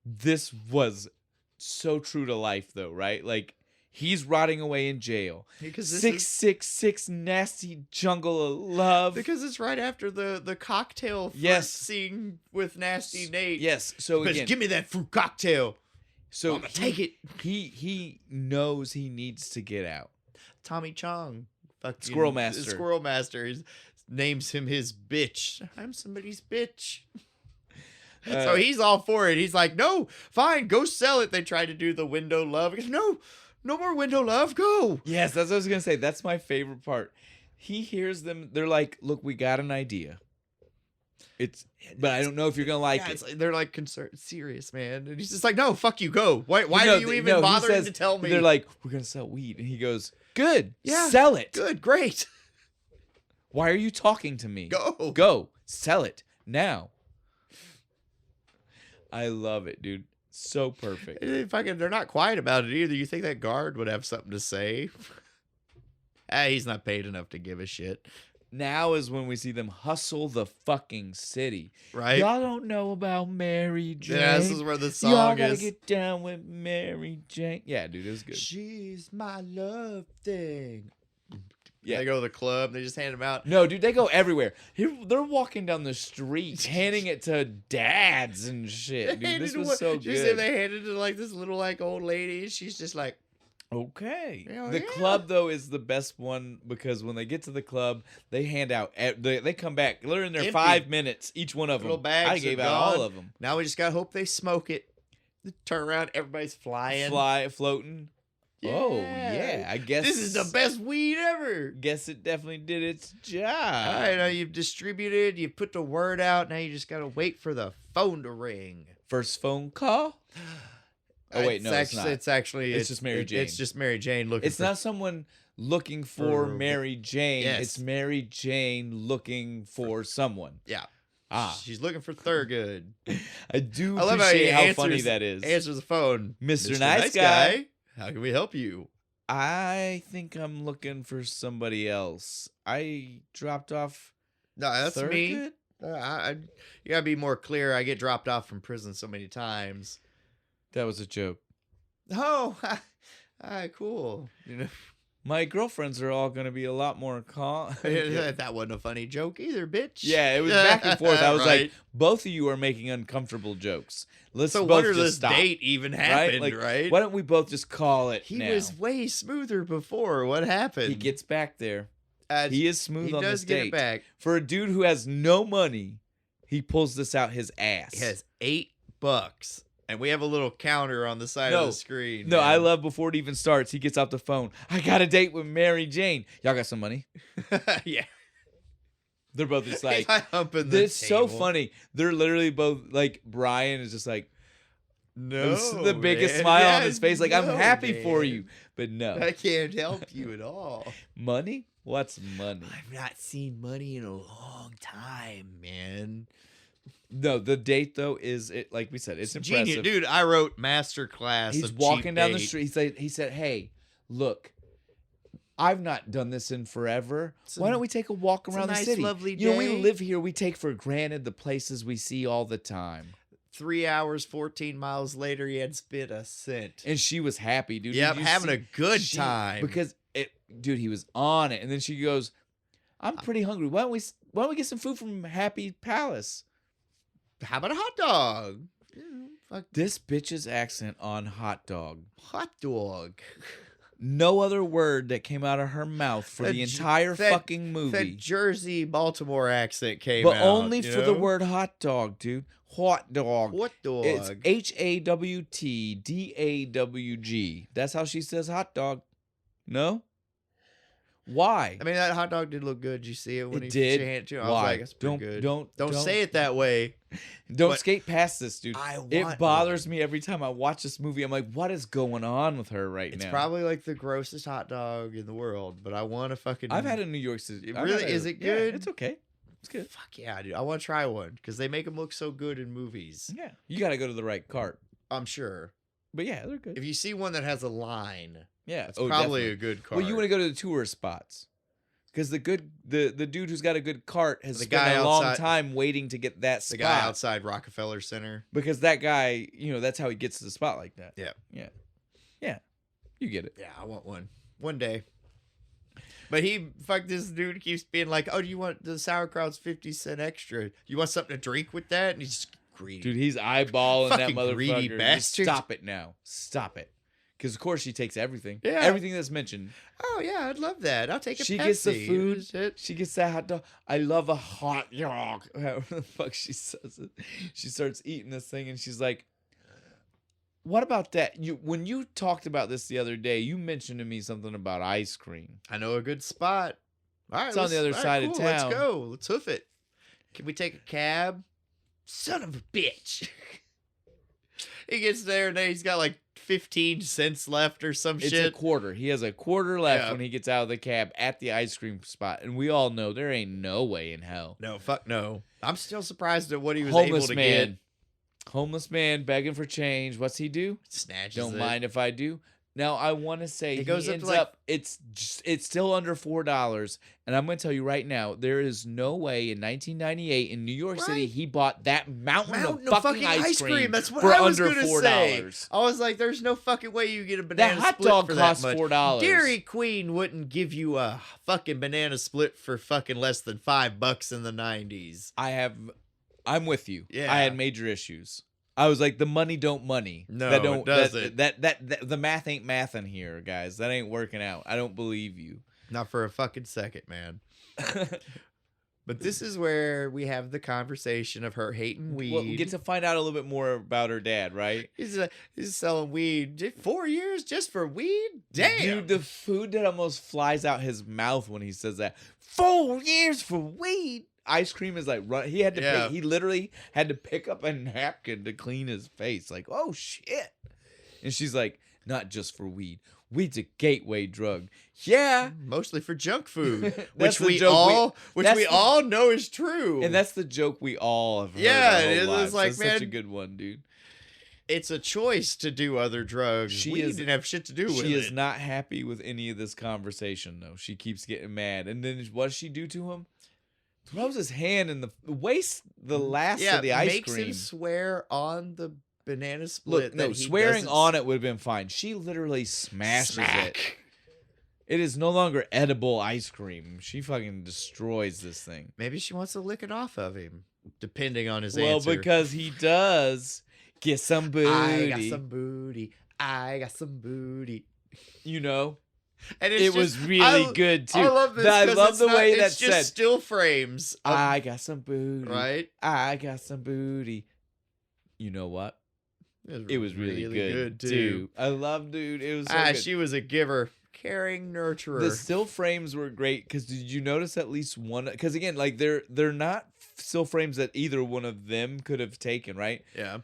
[SPEAKER 1] This was so true to life, though, right? Like he's rotting away in jail.
[SPEAKER 2] because this
[SPEAKER 1] 666 nasty jungle of love.
[SPEAKER 2] because it's right after the cocktail
[SPEAKER 1] Yes.
[SPEAKER 2] scene with Nasty Nate.
[SPEAKER 1] Yes. So
[SPEAKER 2] Bitch,
[SPEAKER 1] again,
[SPEAKER 2] give me that fruit cocktail.
[SPEAKER 1] so
[SPEAKER 2] I'm gonna take it.
[SPEAKER 1] He knows he needs to get out.
[SPEAKER 2] Tommy Chong, fucking
[SPEAKER 1] Squirrel Master.
[SPEAKER 2] Squirrel Master. He names him his bitch. I'm somebody's bitch. So he's all for it. He's like, no, fine, go sell it. They tried to do the window love. He goes, no more window love. Go.
[SPEAKER 1] Yes, that's what I was gonna say. That's my favorite part. He hears them. They're like, "Look, we got an idea. But I don't know if you're gonna like it."
[SPEAKER 2] They're like concerned, serious, man. And he's just like, no, fuck you, go. Why
[SPEAKER 1] No,
[SPEAKER 2] do you even
[SPEAKER 1] he
[SPEAKER 2] bother
[SPEAKER 1] says-
[SPEAKER 2] to tell me?
[SPEAKER 1] They're like, "We're gonna sell weed," and he goes, "Good,
[SPEAKER 2] Yeah,
[SPEAKER 1] sell it.
[SPEAKER 2] good, great,
[SPEAKER 1] Why are you talking to me?
[SPEAKER 2] go.
[SPEAKER 1] Sell it now." I love it, dude. So perfect.
[SPEAKER 2] They're not quiet about it either. You think that guard would have something to say? He's not paid enough to give a shit,
[SPEAKER 1] Now is when we see them hustle the fucking city.
[SPEAKER 2] right?
[SPEAKER 1] Y'all don't know about Mary Jane.
[SPEAKER 2] Yeah, this is where the
[SPEAKER 1] Y'all
[SPEAKER 2] song
[SPEAKER 1] gotta
[SPEAKER 2] is.
[SPEAKER 1] get down with Mary Jane. Yeah, dude, it was good.
[SPEAKER 2] She's my love thing.
[SPEAKER 1] Yeah.
[SPEAKER 2] They go to the club. They just hand them out.
[SPEAKER 1] No, dude, they go everywhere. They're walking down the street, handing it to dads and shit. Dude, this was so
[SPEAKER 2] You see
[SPEAKER 1] good.
[SPEAKER 2] they handed it to like this little like old lady. And she's just like,
[SPEAKER 1] Okay.
[SPEAKER 2] Hell
[SPEAKER 1] The
[SPEAKER 2] yeah.
[SPEAKER 1] club though is the best one because when they get to the club, they hand out. They come back. They're in there
[SPEAKER 2] Empty.
[SPEAKER 1] 5 minutes. Each one of
[SPEAKER 2] Little
[SPEAKER 1] them.
[SPEAKER 2] bags
[SPEAKER 1] I
[SPEAKER 2] are
[SPEAKER 1] gave out all
[SPEAKER 2] gone.
[SPEAKER 1] of them.
[SPEAKER 2] now we just gotta hope they smoke it. Turn around, everybody's flying.
[SPEAKER 1] Floating. Oh yeah, I guess
[SPEAKER 2] This is the best weed ever.
[SPEAKER 1] Guess it definitely did its job.
[SPEAKER 2] All right, now you've distributed, you put the word out. Now you just gotta wait for the phone to ring.
[SPEAKER 1] First phone call. Oh wait, no, it's not.
[SPEAKER 2] It's actually
[SPEAKER 1] It's just Mary Jane.
[SPEAKER 2] It's just Mary Jane looking.
[SPEAKER 1] It's
[SPEAKER 2] for,
[SPEAKER 1] not someone looking for
[SPEAKER 2] For-
[SPEAKER 1] Mary Jane.
[SPEAKER 2] Yes.
[SPEAKER 1] It's Mary Jane looking for someone.
[SPEAKER 2] Yeah.
[SPEAKER 1] Ah,
[SPEAKER 2] She's looking for Thurgood.
[SPEAKER 1] I do
[SPEAKER 2] I love how
[SPEAKER 1] appreciate
[SPEAKER 2] he
[SPEAKER 1] how
[SPEAKER 2] answers,
[SPEAKER 1] funny that is.
[SPEAKER 2] Answers the phone.
[SPEAKER 1] Mr. Nice Guy.
[SPEAKER 2] How can we help you?
[SPEAKER 1] I think I'm looking for somebody else. I dropped off
[SPEAKER 2] No, that's me.
[SPEAKER 1] Thurgood?
[SPEAKER 2] You gotta be more clear. I get dropped off from prison so many times.
[SPEAKER 1] That was a joke.
[SPEAKER 2] Oh, cool. You know,
[SPEAKER 1] My girlfriends are all going to be a lot more calm.
[SPEAKER 2] that wasn't a funny joke either, bitch.
[SPEAKER 1] Yeah, it was back and forth. I was
[SPEAKER 2] Right.
[SPEAKER 1] like, both of you are making uncomfortable jokes. Let's
[SPEAKER 2] So
[SPEAKER 1] both
[SPEAKER 2] wonder
[SPEAKER 1] just
[SPEAKER 2] this
[SPEAKER 1] stop.
[SPEAKER 2] date even happened,
[SPEAKER 1] Like,
[SPEAKER 2] right?
[SPEAKER 1] Why don't we both just call it
[SPEAKER 2] He
[SPEAKER 1] now?
[SPEAKER 2] was way smoother before. What happened?
[SPEAKER 1] He gets back there.
[SPEAKER 2] Uh,
[SPEAKER 1] He is smooth
[SPEAKER 2] he
[SPEAKER 1] on
[SPEAKER 2] does
[SPEAKER 1] this
[SPEAKER 2] get
[SPEAKER 1] date.
[SPEAKER 2] it back.
[SPEAKER 1] For a dude who has no money, he pulls this out his ass.
[SPEAKER 2] He has $8, and we have a little counter on the side of the screen.
[SPEAKER 1] No,
[SPEAKER 2] man.
[SPEAKER 1] I love before it even starts, he gets off the phone. I got a date with Mary Jane. Y'all got some money?
[SPEAKER 2] Yeah,
[SPEAKER 1] They're both just like,
[SPEAKER 2] He's humping the
[SPEAKER 1] it's so
[SPEAKER 2] table.
[SPEAKER 1] funny. They're literally both like, Brian is just like,
[SPEAKER 2] No,
[SPEAKER 1] it's the biggest
[SPEAKER 2] man.
[SPEAKER 1] smile on
[SPEAKER 2] Yeah,
[SPEAKER 1] his face. Like, I'm
[SPEAKER 2] no,
[SPEAKER 1] happy for
[SPEAKER 2] man.
[SPEAKER 1] you. But no.
[SPEAKER 2] I can't help you at all.
[SPEAKER 1] Money? What's money?
[SPEAKER 2] I've not seen money in a long time, man.
[SPEAKER 1] No, the date though is it like we said, it's impressive.
[SPEAKER 2] Genius, dude. I wrote masterclass.
[SPEAKER 1] He's
[SPEAKER 2] of
[SPEAKER 1] walking
[SPEAKER 2] cheap
[SPEAKER 1] down the
[SPEAKER 2] date.
[SPEAKER 1] street. He said, "Hey, look, I've not done this in forever. Why don't we take a walk
[SPEAKER 2] it's a
[SPEAKER 1] around the
[SPEAKER 2] nice,
[SPEAKER 1] city?
[SPEAKER 2] lovely
[SPEAKER 1] You know, we
[SPEAKER 2] day."
[SPEAKER 1] live here. We take for granted the places we see all the time."
[SPEAKER 2] 3 hours, 14 miles later, he had spent a cent.
[SPEAKER 1] And she was happy, dude.
[SPEAKER 2] Yep,
[SPEAKER 1] Did you
[SPEAKER 2] having
[SPEAKER 1] see-
[SPEAKER 2] a good
[SPEAKER 1] she-
[SPEAKER 2] time.
[SPEAKER 1] because dude, he was on it. And then she goes, "I'm pretty hungry. Why don't we get some food from Happy Palace?"
[SPEAKER 2] How about a hot dog? Yeah, fuck,
[SPEAKER 1] This bitch's accent on hot dog.
[SPEAKER 2] hot dog.
[SPEAKER 1] No other word that came out of her mouth for
[SPEAKER 2] That
[SPEAKER 1] the
[SPEAKER 2] J-
[SPEAKER 1] entire
[SPEAKER 2] that-
[SPEAKER 1] fucking movie.
[SPEAKER 2] That Jersey Baltimore accent came
[SPEAKER 1] But
[SPEAKER 2] out.
[SPEAKER 1] only
[SPEAKER 2] you
[SPEAKER 1] for the
[SPEAKER 2] know?
[SPEAKER 1] word hot dog, dude. Hot dog.
[SPEAKER 2] What dog?
[SPEAKER 1] It's HAWTDAWG. That's how she says hot dog. No? Why?
[SPEAKER 2] I mean, that hot dog did look good. Did you see it when
[SPEAKER 1] It
[SPEAKER 2] he
[SPEAKER 1] did.
[SPEAKER 2] she handed it to him? I
[SPEAKER 1] Why?
[SPEAKER 2] was like, that's pretty
[SPEAKER 1] Don't
[SPEAKER 2] good.
[SPEAKER 1] don't
[SPEAKER 2] say it that way.
[SPEAKER 1] Don't
[SPEAKER 2] but
[SPEAKER 1] skate past this, dude.
[SPEAKER 2] I want
[SPEAKER 1] It bothers me every time I watch this movie. I'm like, what is going on with her right
[SPEAKER 2] It's
[SPEAKER 1] now?
[SPEAKER 2] probably like the grossest hot dog in the world, but I want to fucking.
[SPEAKER 1] I've had a New York City.
[SPEAKER 2] Really? Is it good?
[SPEAKER 1] it's okay. It's good.
[SPEAKER 2] Fuck yeah, dude. I want to try one because they make them look so good in movies.
[SPEAKER 1] Yeah, you got to go to the right cart.
[SPEAKER 2] I'm sure.
[SPEAKER 1] But yeah, they're good.
[SPEAKER 2] If you see one that has a line,
[SPEAKER 1] Yeah,
[SPEAKER 2] it's probably
[SPEAKER 1] definitely
[SPEAKER 2] a good cart.
[SPEAKER 1] Well, you want to go to the tourist spots because the dude who's got a good cart has spent a long time waiting to get that spot.
[SPEAKER 2] The guy outside Rockefeller Center.
[SPEAKER 1] Because that guy, that's how he gets to the spot like that.
[SPEAKER 2] Yeah.
[SPEAKER 1] Yeah. Yeah. You get it.
[SPEAKER 2] Yeah, I want one day. But this dude keeps being like, oh, do you want the sauerkraut's 50 cents extra? You want something to drink with that? And he's just greedy.
[SPEAKER 1] Dude, he's eyeballing that motherfucker.
[SPEAKER 2] Greedy bastard.
[SPEAKER 1] Just stop it now. Stop it. Because, of course, she takes everything.
[SPEAKER 2] Yeah.
[SPEAKER 1] Everything that's mentioned.
[SPEAKER 2] Oh, yeah, I'd love that. I'll take a
[SPEAKER 1] She
[SPEAKER 2] Pepsi.
[SPEAKER 1] gets the food. She gets that hot dog. I love a hot dog. However the fuck she says it. She starts eating this thing, and she's like, what about that? When you talked about this the other day, you mentioned to me something about ice cream.
[SPEAKER 2] I know a good spot. All right,
[SPEAKER 1] it's on the other side of town.
[SPEAKER 2] Let's go. Let's hoof it. Can we take a cab? Son of a bitch. He gets there and he's got like 15 cents left or some shit.
[SPEAKER 1] It's a quarter. He has a quarter left when he gets out of the cab at the ice cream spot. And we all know there ain't no way in hell.
[SPEAKER 2] No, fuck no. I'm still surprised at what he was able to get.
[SPEAKER 1] Homeless man begging for change. What's he do?
[SPEAKER 2] Snatches
[SPEAKER 1] Don't
[SPEAKER 2] it.
[SPEAKER 1] mind if I do. Now I want to say
[SPEAKER 2] he goes
[SPEAKER 1] ends
[SPEAKER 2] up.
[SPEAKER 1] It's still under $4, and I'm going to tell you right now, there is no way in 1998 in New York City he bought that mountain of fucking ice cream.
[SPEAKER 2] That's what
[SPEAKER 1] for
[SPEAKER 2] I was
[SPEAKER 1] under
[SPEAKER 2] gonna
[SPEAKER 1] $4.
[SPEAKER 2] Say. I was like, "There's no fucking way you get a banana
[SPEAKER 1] that hot
[SPEAKER 2] split
[SPEAKER 1] dog
[SPEAKER 2] for
[SPEAKER 1] costs
[SPEAKER 2] that much.
[SPEAKER 1] $4.
[SPEAKER 2] Dairy Queen wouldn't give you a fucking banana split for fucking less than $5 in the 90s.
[SPEAKER 1] I'm with you.
[SPEAKER 2] Yeah.
[SPEAKER 1] I had major issues. I was like, the money don't money.
[SPEAKER 2] No,
[SPEAKER 1] it
[SPEAKER 2] doesn't.
[SPEAKER 1] That the math ain't mathin' here, guys. That ain't working out. I don't believe you.
[SPEAKER 2] Not for a fucking second, man. But this is where we have the conversation of her hating weed.
[SPEAKER 1] Well, we get to find out a little bit more about her dad, right?
[SPEAKER 2] He's selling weed 4 years just for weed? Damn.
[SPEAKER 1] Dude, the food that almost flies out his mouth when he says that. 4 years for weed? Ice cream is like run. He had to. He literally had to pick up a napkin to clean his face. Like, oh shit! And she's like, not just for weed. Weed's a gateway drug. Yeah,
[SPEAKER 2] mostly for junk food, which we all know is true.
[SPEAKER 1] And that's the joke we all have heard.
[SPEAKER 2] Yeah, it is like,
[SPEAKER 1] man, such a good one, dude.
[SPEAKER 2] It's a choice to do other drugs. Weed didn't have shit to do with it.
[SPEAKER 1] She is not happy with any of this conversation, though. She keeps getting mad. And then what does she do to him? Throws his hand in the waste the last of the ice cream.
[SPEAKER 2] Makes him swear on the banana split.
[SPEAKER 1] Look, no, swearing on it would have been fine. She literally smashes it. It is no longer edible ice cream. She fucking destroys this thing.
[SPEAKER 2] Maybe she wants to lick it off of him, depending on his
[SPEAKER 1] answer.
[SPEAKER 2] answer.
[SPEAKER 1] Well, because he does get some booty.
[SPEAKER 2] I got some booty. I got some booty.
[SPEAKER 1] You know?
[SPEAKER 2] And
[SPEAKER 1] it was really good too.
[SPEAKER 2] I love this.
[SPEAKER 1] I love the way that
[SPEAKER 2] said. It's just still frames.
[SPEAKER 1] I got some booty.
[SPEAKER 2] Right?
[SPEAKER 1] I got some booty. You know what? It was really good too. I love, dude. It was so good.
[SPEAKER 2] She was a giver, caring nurturer.
[SPEAKER 1] The still frames were great because did you notice at least one? Because again, like they're not still frames that either one of them could have taken, right?
[SPEAKER 2] Yeah.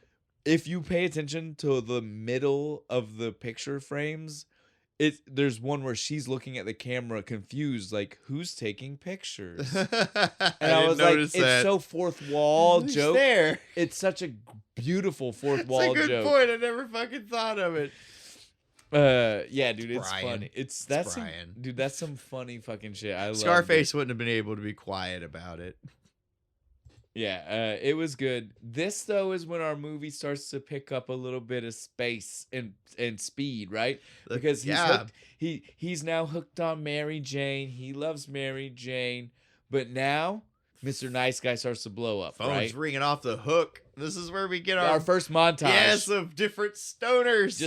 [SPEAKER 1] If you pay attention to the middle of the picture frames. There's one where she's looking at the camera confused, like, who's taking pictures? And I was like, it's so fourth wall joke.
[SPEAKER 2] There?
[SPEAKER 1] It's such a beautiful fourth wall joke.
[SPEAKER 2] That's a good point. I never fucking thought of it.
[SPEAKER 1] Yeah, dude, it's funny. That's
[SPEAKER 2] Brian.
[SPEAKER 1] Dude, that's some funny fucking shit. I love
[SPEAKER 2] Scarface wouldn't have been able to be quiet about it.
[SPEAKER 1] Yeah, it was good. This though is when our movie starts to pick up a little bit of space and speed, right? Because he's hooked, he's now hooked on Mary Jane. He loves Mary Jane, but now Mr. Nice Guy starts to blow up.
[SPEAKER 2] Phone's ringing off the hook. This is where we get
[SPEAKER 1] our first montage.
[SPEAKER 2] Yes, of different stoners.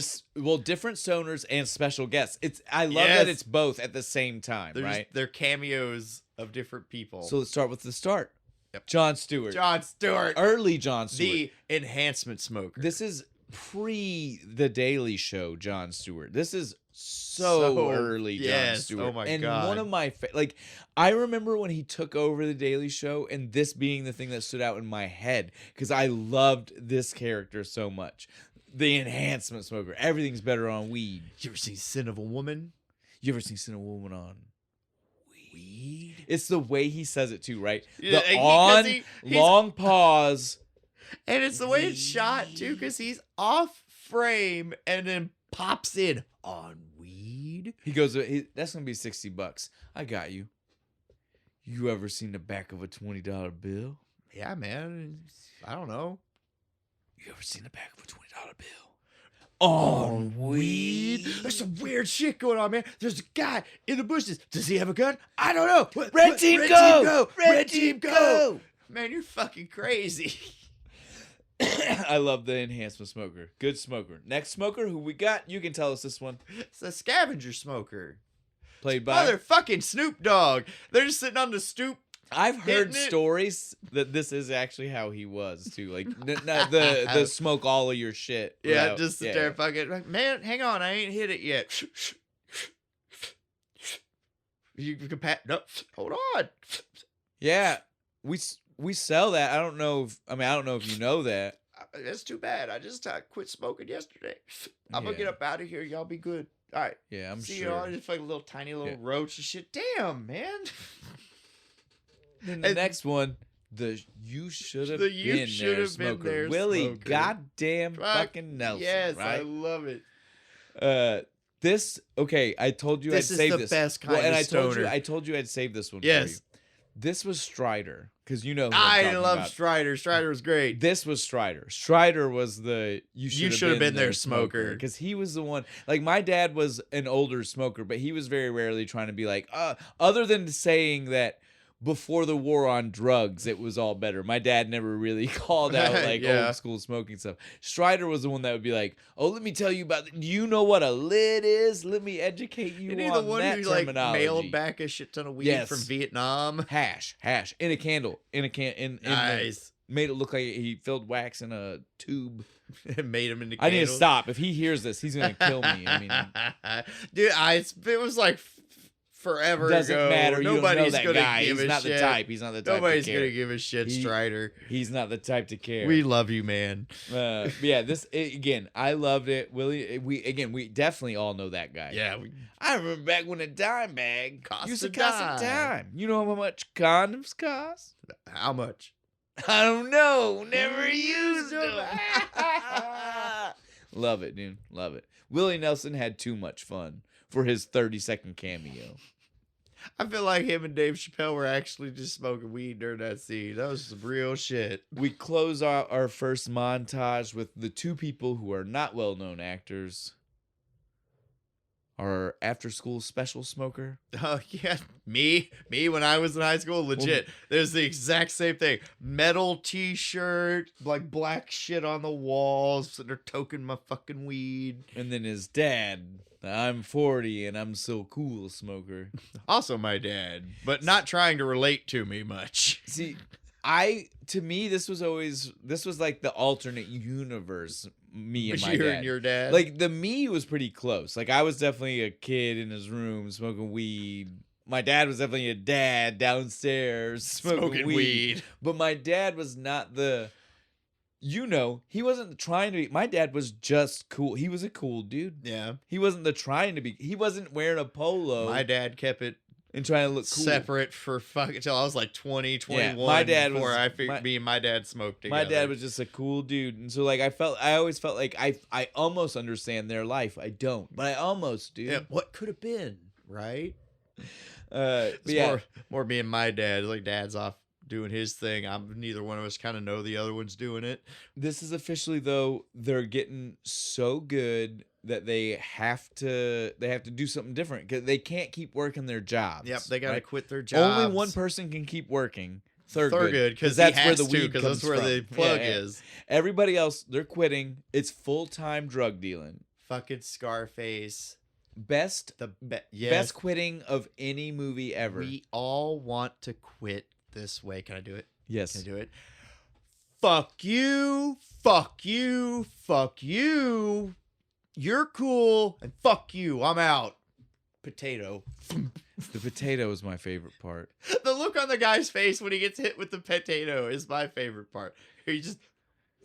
[SPEAKER 1] Different stoners and special guests. I love that it's both at the same time, right?
[SPEAKER 2] They're cameos of different people.
[SPEAKER 1] So let's start with the start.
[SPEAKER 2] Yep.
[SPEAKER 1] Jon Stewart. Early Jon Stewart.
[SPEAKER 2] The enhancement smoker.
[SPEAKER 1] This is pre The Daily Show Jon Stewart. This is so early Jon Stewart.
[SPEAKER 2] Oh my God.
[SPEAKER 1] And one of my I remember when he took over The Daily Show and this being the thing that stood out in my head because I loved this character so much. The enhancement smoker. Everything's better on weed.
[SPEAKER 2] You ever seen Sin of a Woman?
[SPEAKER 1] You ever seen Sin of a Woman on
[SPEAKER 2] weed.
[SPEAKER 1] It's the way he says it too, right?
[SPEAKER 2] Yeah,
[SPEAKER 1] The
[SPEAKER 2] he's
[SPEAKER 1] long pause.
[SPEAKER 2] and it's the way it's shot too, because he's off frame and then pops in on weed.
[SPEAKER 1] He goes, that's gonna be $60. I got you. You ever seen the back of a $20 bill?
[SPEAKER 2] Yeah, man. I don't know.
[SPEAKER 1] You ever seen the back of a $20 bill? On weed?
[SPEAKER 2] There's some weird shit going on, man. There's a guy in the bushes. Does he have a gun? I don't know.
[SPEAKER 1] Red team go! Red team go!
[SPEAKER 2] Man, you're fucking crazy.
[SPEAKER 1] I love the enhancement smoker. Good smoker. Next smoker, who we got? You can tell us this one.
[SPEAKER 2] It's a scavenger smoker.
[SPEAKER 1] Played by
[SPEAKER 2] motherfucking Snoop Dogg. They're just sitting on the stoop.
[SPEAKER 1] I've heard stories that this is actually how he was too. Like the smoke all of your shit.
[SPEAKER 2] Yeah, just sit there fucking. Man, hang on, I ain't hit it yet. You can pat. No, hold on.
[SPEAKER 1] Yeah, we sell that. I don't know if you know that.
[SPEAKER 2] That's too bad. I just quit smoking yesterday. I'm gonna get up out of here. Y'all be good. All right.
[SPEAKER 1] Yeah, I'm
[SPEAKER 2] See
[SPEAKER 1] sure.
[SPEAKER 2] y'all. Just like a little tiny little roach and shit. Damn, man.
[SPEAKER 1] Then the next one, you should have been there, smoker. Willie goddamn fucking Nelson.
[SPEAKER 2] Yes,
[SPEAKER 1] right?
[SPEAKER 2] I love it.
[SPEAKER 1] I told you I'd save this.
[SPEAKER 2] This is the best kind of stoner.
[SPEAKER 1] I told you I'd save this one for you. This was Strider, because you know who
[SPEAKER 2] I love Strider. Strider was great.
[SPEAKER 1] This was Strider. Strider was the you should have been there smoker, because he was the one. Like, my dad was an older smoker, but he was very rarely trying to be like, other than saying that before the war on drugs, it was all better. My dad never really called out like old school smoking stuff. Strider was the one that would be like, "Oh, let me tell you about. Do you know what a lid is? Let me educate you on
[SPEAKER 2] the one
[SPEAKER 1] that
[SPEAKER 2] who
[SPEAKER 1] terminology."
[SPEAKER 2] Like mailed back a shit ton of weed from Vietnam.
[SPEAKER 1] Hash in a candle
[SPEAKER 2] Nice.
[SPEAKER 1] Made it look like he filled wax in a tube.
[SPEAKER 2] It made him into.
[SPEAKER 1] I need to stop. If he hears this, he's gonna kill me. I mean,
[SPEAKER 2] dude, it was like forever
[SPEAKER 1] doesn't
[SPEAKER 2] ago.
[SPEAKER 1] matter.
[SPEAKER 2] Nobody's
[SPEAKER 1] you don't know that guy. He's not the type. He's not the type.
[SPEAKER 2] Nobody's gonna give a shit, Strider.
[SPEAKER 1] He's not the type to care.
[SPEAKER 2] We love you, man.
[SPEAKER 1] Yeah, again, I loved it. Willie, we definitely all know that guy.
[SPEAKER 2] Yeah,
[SPEAKER 1] I remember back when a dime bag used to cost
[SPEAKER 2] a
[SPEAKER 1] a dime. You know how much condoms cost?
[SPEAKER 2] How much?
[SPEAKER 1] I don't know. Never used them. Love it, dude. Love it. Willie Nelson had too much fun for his 30-second cameo.
[SPEAKER 2] I feel like him and Dave Chappelle were actually just smoking weed during that scene. That was some real shit.
[SPEAKER 1] We close out our first montage with the two people who are not well-known actors. Our after-school special smoker.
[SPEAKER 2] Oh, yeah. Me when I was in high school, legit. There's the exact same thing. Metal t-shirt, like black shit on the walls. So they're toking my fucking weed.
[SPEAKER 1] And then his dad. I'm 40 and I'm so cool, smoker.
[SPEAKER 2] Also my dad, but not trying to relate to me much.
[SPEAKER 1] See, to me, this was like the alternate universe. Me and my dad.
[SPEAKER 2] And your dad.
[SPEAKER 1] Like, the me was pretty close. Like, I was definitely a kid in his room smoking weed. My dad was definitely a dad downstairs smoking weed. But my dad was not the. He wasn't trying to be. My dad was just cool. He was a cool dude.
[SPEAKER 2] Yeah.
[SPEAKER 1] He wasn't trying to be. He wasn't wearing a polo.
[SPEAKER 2] My dad kept it
[SPEAKER 1] and trying to look cool.
[SPEAKER 2] Separate for fucking until I was like 20, 21.
[SPEAKER 1] Yeah, my dad
[SPEAKER 2] before me and my dad smoked together.
[SPEAKER 1] My dad was just a cool dude, and so like I always felt like I almost understand their life. I don't, but I almost do.
[SPEAKER 2] Yeah, what could have been, right?
[SPEAKER 1] But
[SPEAKER 2] more me and my dad. Like, dad's off doing his thing. Neither one of us kind of know the other one's doing it.
[SPEAKER 1] This is officially, though, they're getting so good that they have to do something different, because they can't keep working their jobs.
[SPEAKER 2] Yep, they gotta quit their jobs.
[SPEAKER 1] Only one person can keep working. Thurgood,
[SPEAKER 2] because
[SPEAKER 1] that's where the weed comes
[SPEAKER 2] that's where the plug is.
[SPEAKER 1] Everybody else, they're quitting. It's full-time drug dealing.
[SPEAKER 2] Fucking Scarface.
[SPEAKER 1] Best quitting of any movie ever.
[SPEAKER 2] We all want to quit this way. Can I do it?
[SPEAKER 1] Yes.
[SPEAKER 2] Can I do it? Fuck you. Fuck you. Fuck you. You're cool. And fuck you. I'm out. Potato.
[SPEAKER 1] The potato is my favorite part.
[SPEAKER 2] The look on the guy's face when he gets hit with the potato is my favorite part. He just...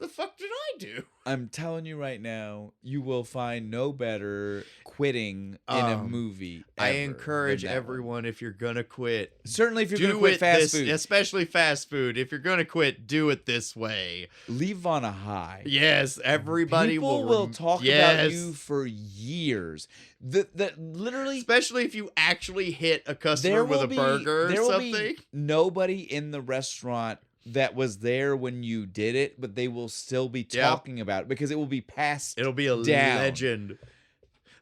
[SPEAKER 2] The fuck did I do?
[SPEAKER 1] I'm telling you right now, you will find no better quitting in a movie ever
[SPEAKER 2] I encourage
[SPEAKER 1] than that
[SPEAKER 2] everyone, if you're gonna quit,
[SPEAKER 1] certainly if you're
[SPEAKER 2] do
[SPEAKER 1] gonna quit
[SPEAKER 2] it
[SPEAKER 1] fast
[SPEAKER 2] this,
[SPEAKER 1] food,
[SPEAKER 2] especially fast food. If you're gonna quit, do it this way.
[SPEAKER 1] leave on a high.
[SPEAKER 2] Yes, everybody
[SPEAKER 1] People will talk about you for years. That literally,
[SPEAKER 2] especially if you actually hit a customer with a burger or something.
[SPEAKER 1] Will be nobody in the restaurant that was there when you did it, but they will still be talking about it because it will be passed.
[SPEAKER 2] It'll be a legend.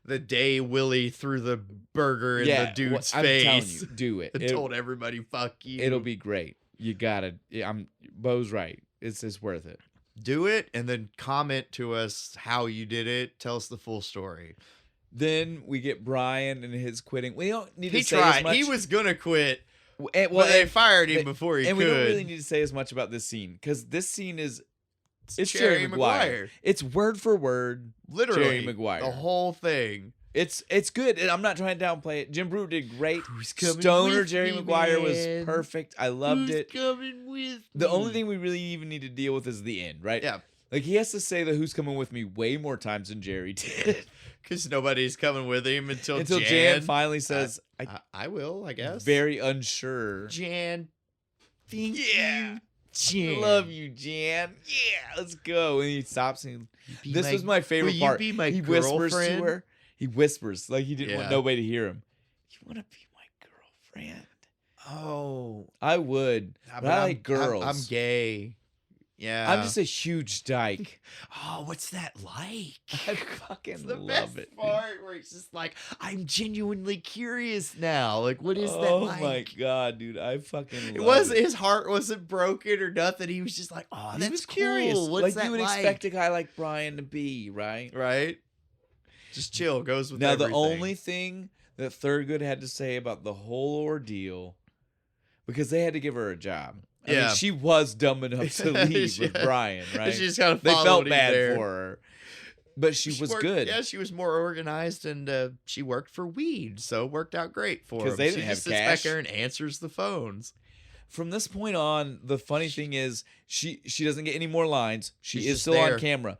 [SPEAKER 2] The day Willie threw the burger in the dude's face.
[SPEAKER 1] I'm telling you, do it.
[SPEAKER 2] And told everybody, "Fuck you."
[SPEAKER 1] It'll be great. You gotta. Bo's right. It's worth it.
[SPEAKER 2] Do it, and then comment to us how you did it. Tell us the full story.
[SPEAKER 1] Then we get Brian and his quitting. We don't need to say
[SPEAKER 2] tried.
[SPEAKER 1] as much.
[SPEAKER 2] He was gonna quit. Well, they fired him before he could.
[SPEAKER 1] And we don't really need to say as much about this scene because this scene is it's
[SPEAKER 2] Jerry Maguire.
[SPEAKER 1] It's word for word,
[SPEAKER 2] literally
[SPEAKER 1] Jerry Maguire.
[SPEAKER 2] The whole thing.
[SPEAKER 1] It's good. And I'm not trying to downplay it. Jim Brewer did great.
[SPEAKER 2] Stoner
[SPEAKER 1] Jerry Maguire was perfect. I loved it.
[SPEAKER 2] Coming with
[SPEAKER 1] the only thing we really even need to deal with is the end, right?
[SPEAKER 2] Yeah.
[SPEAKER 1] Like he has to say the "Who's coming with me" way more times than Jerry did.
[SPEAKER 2] Because nobody's coming with him until
[SPEAKER 1] Jan finally says,
[SPEAKER 2] I will, I guess.
[SPEAKER 1] Very unsure.
[SPEAKER 2] Jan. Thank
[SPEAKER 1] you,
[SPEAKER 2] Jan.
[SPEAKER 1] I love you, Jan. Yeah, let's go. And he stops and this was my favorite part.
[SPEAKER 2] Will you be my
[SPEAKER 1] he
[SPEAKER 2] girlfriend?
[SPEAKER 1] Whispers to her. He whispers like he didn't want nobody to hear him. You want to be my girlfriend?
[SPEAKER 2] Oh.
[SPEAKER 1] I would. But I like girls.
[SPEAKER 2] I'm gay. Yeah.
[SPEAKER 1] I'm just a huge dyke.
[SPEAKER 2] Oh, what's that like?
[SPEAKER 1] I fucking
[SPEAKER 2] it's the
[SPEAKER 1] love
[SPEAKER 2] best
[SPEAKER 1] it.
[SPEAKER 2] part where it's just like, I'm genuinely curious now. Like, what is that like?
[SPEAKER 1] Oh my god, dude. I fucking
[SPEAKER 2] love it. His heart wasn't broken or nothing. He was just like, oh, that's
[SPEAKER 1] was
[SPEAKER 2] cool.
[SPEAKER 1] Curious.
[SPEAKER 2] What's
[SPEAKER 1] like
[SPEAKER 2] that
[SPEAKER 1] you would
[SPEAKER 2] like?
[SPEAKER 1] expect a guy like Brian to be, right?
[SPEAKER 2] Right? Just chill. Goes with
[SPEAKER 1] now,
[SPEAKER 2] everything.
[SPEAKER 1] The only thing that Thurgood had to say about the whole ordeal, because they had to give her a job. I mean, she was dumb enough to leave with Brian, right?
[SPEAKER 2] She just kind of
[SPEAKER 1] they felt bad
[SPEAKER 2] there.
[SPEAKER 1] for her, but she was good.
[SPEAKER 2] Yeah, she was more organized, and she worked for weed, so it worked out great for her.
[SPEAKER 1] Because they didn't
[SPEAKER 2] she
[SPEAKER 1] have
[SPEAKER 2] just sits
[SPEAKER 1] cash.
[SPEAKER 2] back there and answers the phones.
[SPEAKER 1] From this point on, the funny thing is she doesn't get any more lines. She is still
[SPEAKER 2] there.
[SPEAKER 1] on camera.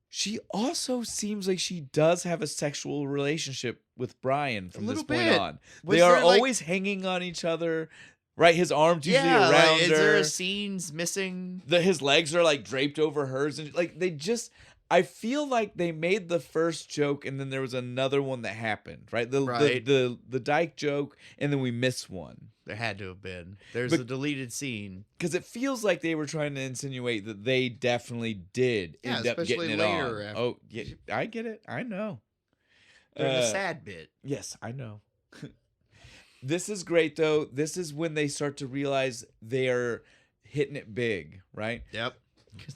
[SPEAKER 1] She also seems like she does have a sexual relationship with Brian from this point on. They are always hanging on each other. Right, his arms usually around her.
[SPEAKER 2] Is there a scenes missing?
[SPEAKER 1] His legs are like draped over hers, and like they just. I feel like they made the first joke, and then there was another one that happened. Right, the dyke joke, and then we missed one.
[SPEAKER 2] There had to have been. There's a deleted scene
[SPEAKER 1] because it feels like they were trying to insinuate that they definitely did end up getting it later on. Oh, yeah, I get it. I know.
[SPEAKER 2] There's a sad bit.
[SPEAKER 1] Yes, I know. This is great, though. This is when they start to realize they are hitting it big, right?
[SPEAKER 2] Yep.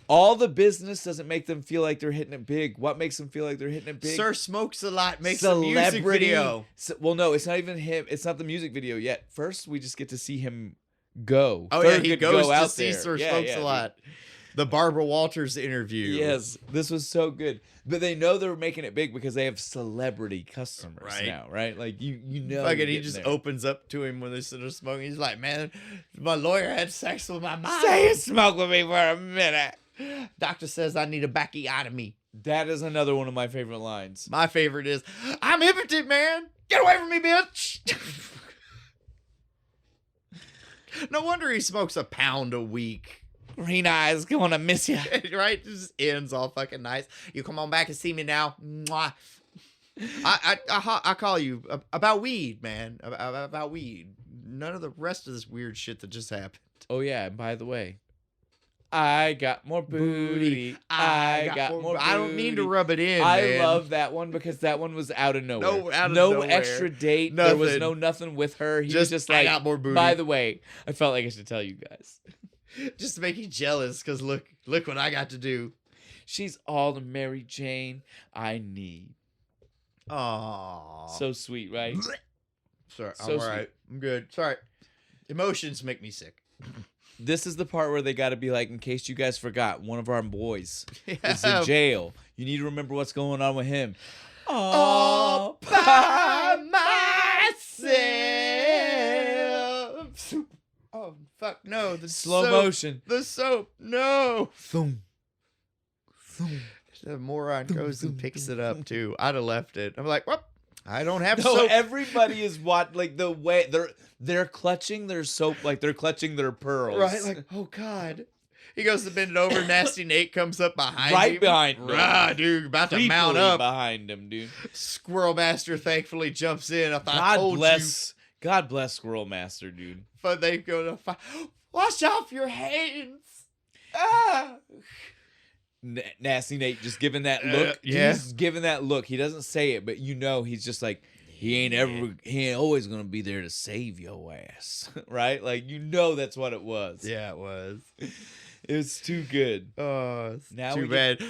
[SPEAKER 1] All the business doesn't make them feel like they're hitting it big. What makes them feel like they're hitting it big?
[SPEAKER 2] Sir Smokes a Lot makes a music video.
[SPEAKER 1] Well, no, it's not even him. It's not the music video yet. First, we just get to see him go.
[SPEAKER 2] Oh, yeah, he goes to see Sir Smokes a Lot. The Barbara Walters interview.
[SPEAKER 1] Yes, this was so good. But they know they're making it big because they have celebrity customers now, right? Like, you know.
[SPEAKER 2] Fucking he just opens up to him when they sit there smoking. He's like, man, my lawyer had sex with my mom.
[SPEAKER 1] Say you smoke with me for a minute.
[SPEAKER 2] Doctor says I need a backiotomy.
[SPEAKER 1] That is another one of my favorite lines.
[SPEAKER 2] My favorite is, I'm impotent, man. Get away from me, bitch. No wonder he smokes a pound a week.
[SPEAKER 1] Green eyes gonna miss you.
[SPEAKER 2] Right? Just ends all fucking nice. You come on back and see me now. Mwah. I call you about weed, man. About weed. None of the rest of this weird shit that just happened.
[SPEAKER 1] Oh, yeah. And by the way, I got more booty. I got more booty.
[SPEAKER 2] I don't mean to rub it in,
[SPEAKER 1] I love that one because that one was out of nowhere. No extra date.
[SPEAKER 2] Nothing.
[SPEAKER 1] There was nothing with her. He was just like,
[SPEAKER 2] I got more booty.
[SPEAKER 1] By the way, I felt like I should tell you guys.
[SPEAKER 2] Just to make you jealous, because look what I got to do.
[SPEAKER 1] She's all the Mary Jane I need.
[SPEAKER 2] Aww.
[SPEAKER 1] So sweet, right?
[SPEAKER 2] Sorry, I'm all right. I'm good. Sorry. Emotions make me sick.
[SPEAKER 1] This is the part where they got to be like, in case you guys forgot, one of our boys is in jail. You need to remember what's going on with him.
[SPEAKER 2] All by myself. Oh, fuck, no. The
[SPEAKER 1] slow
[SPEAKER 2] soap.
[SPEAKER 1] motion.
[SPEAKER 2] The soap. No.
[SPEAKER 1] Boom.
[SPEAKER 2] The moron goes and picks it up too. I'd have left it. I'm like, well, I don't have
[SPEAKER 1] No,
[SPEAKER 2] soap.
[SPEAKER 1] everybody is like the way they're clutching their soap like they're clutching their pearls.
[SPEAKER 2] Right, like, oh God. He goes to bend it over. Nasty Nate comes up behind him.
[SPEAKER 1] Right behind him.
[SPEAKER 2] Rah, dude, about to mount up.
[SPEAKER 1] Behind him, dude.
[SPEAKER 2] Squirrel Master thankfully jumps in. I thought, I told you.
[SPEAKER 1] God bless Squirrel Master, dude.
[SPEAKER 2] But they go to fight. Wash off your hands. Ah.
[SPEAKER 1] Nasty Nate just giving that look.
[SPEAKER 2] Yeah.
[SPEAKER 1] He's giving that look. He doesn't say it, but he's just like, he ain't always gonna be there to save your ass. Right? Like, that's what it was.
[SPEAKER 2] Yeah, it was.
[SPEAKER 1] It was too good.
[SPEAKER 2] Oh,
[SPEAKER 1] Now
[SPEAKER 2] too bad.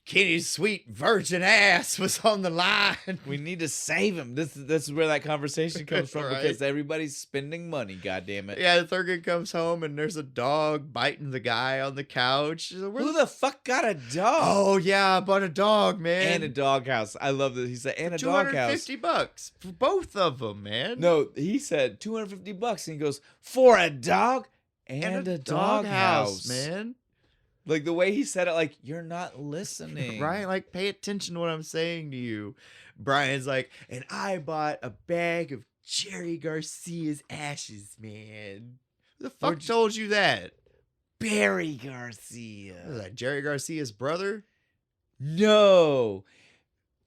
[SPEAKER 2] Kenny's sweet virgin ass was on the line.
[SPEAKER 1] We need to save him. This is where that conversation comes from,
[SPEAKER 2] Right.
[SPEAKER 1] because everybody's spending money. God damn it!
[SPEAKER 2] Yeah, Thurgood comes home and there's a dog biting the guy on the couch. Like,
[SPEAKER 1] Who the fuck got a dog?
[SPEAKER 2] Oh yeah, I bought a dog, man.
[SPEAKER 1] And a doghouse. I love that he said, and a doghouse.
[SPEAKER 2] $250 for both of them, man.
[SPEAKER 1] No, he said $250, and he goes, for a dog and a doghouse,
[SPEAKER 2] man.
[SPEAKER 1] Like the way he said it, like, you're not listening.
[SPEAKER 2] Right? Like, pay attention to what I'm saying to you. Brian's like, and I bought a bag of Jerry Garcia's ashes, man. Who the fuck told you that?
[SPEAKER 1] Barry Garcia.
[SPEAKER 2] What is that, Jerry Garcia's brother?
[SPEAKER 1] No.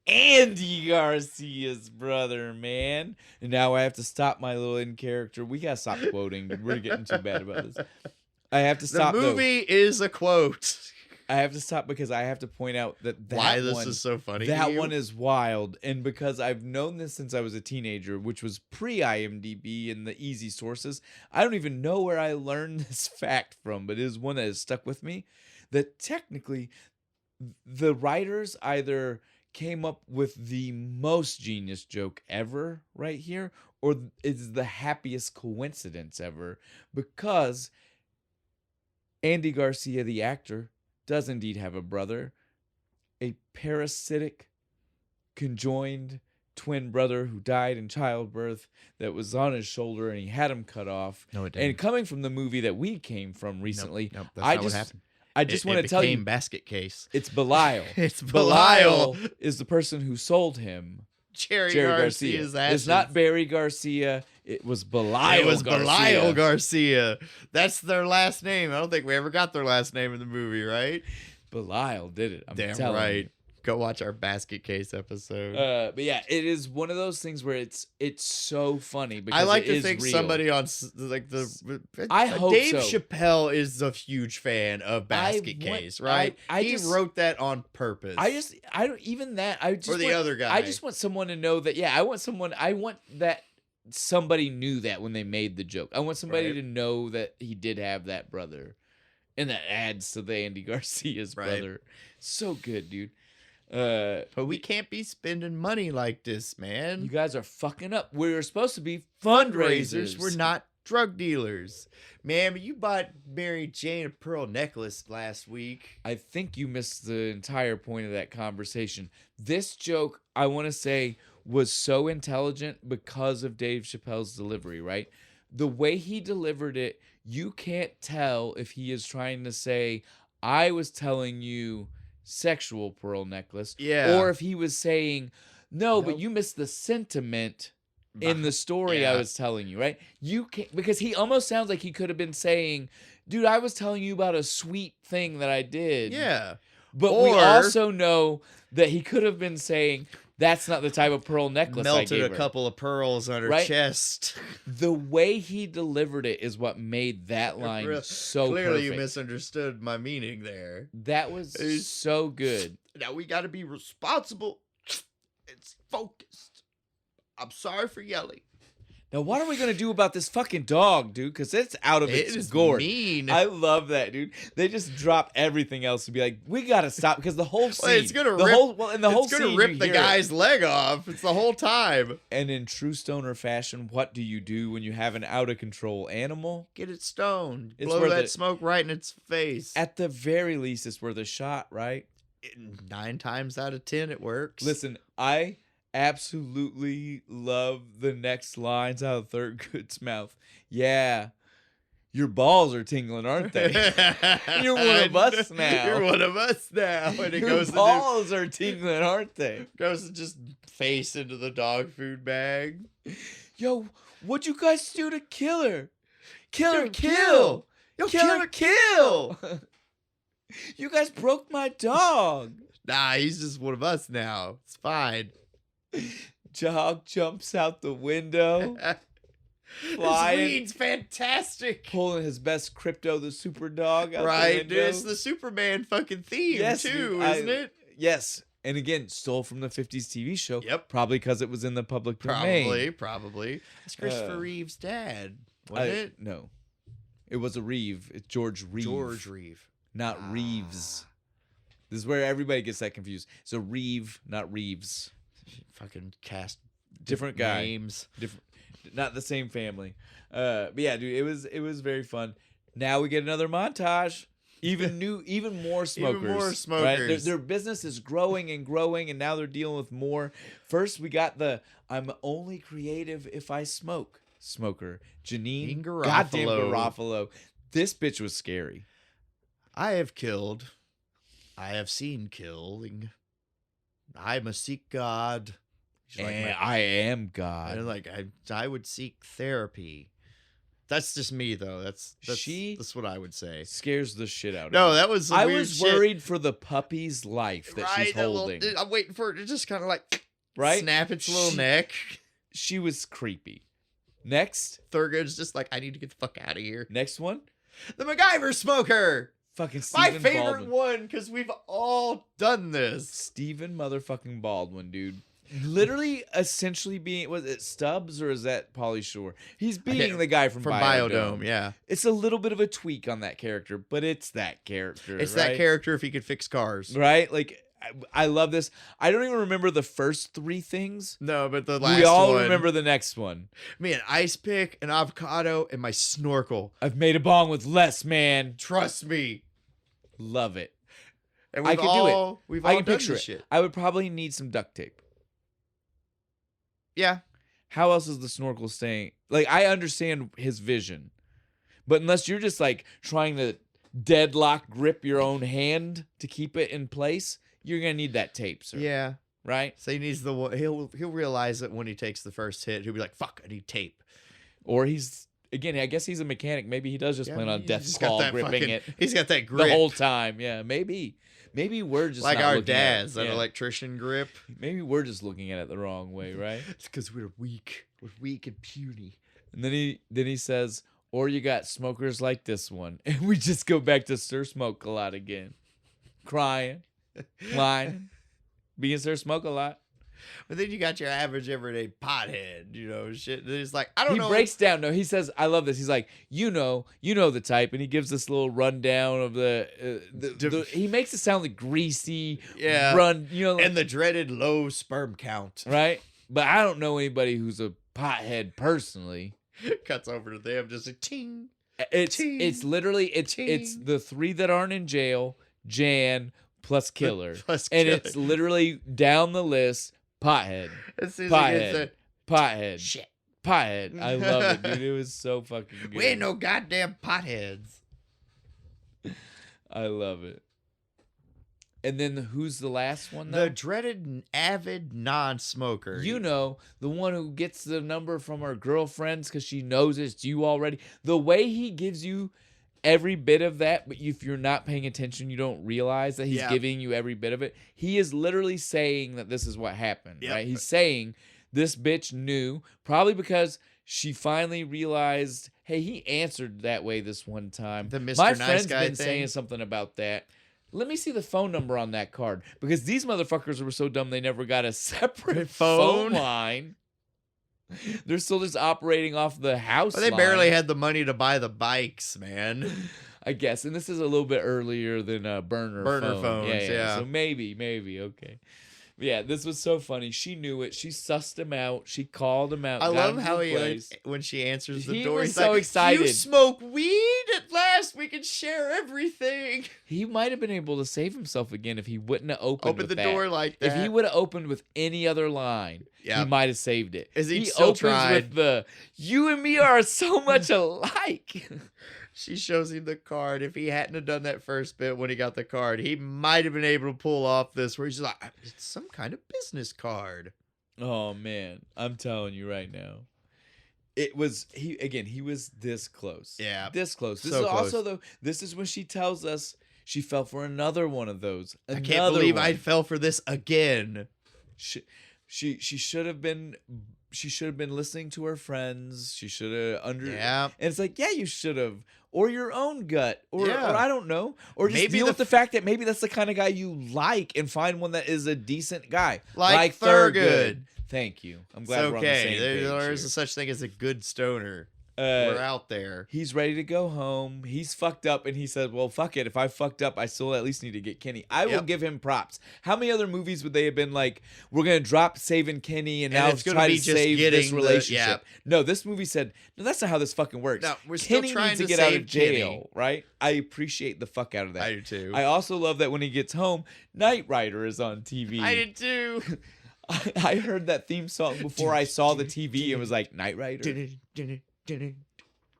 [SPEAKER 1] Andy Garcia's brother, man. And now I have to stop my little in character. We gotta stop quoting. We're getting too bad about this. I have to stop.
[SPEAKER 2] The movie is a quote.
[SPEAKER 1] I have to stop because I have to point out that
[SPEAKER 2] why this is so funny.
[SPEAKER 1] That one is wild, and because I've known this since I was a teenager, which was pre-IMDb and the easy sources. I don't even know where I learned this fact from, but it is one that has stuck with me. That technically, the writers either came up with the most genius joke ever right here, or it's the happiest coincidence ever, because Andy Garcia, the actor, does indeed have a brother, a parasitic, conjoined twin brother who died in childbirth that was on his shoulder and he had him cut off.
[SPEAKER 2] No, it didn't.
[SPEAKER 1] And coming from the movie that we came from recently,
[SPEAKER 2] nope, that's not what happened.
[SPEAKER 1] I just want to tell you,
[SPEAKER 2] Basket Case.
[SPEAKER 1] it's Belial.
[SPEAKER 2] It's
[SPEAKER 1] Belial is the person who sold him
[SPEAKER 2] Jerry
[SPEAKER 1] Garcia.
[SPEAKER 2] Garcia's ashes.
[SPEAKER 1] It's not Barry Garcia. It was Belial.
[SPEAKER 2] It was
[SPEAKER 1] Garcia.
[SPEAKER 2] Belial Garcia. That's their last name. I don't think we ever got their last name in the movie, right?
[SPEAKER 1] Belial did it. I'm
[SPEAKER 2] Damn
[SPEAKER 1] telling
[SPEAKER 2] right.
[SPEAKER 1] you.
[SPEAKER 2] Go watch our Basket Case episode.
[SPEAKER 1] But yeah, it is one of those things where it's so funny because
[SPEAKER 2] I like
[SPEAKER 1] it
[SPEAKER 2] to
[SPEAKER 1] is
[SPEAKER 2] think
[SPEAKER 1] real.
[SPEAKER 2] somebody on like the.
[SPEAKER 1] I hope
[SPEAKER 2] Dave
[SPEAKER 1] so.
[SPEAKER 2] Chappelle is a huge fan of Basket Case, right? He wrote that on purpose.
[SPEAKER 1] I don't even that. I just
[SPEAKER 2] or the
[SPEAKER 1] want,
[SPEAKER 2] other guy.
[SPEAKER 1] I just want someone to know that. Yeah, I want that somebody knew that when they made the joke. I want somebody to know that he did have that brother, and that adds to the Andy Garcia's brother. So good, dude.
[SPEAKER 2] But we can't be spending money like this, man.
[SPEAKER 1] You guys are fucking up. We're supposed to be fundraisers.
[SPEAKER 2] We're not drug dealers. Man, but you bought Mary Jane a pearl necklace last week.
[SPEAKER 1] I think you missed the entire point of that conversation. This joke, I want to say, was so intelligent because of Dave Chappelle's delivery, right? The way he delivered it, you can't tell if he is trying to say, I was telling you sexual pearl necklace, or if he was saying, no, but you missed the sentiment in the story I was telling you, right? You can't, because he almost sounds like he could have been saying, dude, I was telling you about a sweet thing that I did.
[SPEAKER 2] Yeah.
[SPEAKER 1] But we also know that he could have been saying, that's not the type of pearl necklace I gave her.
[SPEAKER 2] Melted a couple of pearls on her chest.
[SPEAKER 1] The way he delivered it is what made that line so
[SPEAKER 2] clearly
[SPEAKER 1] perfect.
[SPEAKER 2] You misunderstood my meaning there.
[SPEAKER 1] That was so good.
[SPEAKER 2] Now we got to be responsible. It's focused. I'm sorry for yelling.
[SPEAKER 1] Now, what are we going to do about this fucking dog, dude? Because it's out of its gourd.
[SPEAKER 2] Mean.
[SPEAKER 1] I love that, dude. They just drop everything else to be like, we got to stop. Because the whole scene.
[SPEAKER 2] It's going to rip the guy's leg off. It's the whole time.
[SPEAKER 1] And in true stoner fashion, what do you do when you have an out-of-control animal?
[SPEAKER 2] Get it stoned.
[SPEAKER 1] It's
[SPEAKER 2] blow that smoke right in its face.
[SPEAKER 1] At the very least, it's worth a shot, right?
[SPEAKER 2] 9 times out of 10, it works.
[SPEAKER 1] Listen, I absolutely love the next lines out of Thurgood's mouth. Yeah, Your balls are tingling, aren't they? You're one of us now.
[SPEAKER 2] You're one of us now. And it
[SPEAKER 1] Your
[SPEAKER 2] goes
[SPEAKER 1] balls are tingling, aren't they?
[SPEAKER 2] goes to just face into the dog food bag.
[SPEAKER 1] Yo, what'd you guys do to kill her? Kill her,
[SPEAKER 2] Kill.
[SPEAKER 1] kill!
[SPEAKER 2] Yo,
[SPEAKER 1] Kill her, kill! You guys broke my dog.
[SPEAKER 2] Nah, he's just one of us now. It's fine.
[SPEAKER 1] Dog jumps out the window, flying.
[SPEAKER 2] This weed's fantastic.
[SPEAKER 1] Pulling his best Crypto the Super Dog out the
[SPEAKER 2] Right,
[SPEAKER 1] window.
[SPEAKER 2] dude, it's the Superman fucking theme
[SPEAKER 1] Yes,
[SPEAKER 2] too,
[SPEAKER 1] dude,
[SPEAKER 2] isn't it?
[SPEAKER 1] Yes. And again, stole from the 50s TV show.
[SPEAKER 2] Yep.
[SPEAKER 1] Probably because it was in the public domain.
[SPEAKER 2] Probably. It's Christopher Reeve's dad,
[SPEAKER 1] I-
[SPEAKER 2] wasn't it?
[SPEAKER 1] No. It was a Reeve. It's George Reeve.
[SPEAKER 2] George Reeve.
[SPEAKER 1] Not Reeves. This is where everybody gets that confused. So Reeve, not Reeves.
[SPEAKER 2] Fucking cast
[SPEAKER 1] Different guy.
[SPEAKER 2] names.
[SPEAKER 1] Different, not the same family. But yeah, dude, it was very fun. Now we get another montage. Even more smokers.
[SPEAKER 2] Even more
[SPEAKER 1] Right?
[SPEAKER 2] smokers.
[SPEAKER 1] Their business is growing and growing, and now they're dealing with more. First, we got the I'm only creative if I smoke. Smoker. Janine
[SPEAKER 2] Garofalo.
[SPEAKER 1] Goddamn Garofalo. This bitch was scary.
[SPEAKER 2] I have killed. I have seen killing. I must seek God. She's like,
[SPEAKER 1] And I am God.
[SPEAKER 2] I'm like, I would seek therapy. That's just me though. That's what I would say.
[SPEAKER 1] Scares the shit out of
[SPEAKER 2] No,
[SPEAKER 1] me.
[SPEAKER 2] that was some
[SPEAKER 1] I
[SPEAKER 2] weird
[SPEAKER 1] was
[SPEAKER 2] shit.
[SPEAKER 1] worried for the puppy's life that she's
[SPEAKER 2] that little-
[SPEAKER 1] holding.
[SPEAKER 2] I'm waiting for it to just kind of like
[SPEAKER 1] Right?
[SPEAKER 2] snap its little
[SPEAKER 1] She-
[SPEAKER 2] neck.
[SPEAKER 1] She was creepy. Next
[SPEAKER 2] Thurgood's just like, I need to get the fuck out of here.
[SPEAKER 1] one.
[SPEAKER 2] The MacGyver smoker.
[SPEAKER 1] Fucking
[SPEAKER 2] My
[SPEAKER 1] Stephen
[SPEAKER 2] favorite
[SPEAKER 1] Baldwin.
[SPEAKER 2] one because we've all done this.
[SPEAKER 1] Stephen motherfucking Baldwin, dude. Literally, essentially being, was it Stubbs or is that Pauly Shore? He's being the guy from Biodome.
[SPEAKER 2] Yeah.
[SPEAKER 1] It's a little bit of a tweak on that character, but it's that character.
[SPEAKER 2] It's
[SPEAKER 1] right?
[SPEAKER 2] that character if he could fix cars.
[SPEAKER 1] Right? Like, I love this. I don't even remember the first three things.
[SPEAKER 2] No, but the last
[SPEAKER 1] We all
[SPEAKER 2] one.
[SPEAKER 1] remember the next one.
[SPEAKER 2] Me, an ice pick, an avocado, and my snorkel.
[SPEAKER 1] I've made a bong with less, man.
[SPEAKER 2] Trust me.
[SPEAKER 1] Love it.
[SPEAKER 2] And
[SPEAKER 1] I
[SPEAKER 2] we've
[SPEAKER 1] could do
[SPEAKER 2] all,
[SPEAKER 1] it.
[SPEAKER 2] We've
[SPEAKER 1] I
[SPEAKER 2] all
[SPEAKER 1] can
[SPEAKER 2] done
[SPEAKER 1] picture
[SPEAKER 2] this
[SPEAKER 1] it.
[SPEAKER 2] shit.
[SPEAKER 1] I would probably need some duct tape.
[SPEAKER 2] Yeah.
[SPEAKER 1] How else is the snorkel staying? Like, I understand his vision, but unless you're just like trying to deadlock grip your own hand to keep it in place, you're gonna need that tape, sir.
[SPEAKER 2] Yeah.
[SPEAKER 1] Right?
[SPEAKER 2] So he needs the one. He'll realize it when he takes the first hit. He'll be like, "Fuck, I need tape."
[SPEAKER 1] Or he's again. I guess he's a mechanic. Maybe he does just plan on
[SPEAKER 2] he's
[SPEAKER 1] death
[SPEAKER 2] just got
[SPEAKER 1] claw
[SPEAKER 2] that
[SPEAKER 1] gripping
[SPEAKER 2] fucking-
[SPEAKER 1] it
[SPEAKER 2] He's got that grip
[SPEAKER 1] the whole time. Yeah, maybe. Maybe we're just
[SPEAKER 2] like
[SPEAKER 1] not
[SPEAKER 2] our
[SPEAKER 1] looking at it.
[SPEAKER 2] dads, that
[SPEAKER 1] Yeah.
[SPEAKER 2] electrician grip.
[SPEAKER 1] Maybe we're just looking at it the wrong way, right?
[SPEAKER 2] It's because we're weak. We're weak and puny.
[SPEAKER 1] And then he says, or you got smokers like this one. And we just go back to Sir Smoke a lot again. Crying, whining, being Sir Smoke a lot.
[SPEAKER 2] But then you got your average everyday pothead, shit. And it's like, I don't know.
[SPEAKER 1] He breaks down. No, he says, I love this. He's like, you know the type. And he gives this little rundown of he makes it sound like greasy.
[SPEAKER 2] Yeah.
[SPEAKER 1] Run,
[SPEAKER 2] and the dreaded low sperm count.
[SPEAKER 1] right? But I don't know anybody who's a pothead personally.
[SPEAKER 2] Cuts over to them, just a ting.
[SPEAKER 1] It's literally it's the three that aren't in jail, Jan plus Killer.
[SPEAKER 2] Plus
[SPEAKER 1] And
[SPEAKER 2] Killer.
[SPEAKER 1] it's literally down the list, pothead.
[SPEAKER 2] As soon as he gets
[SPEAKER 1] Pothead.
[SPEAKER 2] that,
[SPEAKER 1] Pothead.
[SPEAKER 2] shit.
[SPEAKER 1] Pothead. I love it, dude. It was so fucking good.
[SPEAKER 2] We ain't no goddamn potheads.
[SPEAKER 1] I love it. And then who's the last one though?
[SPEAKER 2] The dreaded avid non-smoker.
[SPEAKER 1] The one who gets the number from her girlfriends because she knows it's you already. The way he gives you every bit of that, but if you're not paying attention, you don't realize that he's giving you every bit of it. He is literally saying that this is what happened, right? He's saying this bitch knew, probably because she finally realized, hey, he answered that way this one time.
[SPEAKER 2] The Mr.
[SPEAKER 1] My
[SPEAKER 2] Nice
[SPEAKER 1] friend's
[SPEAKER 2] Guy
[SPEAKER 1] been
[SPEAKER 2] thing.
[SPEAKER 1] saying something about that. Let me see the phone number on that card. Because these motherfuckers were so dumb they never got a separate phone line. They're still just operating off the house
[SPEAKER 2] Well, they
[SPEAKER 1] line,
[SPEAKER 2] barely had the money to buy the bikes, man.
[SPEAKER 1] I guess. And this is a little bit earlier than burner phone.
[SPEAKER 2] phones, yeah.
[SPEAKER 1] So maybe, okay. Yeah, this was so funny. She knew it. She sussed him out. She called him out.
[SPEAKER 2] I
[SPEAKER 1] got
[SPEAKER 2] love
[SPEAKER 1] him to
[SPEAKER 2] how
[SPEAKER 1] the
[SPEAKER 2] he,
[SPEAKER 1] place.
[SPEAKER 2] when she answers the
[SPEAKER 1] He
[SPEAKER 2] door,
[SPEAKER 1] was
[SPEAKER 2] he's
[SPEAKER 1] so
[SPEAKER 2] like,
[SPEAKER 1] excited.
[SPEAKER 2] "You smoke weed? At last, we can share everything."
[SPEAKER 1] He might have been able to save himself again if he wouldn't have opened
[SPEAKER 2] Open
[SPEAKER 1] with
[SPEAKER 2] the
[SPEAKER 1] that.
[SPEAKER 2] door like that.
[SPEAKER 1] If he would have opened with any other line, he might have saved it.
[SPEAKER 2] He
[SPEAKER 1] He
[SPEAKER 2] still
[SPEAKER 1] opens
[SPEAKER 2] tried.
[SPEAKER 1] with the "You and me are so much alike."
[SPEAKER 2] She shows him the card. If he hadn't have done that first bit when he got the card, he might have been able to pull off this where he's like, it's some kind of business card.
[SPEAKER 1] Oh man, I'm telling you right now. It was he was this close.
[SPEAKER 2] Yeah.
[SPEAKER 1] This close. This
[SPEAKER 2] So
[SPEAKER 1] is
[SPEAKER 2] close.
[SPEAKER 1] also though, this is when she tells us she fell for another one of those.
[SPEAKER 2] I can't believe I
[SPEAKER 1] one.
[SPEAKER 2] fell for this again.
[SPEAKER 1] She should have been listening to her friends. She should have
[SPEAKER 2] Yeah.
[SPEAKER 1] And it's like, yeah, you should have. Or your own gut. Or I don't know. Or just
[SPEAKER 2] Maybe
[SPEAKER 1] deal with the fact that maybe that's the kind of guy you like and find one that is a decent guy.
[SPEAKER 2] Like Thurgood.
[SPEAKER 1] Thank you. I'm
[SPEAKER 2] It's
[SPEAKER 1] glad we're on the
[SPEAKER 2] okay.
[SPEAKER 1] same page
[SPEAKER 2] There's
[SPEAKER 1] here.
[SPEAKER 2] a such thing as a good stoner. We're out there.
[SPEAKER 1] He's ready to go home. He's fucked up, and he said, well, fuck it. If I fucked up, I still at least need to get Kenny. I will give him props. How many other movies would they have been like, we're going to drop saving Kenny and now
[SPEAKER 2] it's gonna
[SPEAKER 1] try
[SPEAKER 2] be
[SPEAKER 1] to
[SPEAKER 2] just
[SPEAKER 1] save
[SPEAKER 2] getting
[SPEAKER 1] this relationship?
[SPEAKER 2] yeah.
[SPEAKER 1] No, this movie said, no, that's not how this fucking works.
[SPEAKER 2] No, we're still
[SPEAKER 1] Kenny
[SPEAKER 2] trying
[SPEAKER 1] needs to
[SPEAKER 2] to
[SPEAKER 1] get out
[SPEAKER 2] save
[SPEAKER 1] of jail,
[SPEAKER 2] Kenny.
[SPEAKER 1] right? I appreciate the fuck out of that.
[SPEAKER 2] I do too.
[SPEAKER 1] I also love that when he gets home, Knight Rider is on TV.
[SPEAKER 2] I did too.
[SPEAKER 1] I heard that theme song before I saw the TV and was like, Knight Rider?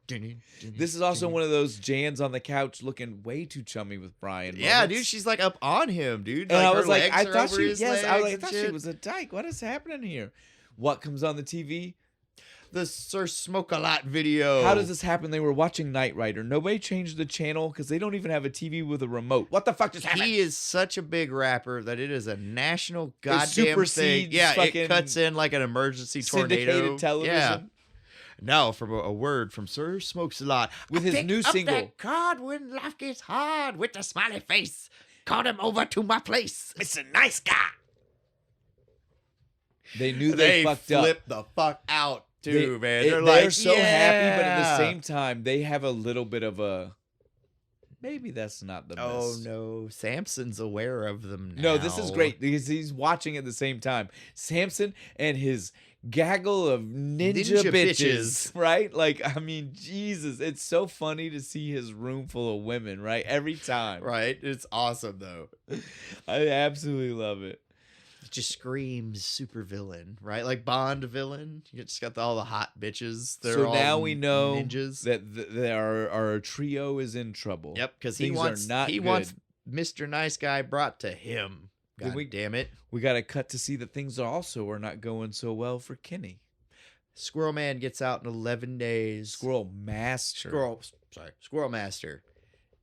[SPEAKER 1] This is also one of those Jan's on the couch looking way too chummy with Brian.
[SPEAKER 2] Yeah,
[SPEAKER 1] moments.
[SPEAKER 2] dude, she's like up on him, dude.
[SPEAKER 1] And I
[SPEAKER 2] her
[SPEAKER 1] was like,
[SPEAKER 2] legs
[SPEAKER 1] I
[SPEAKER 2] are
[SPEAKER 1] thought
[SPEAKER 2] over
[SPEAKER 1] she,
[SPEAKER 2] his
[SPEAKER 1] yes,
[SPEAKER 2] legs
[SPEAKER 1] I was like, I
[SPEAKER 2] and
[SPEAKER 1] thought she
[SPEAKER 2] shit.
[SPEAKER 1] was a dyke. What is happening here? What comes on the TV?
[SPEAKER 2] The Sir Smoke a Lot video.
[SPEAKER 1] How does this happen? They were watching Knight Rider. Nobody changed the channel because they don't even have a TV with a remote. What the fuck just happened?
[SPEAKER 2] He is such a big rapper that it is a national goddamn thing.
[SPEAKER 1] supersedes
[SPEAKER 2] Yeah,
[SPEAKER 1] fucking
[SPEAKER 2] it cuts in like an emergency tornado.
[SPEAKER 1] syndicated television.
[SPEAKER 2] Yeah. Now, from a word from Sir Smokes a Lot.
[SPEAKER 1] With
[SPEAKER 2] I
[SPEAKER 1] his
[SPEAKER 2] picked
[SPEAKER 1] new
[SPEAKER 2] up
[SPEAKER 1] single.
[SPEAKER 2] that card when life gets hard with a smiley face. Called him over to my place. It's a nice guy.
[SPEAKER 1] They knew they fucked up.
[SPEAKER 2] flipped the fuck out too, man. They're
[SPEAKER 1] They're
[SPEAKER 2] like,
[SPEAKER 1] so happy, but at the
[SPEAKER 2] yeah.
[SPEAKER 1] same time, they have a little bit of a. Maybe that's not the best.
[SPEAKER 2] Oh no, Samson's aware of them now.
[SPEAKER 1] No, this is great because he's watching at the same time. Samson and his gaggle of ninja bitches, right? Like, I mean, Jesus, it's so funny to see his room full of women, right? Every time.
[SPEAKER 2] Right? It's awesome though.
[SPEAKER 1] I absolutely love it.
[SPEAKER 2] It just screams supervillain, right? Like Bond villain. You just got all the hot bitches. They're
[SPEAKER 1] So
[SPEAKER 2] all
[SPEAKER 1] now we know
[SPEAKER 2] ninjas.
[SPEAKER 1] that our trio is in trouble.
[SPEAKER 2] Yep, because he
[SPEAKER 1] Things
[SPEAKER 2] wants
[SPEAKER 1] are not
[SPEAKER 2] he
[SPEAKER 1] good.
[SPEAKER 2] wants Mr. Nice Guy brought to him.
[SPEAKER 1] Then
[SPEAKER 2] God damn it.
[SPEAKER 1] We got to cut to see that things also are not going so well for Kenny.
[SPEAKER 2] Squirrel Man gets out in 11 days.
[SPEAKER 1] Squirrel Master.
[SPEAKER 2] Squirrel Master.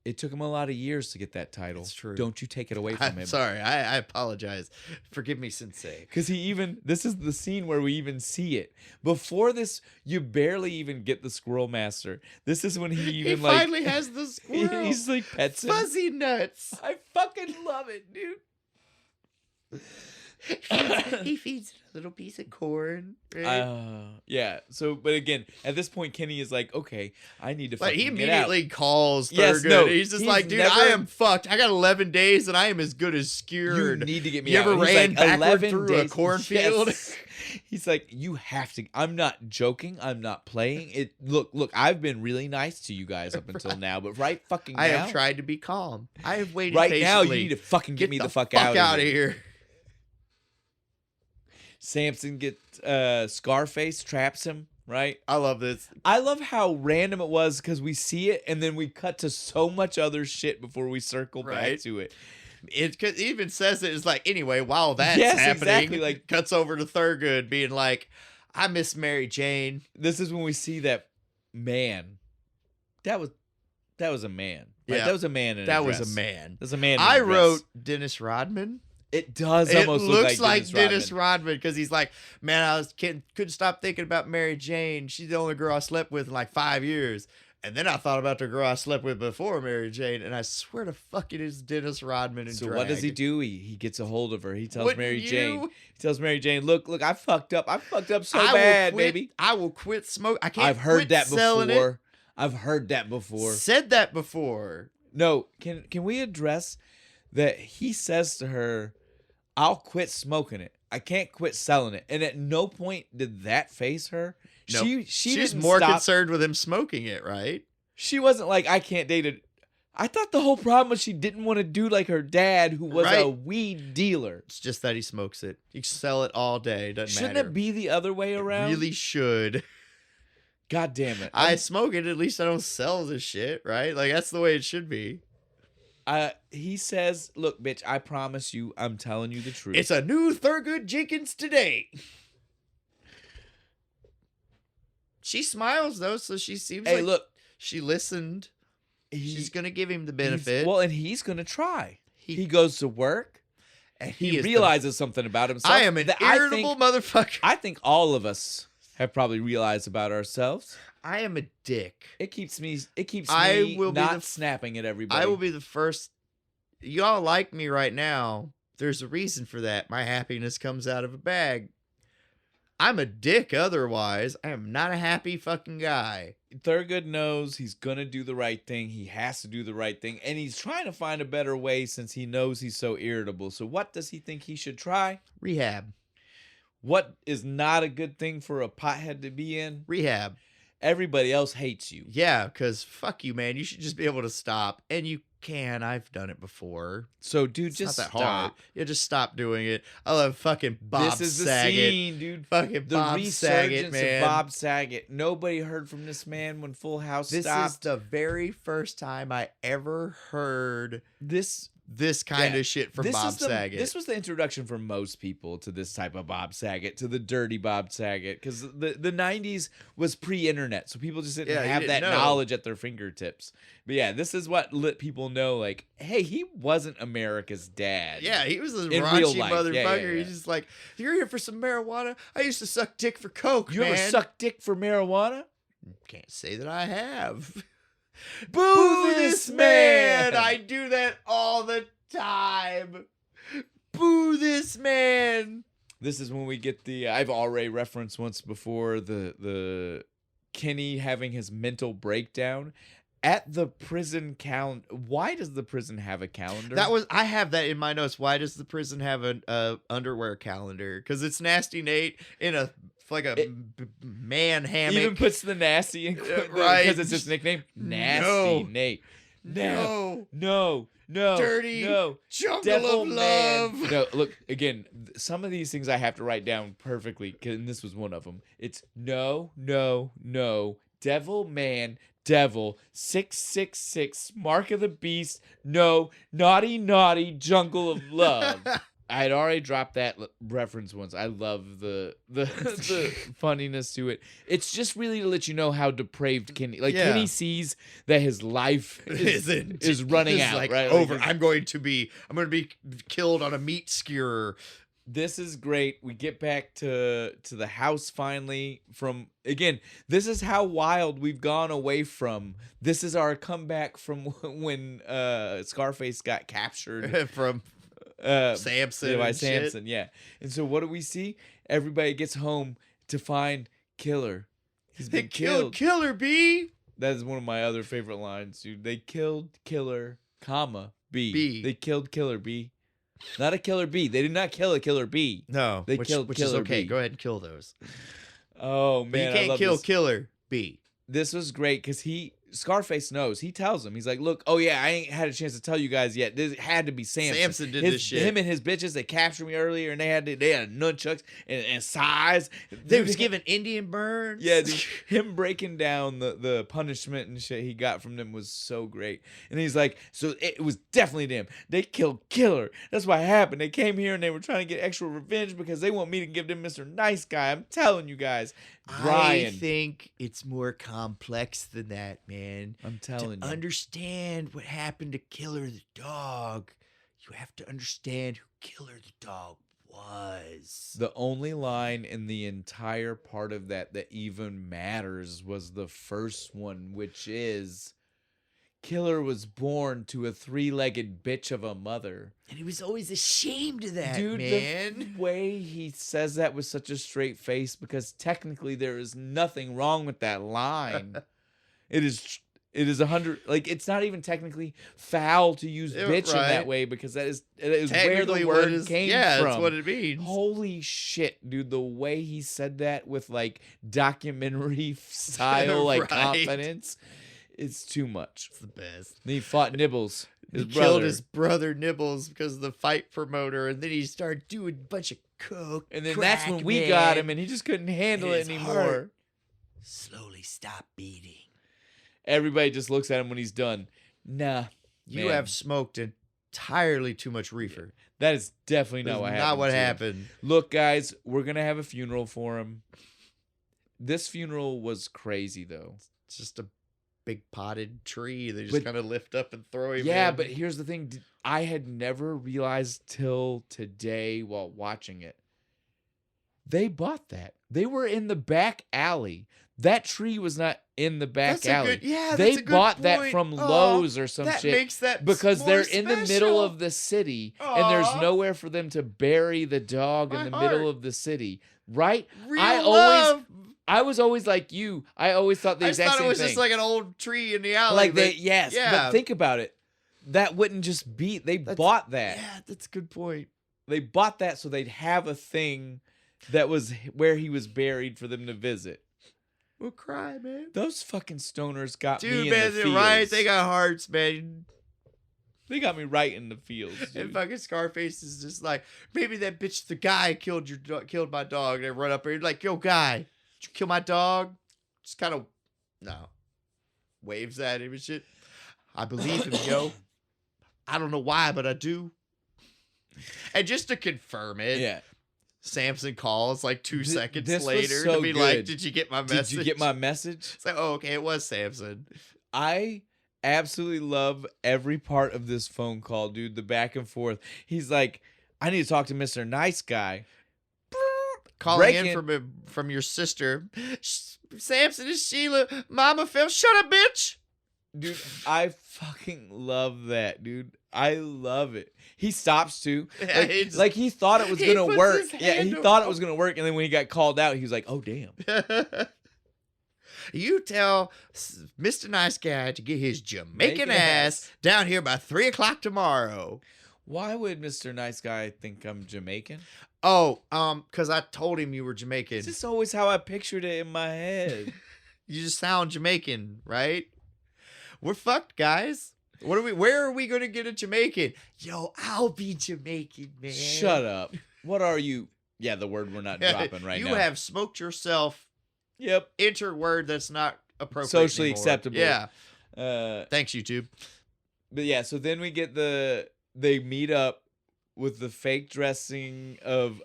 [SPEAKER 1] It took him a lot of years to get that title.
[SPEAKER 2] It's true.
[SPEAKER 1] Don't you take it away from
[SPEAKER 2] I'm
[SPEAKER 1] him.
[SPEAKER 2] sorry. I apologize. Forgive me, Sensei.
[SPEAKER 1] Because this is the scene where we even see it. Before this, you barely even get the Squirrel Master. This is when he even
[SPEAKER 2] He finally has the squirrel.
[SPEAKER 1] he's like pets him.
[SPEAKER 2] Fuzzy nuts.
[SPEAKER 1] I fucking love it, dude.
[SPEAKER 2] He feeds it a little piece of corn.
[SPEAKER 1] Yeah. So, but again, at this point, Kenny is like, okay, I need to
[SPEAKER 2] But
[SPEAKER 1] fucking
[SPEAKER 2] he
[SPEAKER 1] get out.
[SPEAKER 2] immediately calls Thurgood.
[SPEAKER 1] Yes, no,
[SPEAKER 2] he's just
[SPEAKER 1] he's
[SPEAKER 2] like, dude,
[SPEAKER 1] never-
[SPEAKER 2] I am fucked. I got 11 days and I am as good as
[SPEAKER 1] You
[SPEAKER 2] skewered.
[SPEAKER 1] need to get me
[SPEAKER 2] You
[SPEAKER 1] out.
[SPEAKER 2] ever
[SPEAKER 1] He's
[SPEAKER 2] ran
[SPEAKER 1] like,
[SPEAKER 2] backward
[SPEAKER 1] 11
[SPEAKER 2] through a
[SPEAKER 1] days.
[SPEAKER 2] cornfield?
[SPEAKER 1] Yes. He's like, you have to. I'm not joking. I'm not playing it. Look. I've been really nice to you guys up until now, but right fucking now,
[SPEAKER 2] I have tried to be calm. I have waited
[SPEAKER 1] right
[SPEAKER 2] patiently.
[SPEAKER 1] now, you need to fucking get me the fuck out
[SPEAKER 2] of here.
[SPEAKER 1] Samson gets Scarface traps him. Right.
[SPEAKER 2] I love this.
[SPEAKER 1] I love how random it was because we see it and then we cut to so much other shit before we circle back
[SPEAKER 2] Right.
[SPEAKER 1] to it.
[SPEAKER 2] It even says it's like, anyway, while that's
[SPEAKER 1] Yes,
[SPEAKER 2] happening,
[SPEAKER 1] exactly, like-
[SPEAKER 2] cuts over to Thurgood being like, I miss Mary Jane.
[SPEAKER 1] This is when we see that man. That was a man. Right?
[SPEAKER 2] Yeah.
[SPEAKER 1] That was a man in a
[SPEAKER 2] That was
[SPEAKER 1] dress.
[SPEAKER 2] a man.
[SPEAKER 1] That was a man in
[SPEAKER 2] I
[SPEAKER 1] a dress.
[SPEAKER 2] wrote Dennis Rodman.
[SPEAKER 1] It does
[SPEAKER 2] It
[SPEAKER 1] almost
[SPEAKER 2] looks
[SPEAKER 1] look
[SPEAKER 2] like Dennis
[SPEAKER 1] Rodman.
[SPEAKER 2] Rodman because he's like, man, couldn't stop thinking about Mary Jane. She's the only girl I slept with in like 5 years. And then I thought about the girl I slept with before Mary Jane, and I swear to fuck it is Dennis Rodman in
[SPEAKER 1] So
[SPEAKER 2] drag.
[SPEAKER 1] what does he do? He gets a hold of her. He tells
[SPEAKER 2] Wouldn't
[SPEAKER 1] Mary
[SPEAKER 2] you?
[SPEAKER 1] Jane. He tells Mary Jane, look, I fucked up. I fucked up so
[SPEAKER 2] I will
[SPEAKER 1] bad,
[SPEAKER 2] quit-
[SPEAKER 1] baby.
[SPEAKER 2] I will quit smoke. I can't.
[SPEAKER 1] I've heard
[SPEAKER 2] quit
[SPEAKER 1] that
[SPEAKER 2] selling
[SPEAKER 1] before. I've heard that before.
[SPEAKER 2] Said that before.
[SPEAKER 1] No, can we address that he says to her, I'll quit smoking it. I can't quit selling it. And at no point did that faze her.
[SPEAKER 2] Nope.
[SPEAKER 1] She's
[SPEAKER 2] She's
[SPEAKER 1] didn't
[SPEAKER 2] more
[SPEAKER 1] stop.
[SPEAKER 2] concerned with him smoking it, right?
[SPEAKER 1] She wasn't like, I can't date it. I thought the whole problem was she didn't want to do like her dad, who was a
[SPEAKER 2] Right.
[SPEAKER 1] weed dealer.
[SPEAKER 2] It's just that he smokes it. He can sell it all day. Doesn't
[SPEAKER 1] Shouldn't
[SPEAKER 2] matter.
[SPEAKER 1] it be the other way
[SPEAKER 2] It
[SPEAKER 1] around?
[SPEAKER 2] really should.
[SPEAKER 1] God damn it.
[SPEAKER 2] I smoke it. At least I don't sell this shit, right? Like, that's the way it should be.
[SPEAKER 1] He says, look, bitch, I promise you, I'm telling you the truth.
[SPEAKER 2] It's a new Thurgood Jenkins today. She smiles, though, so she seems like
[SPEAKER 1] look,
[SPEAKER 2] she listened. She's going to give him the benefit.
[SPEAKER 1] Well, and he's going to try. He goes to work.
[SPEAKER 2] And
[SPEAKER 1] he realizes something about himself.
[SPEAKER 2] I am an irritable motherfucker.
[SPEAKER 1] I think all of us have probably realized about ourselves.
[SPEAKER 2] I am a dick.
[SPEAKER 1] It keeps me not snapping at everybody.
[SPEAKER 2] I will be the first. Y'all like me right now. There's a reason for that. My happiness comes out of a bag. I'm a dick otherwise. I am not a happy fucking guy.
[SPEAKER 1] Thurgood knows he's going to do the right thing. He has to do the right thing. And he's trying to find a better way since he knows he's so irritable. So what does he think he should try?
[SPEAKER 2] Rehab.
[SPEAKER 1] What is not a good thing for a pothead to be in?
[SPEAKER 2] Rehab.
[SPEAKER 1] Everybody else hates you.
[SPEAKER 2] Yeah, because fuck you, man. You should just be able to stop. And you can. I've done it before.
[SPEAKER 1] So, dude,
[SPEAKER 2] it's
[SPEAKER 1] just
[SPEAKER 2] not that
[SPEAKER 1] stop.
[SPEAKER 2] hard. Yeah, just stop doing it. I love fucking Bob Saget.
[SPEAKER 1] This is the scene, dude.
[SPEAKER 2] Fucking
[SPEAKER 1] the
[SPEAKER 2] Bob Saget,
[SPEAKER 1] resurgence
[SPEAKER 2] man.
[SPEAKER 1] of Bob Saget. Nobody heard from this man when Full House stopped.
[SPEAKER 2] This is the very first time I ever heard this kind of shit from Bob Saget.
[SPEAKER 1] This was the introduction for most people to this type of Bob Saget, to the dirty Bob Saget, because the 90s was pre-internet, so people just didn't have that knowledge at their fingertips. But yeah, this is what let people know, like, hey, he wasn't America's dad.
[SPEAKER 2] Yeah, he was a
[SPEAKER 1] in
[SPEAKER 2] raunchy
[SPEAKER 1] real life.
[SPEAKER 2] motherfucker.
[SPEAKER 1] Yeah.
[SPEAKER 2] He's just like, you're here for some marijuana? I used to suck dick for coke,
[SPEAKER 1] You
[SPEAKER 2] man.
[SPEAKER 1] ever suck dick for marijuana?
[SPEAKER 2] Can't say that I have.
[SPEAKER 1] Boo this man!
[SPEAKER 2] I do that all the time. Boo this man!
[SPEAKER 1] This is when we get the I've already referenced once before the Kenny having his mental breakdown at the prison calendar. Why does the prison have a calendar?
[SPEAKER 2] I have that in my notes. Why does the prison have an underwear calendar? Because it's Nasty Nate in a man hammock.
[SPEAKER 1] Even puts the nasty in
[SPEAKER 2] right,
[SPEAKER 1] because it's his nickname. Nasty Nate. No.
[SPEAKER 2] Dirty.
[SPEAKER 1] No.
[SPEAKER 2] Jungle
[SPEAKER 1] Devil
[SPEAKER 2] of
[SPEAKER 1] man.
[SPEAKER 2] love.
[SPEAKER 1] No, look, again, some of these things I have to write down perfectly, and this was one of them. It's no. Devil man, devil, 666, mark of the beast, no, naughty, jungle of love. I had already dropped that reference once. I love the funniness to it. It's just really to let you know how depraved Kenny. Like Kenny sees that his life is running out,
[SPEAKER 2] like,
[SPEAKER 1] right?
[SPEAKER 2] Over.
[SPEAKER 1] Like,
[SPEAKER 2] I'm going to be killed on a meat skewer.
[SPEAKER 1] This is great. We get back to the house finally. This is how wild we've gone away from. This is our comeback from when Scarface got captured
[SPEAKER 2] from. Samson
[SPEAKER 1] by
[SPEAKER 2] and
[SPEAKER 1] Samson,
[SPEAKER 2] shit.
[SPEAKER 1] yeah. And so what do we see? Everybody gets home to find Killer. He's been killed.
[SPEAKER 2] Killer B.
[SPEAKER 1] That is one of my other favorite lines, dude. They killed Killer, comma, B. They killed Killer B. Not a Killer B. They did not kill a Killer B.
[SPEAKER 2] No,
[SPEAKER 1] they killed
[SPEAKER 2] which
[SPEAKER 1] Killer
[SPEAKER 2] is okay.
[SPEAKER 1] B.
[SPEAKER 2] Go ahead and kill those.
[SPEAKER 1] Oh man,
[SPEAKER 2] but you can't kill Killer B.
[SPEAKER 1] This was great because Scarface knows. He tells him, he's like, look, oh yeah, I ain't had a chance to tell you guys yet. This had to be Samson.
[SPEAKER 2] Samson did this shit.
[SPEAKER 1] Him and his bitches, they captured me earlier, and they had nunchucks and size.
[SPEAKER 2] They was giving Indian burns.
[SPEAKER 1] Yeah, dude, him breaking down the punishment and shit he got from them was so great. And he's like, so it was definitely them. They killed Killer. That's what happened. They came here and they were trying to get extra revenge because they want me to give them Mr. Nice Guy. I'm telling you guys. Brian.
[SPEAKER 2] I think it's more complex than that, man.
[SPEAKER 1] I'm telling you.
[SPEAKER 2] To understand what happened to Killer the dog, you have to understand who Killer the dog was.
[SPEAKER 1] The only line in the entire part of that even matters was the first one, which is Killer was born to a 3-legged bitch of a mother.
[SPEAKER 2] And he was always ashamed of that,
[SPEAKER 1] dude,
[SPEAKER 2] man.
[SPEAKER 1] The way he says that with such a straight face, because technically there is nothing wrong with that line. It is 100. Like, it's not even technically foul to use bitch in that way, because it is where the word came from.
[SPEAKER 2] Yeah, that's what it means.
[SPEAKER 1] Holy shit, dude! The way he said that with like documentary style, like confidence. It's too much.
[SPEAKER 2] It's the best.
[SPEAKER 1] Then he fought Nibbles.
[SPEAKER 2] He killed his brother Nibbles because of the fight promoter, and then he started doing a bunch of coke.
[SPEAKER 1] And then that's when we got him, and he just couldn't handle it anymore.
[SPEAKER 2] slowly stop beating.
[SPEAKER 1] Everybody just looks at him when he's done. Nah,
[SPEAKER 2] You
[SPEAKER 1] man,
[SPEAKER 2] have smoked entirely too much reefer.
[SPEAKER 1] that is definitely
[SPEAKER 2] That's
[SPEAKER 1] not what happened.
[SPEAKER 2] not what
[SPEAKER 1] to him.
[SPEAKER 2] happened.
[SPEAKER 1] Look, guys, we're gonna have a funeral for him. This funeral was crazy, though.
[SPEAKER 2] It's just a big potted tree. They just kind of lift up and throw him
[SPEAKER 1] Yeah,
[SPEAKER 2] in.
[SPEAKER 1] but here's the thing. I had never realized till today while watching it. They bought that. They were in the back alley. That tree was not in the back alley. They bought that from Lowe's or some
[SPEAKER 2] that
[SPEAKER 1] shit.
[SPEAKER 2] Makes that
[SPEAKER 1] because
[SPEAKER 2] more
[SPEAKER 1] they're in the middle
[SPEAKER 2] special.
[SPEAKER 1] of the city and there's nowhere for them to bury the dog in the middle of the city. Right? I was always like you. I always thought the exact same thing.
[SPEAKER 2] I thought it was just like an old tree in the alley.
[SPEAKER 1] Like but think about it. That wouldn't just be. They bought that.
[SPEAKER 2] Yeah, that's a good point.
[SPEAKER 1] They bought that so they'd have a thing that was where he was buried for them to visit.
[SPEAKER 2] We'll cry, man.
[SPEAKER 1] Those fucking stoners got me
[SPEAKER 2] Dude,
[SPEAKER 1] in
[SPEAKER 2] man,
[SPEAKER 1] the feels.
[SPEAKER 2] right? They got hearts, man.
[SPEAKER 1] They got me right in the fields, dude.
[SPEAKER 2] And fucking Scarface is just like, maybe that bitch, the guy killed my dog. And they run up there, like, yo, guy, did you kill my dog? Just kind of, waves at him and shit. I believe him, yo. I don't know why, but I do. And just to confirm it,
[SPEAKER 1] Yeah.
[SPEAKER 2] Samson calls like 2 seconds
[SPEAKER 1] this was
[SPEAKER 2] later
[SPEAKER 1] so
[SPEAKER 2] to be
[SPEAKER 1] good.
[SPEAKER 2] like, did you get my message?
[SPEAKER 1] Did you get my message?
[SPEAKER 2] It's like, oh, okay, it was Samson.
[SPEAKER 1] I absolutely love every part of this phone call, dude. The back and forth. He's like, I need to talk to Mr. Nice Guy.
[SPEAKER 2] Calling in from your sister. Samson and Sheila. Mama fell. Shut up, bitch.
[SPEAKER 1] Dude, I fucking love that, dude. I love it. He stops too. Like he thought it was gonna work. Yeah, he thought it was gonna work, and then when he got called out, he was like, "Oh damn."
[SPEAKER 2] You tell Mr. Nice Guy to get his Jamaican ass down here by 3:00 tomorrow.
[SPEAKER 1] Why would Mr. Nice Guy think I'm Jamaican?
[SPEAKER 2] Oh, because I told him you were Jamaican.
[SPEAKER 1] It's just always how I pictured it in my head.
[SPEAKER 2] You just sound Jamaican, right? We're fucked, guys. Where are we gonna get a Jamaican? Yo, I'll be Jamaican, man.
[SPEAKER 1] Shut up. What are you? Yeah, the word we're not dropping right now.
[SPEAKER 2] You have smoked yourself.
[SPEAKER 1] Yep.
[SPEAKER 2] Enter word that's not appropriate.
[SPEAKER 1] Socially
[SPEAKER 2] anymore.
[SPEAKER 1] acceptable.
[SPEAKER 2] Yeah.
[SPEAKER 1] Thanks,
[SPEAKER 2] YouTube.
[SPEAKER 1] But yeah, so then we get they meet up with the fake dressing of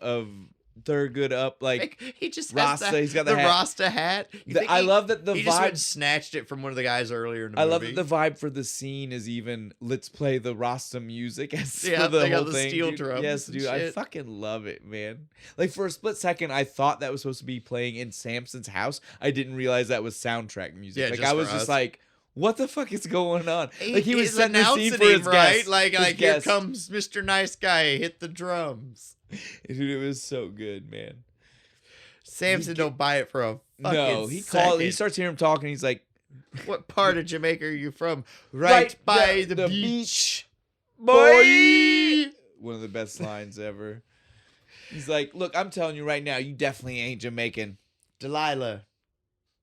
[SPEAKER 1] Thurgood up like
[SPEAKER 2] he just
[SPEAKER 1] Rasta.
[SPEAKER 2] Has
[SPEAKER 1] He's got the hat.
[SPEAKER 2] Rasta hat.
[SPEAKER 1] I love that the
[SPEAKER 2] he
[SPEAKER 1] vibe
[SPEAKER 2] just went and snatched it from one of the guys earlier in the movie.
[SPEAKER 1] I love that the vibe for the scene is even let's play the Rasta music as for the
[SPEAKER 2] they
[SPEAKER 1] whole
[SPEAKER 2] got the
[SPEAKER 1] thing.
[SPEAKER 2] steel
[SPEAKER 1] Dude.
[SPEAKER 2] drums.
[SPEAKER 1] Yes, dude, I fucking love it, man. Like for a split second, I thought that was supposed to be playing in Samson's house. I didn't realize that was soundtrack music.
[SPEAKER 2] Yeah,
[SPEAKER 1] like
[SPEAKER 2] just
[SPEAKER 1] I was
[SPEAKER 2] for
[SPEAKER 1] just
[SPEAKER 2] us.
[SPEAKER 1] like, what the fuck is going on? Like he was
[SPEAKER 2] He's
[SPEAKER 1] setting the scene
[SPEAKER 2] announcing
[SPEAKER 1] for his
[SPEAKER 2] him, right?
[SPEAKER 1] guests.
[SPEAKER 2] Like
[SPEAKER 1] his
[SPEAKER 2] here
[SPEAKER 1] guests.
[SPEAKER 2] comes Mr. Nice Guy. Hit the drums.
[SPEAKER 1] Dude, it was so good, man.
[SPEAKER 2] Samson don't buy it for a fucking
[SPEAKER 1] No, he
[SPEAKER 2] second.
[SPEAKER 1] starts hearing him talking. He's like,
[SPEAKER 2] What part of Jamaica are you from? Right by the
[SPEAKER 1] beach,
[SPEAKER 2] boy.
[SPEAKER 1] One of the best lines ever. He's like, look, I'm telling you right now, you definitely ain't Jamaican.
[SPEAKER 2] Delilah,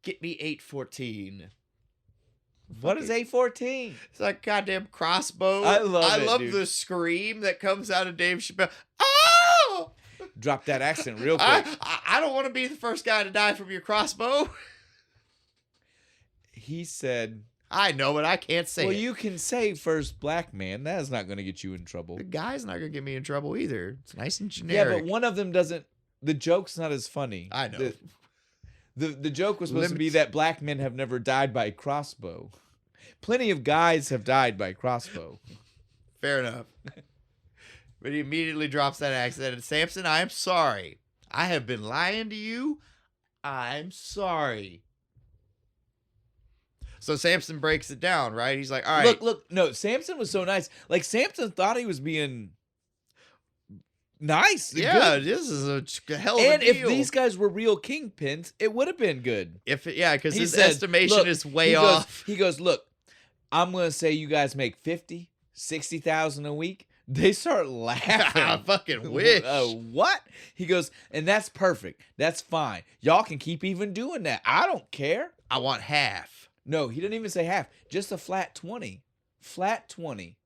[SPEAKER 2] get me 814.
[SPEAKER 1] What is 814?
[SPEAKER 2] It's like goddamn crossbow.
[SPEAKER 1] I love
[SPEAKER 2] the scream that comes out of Dave Chappelle. Oh!
[SPEAKER 1] Drop that accent real quick.
[SPEAKER 2] I don't want to be the first guy to die from your crossbow.
[SPEAKER 1] He said,
[SPEAKER 2] I know, but I can't say
[SPEAKER 1] well,
[SPEAKER 2] it.
[SPEAKER 1] you can say first black man. That is not going to get you in trouble.
[SPEAKER 2] The guy's not going to get me in trouble either. It's nice and
[SPEAKER 1] Yeah,
[SPEAKER 2] generic.
[SPEAKER 1] but one of them doesn't. The joke's not as funny.
[SPEAKER 2] I know.
[SPEAKER 1] The joke was supposed to be that black men have never died by crossbow. Plenty of guys have died by crossbow.
[SPEAKER 2] Fair enough. But he immediately drops that accent. And Samson, I am sorry. I have been lying to you. I'm sorry. So Samson breaks it down, right? He's like, all right.
[SPEAKER 1] Look. No, Samson was so nice. Like, Samson thought he was being nice.
[SPEAKER 2] Yeah,
[SPEAKER 1] good.
[SPEAKER 2] this is a hell of a
[SPEAKER 1] And
[SPEAKER 2] deal.
[SPEAKER 1] if these guys were real kingpins, it would have been good.
[SPEAKER 2] Because
[SPEAKER 1] He
[SPEAKER 2] his
[SPEAKER 1] said,
[SPEAKER 2] estimation
[SPEAKER 1] look,
[SPEAKER 2] is way off.
[SPEAKER 1] He goes, look, I'm going to say you guys make 50, 60,000 a week. They start laughing.
[SPEAKER 2] I fucking wish.
[SPEAKER 1] What? He goes, and that's perfect. That's fine. Y'all can keep even doing that. I don't care.
[SPEAKER 2] I want half.
[SPEAKER 1] No, he didn't even say half. Just a flat 20. Flat 20.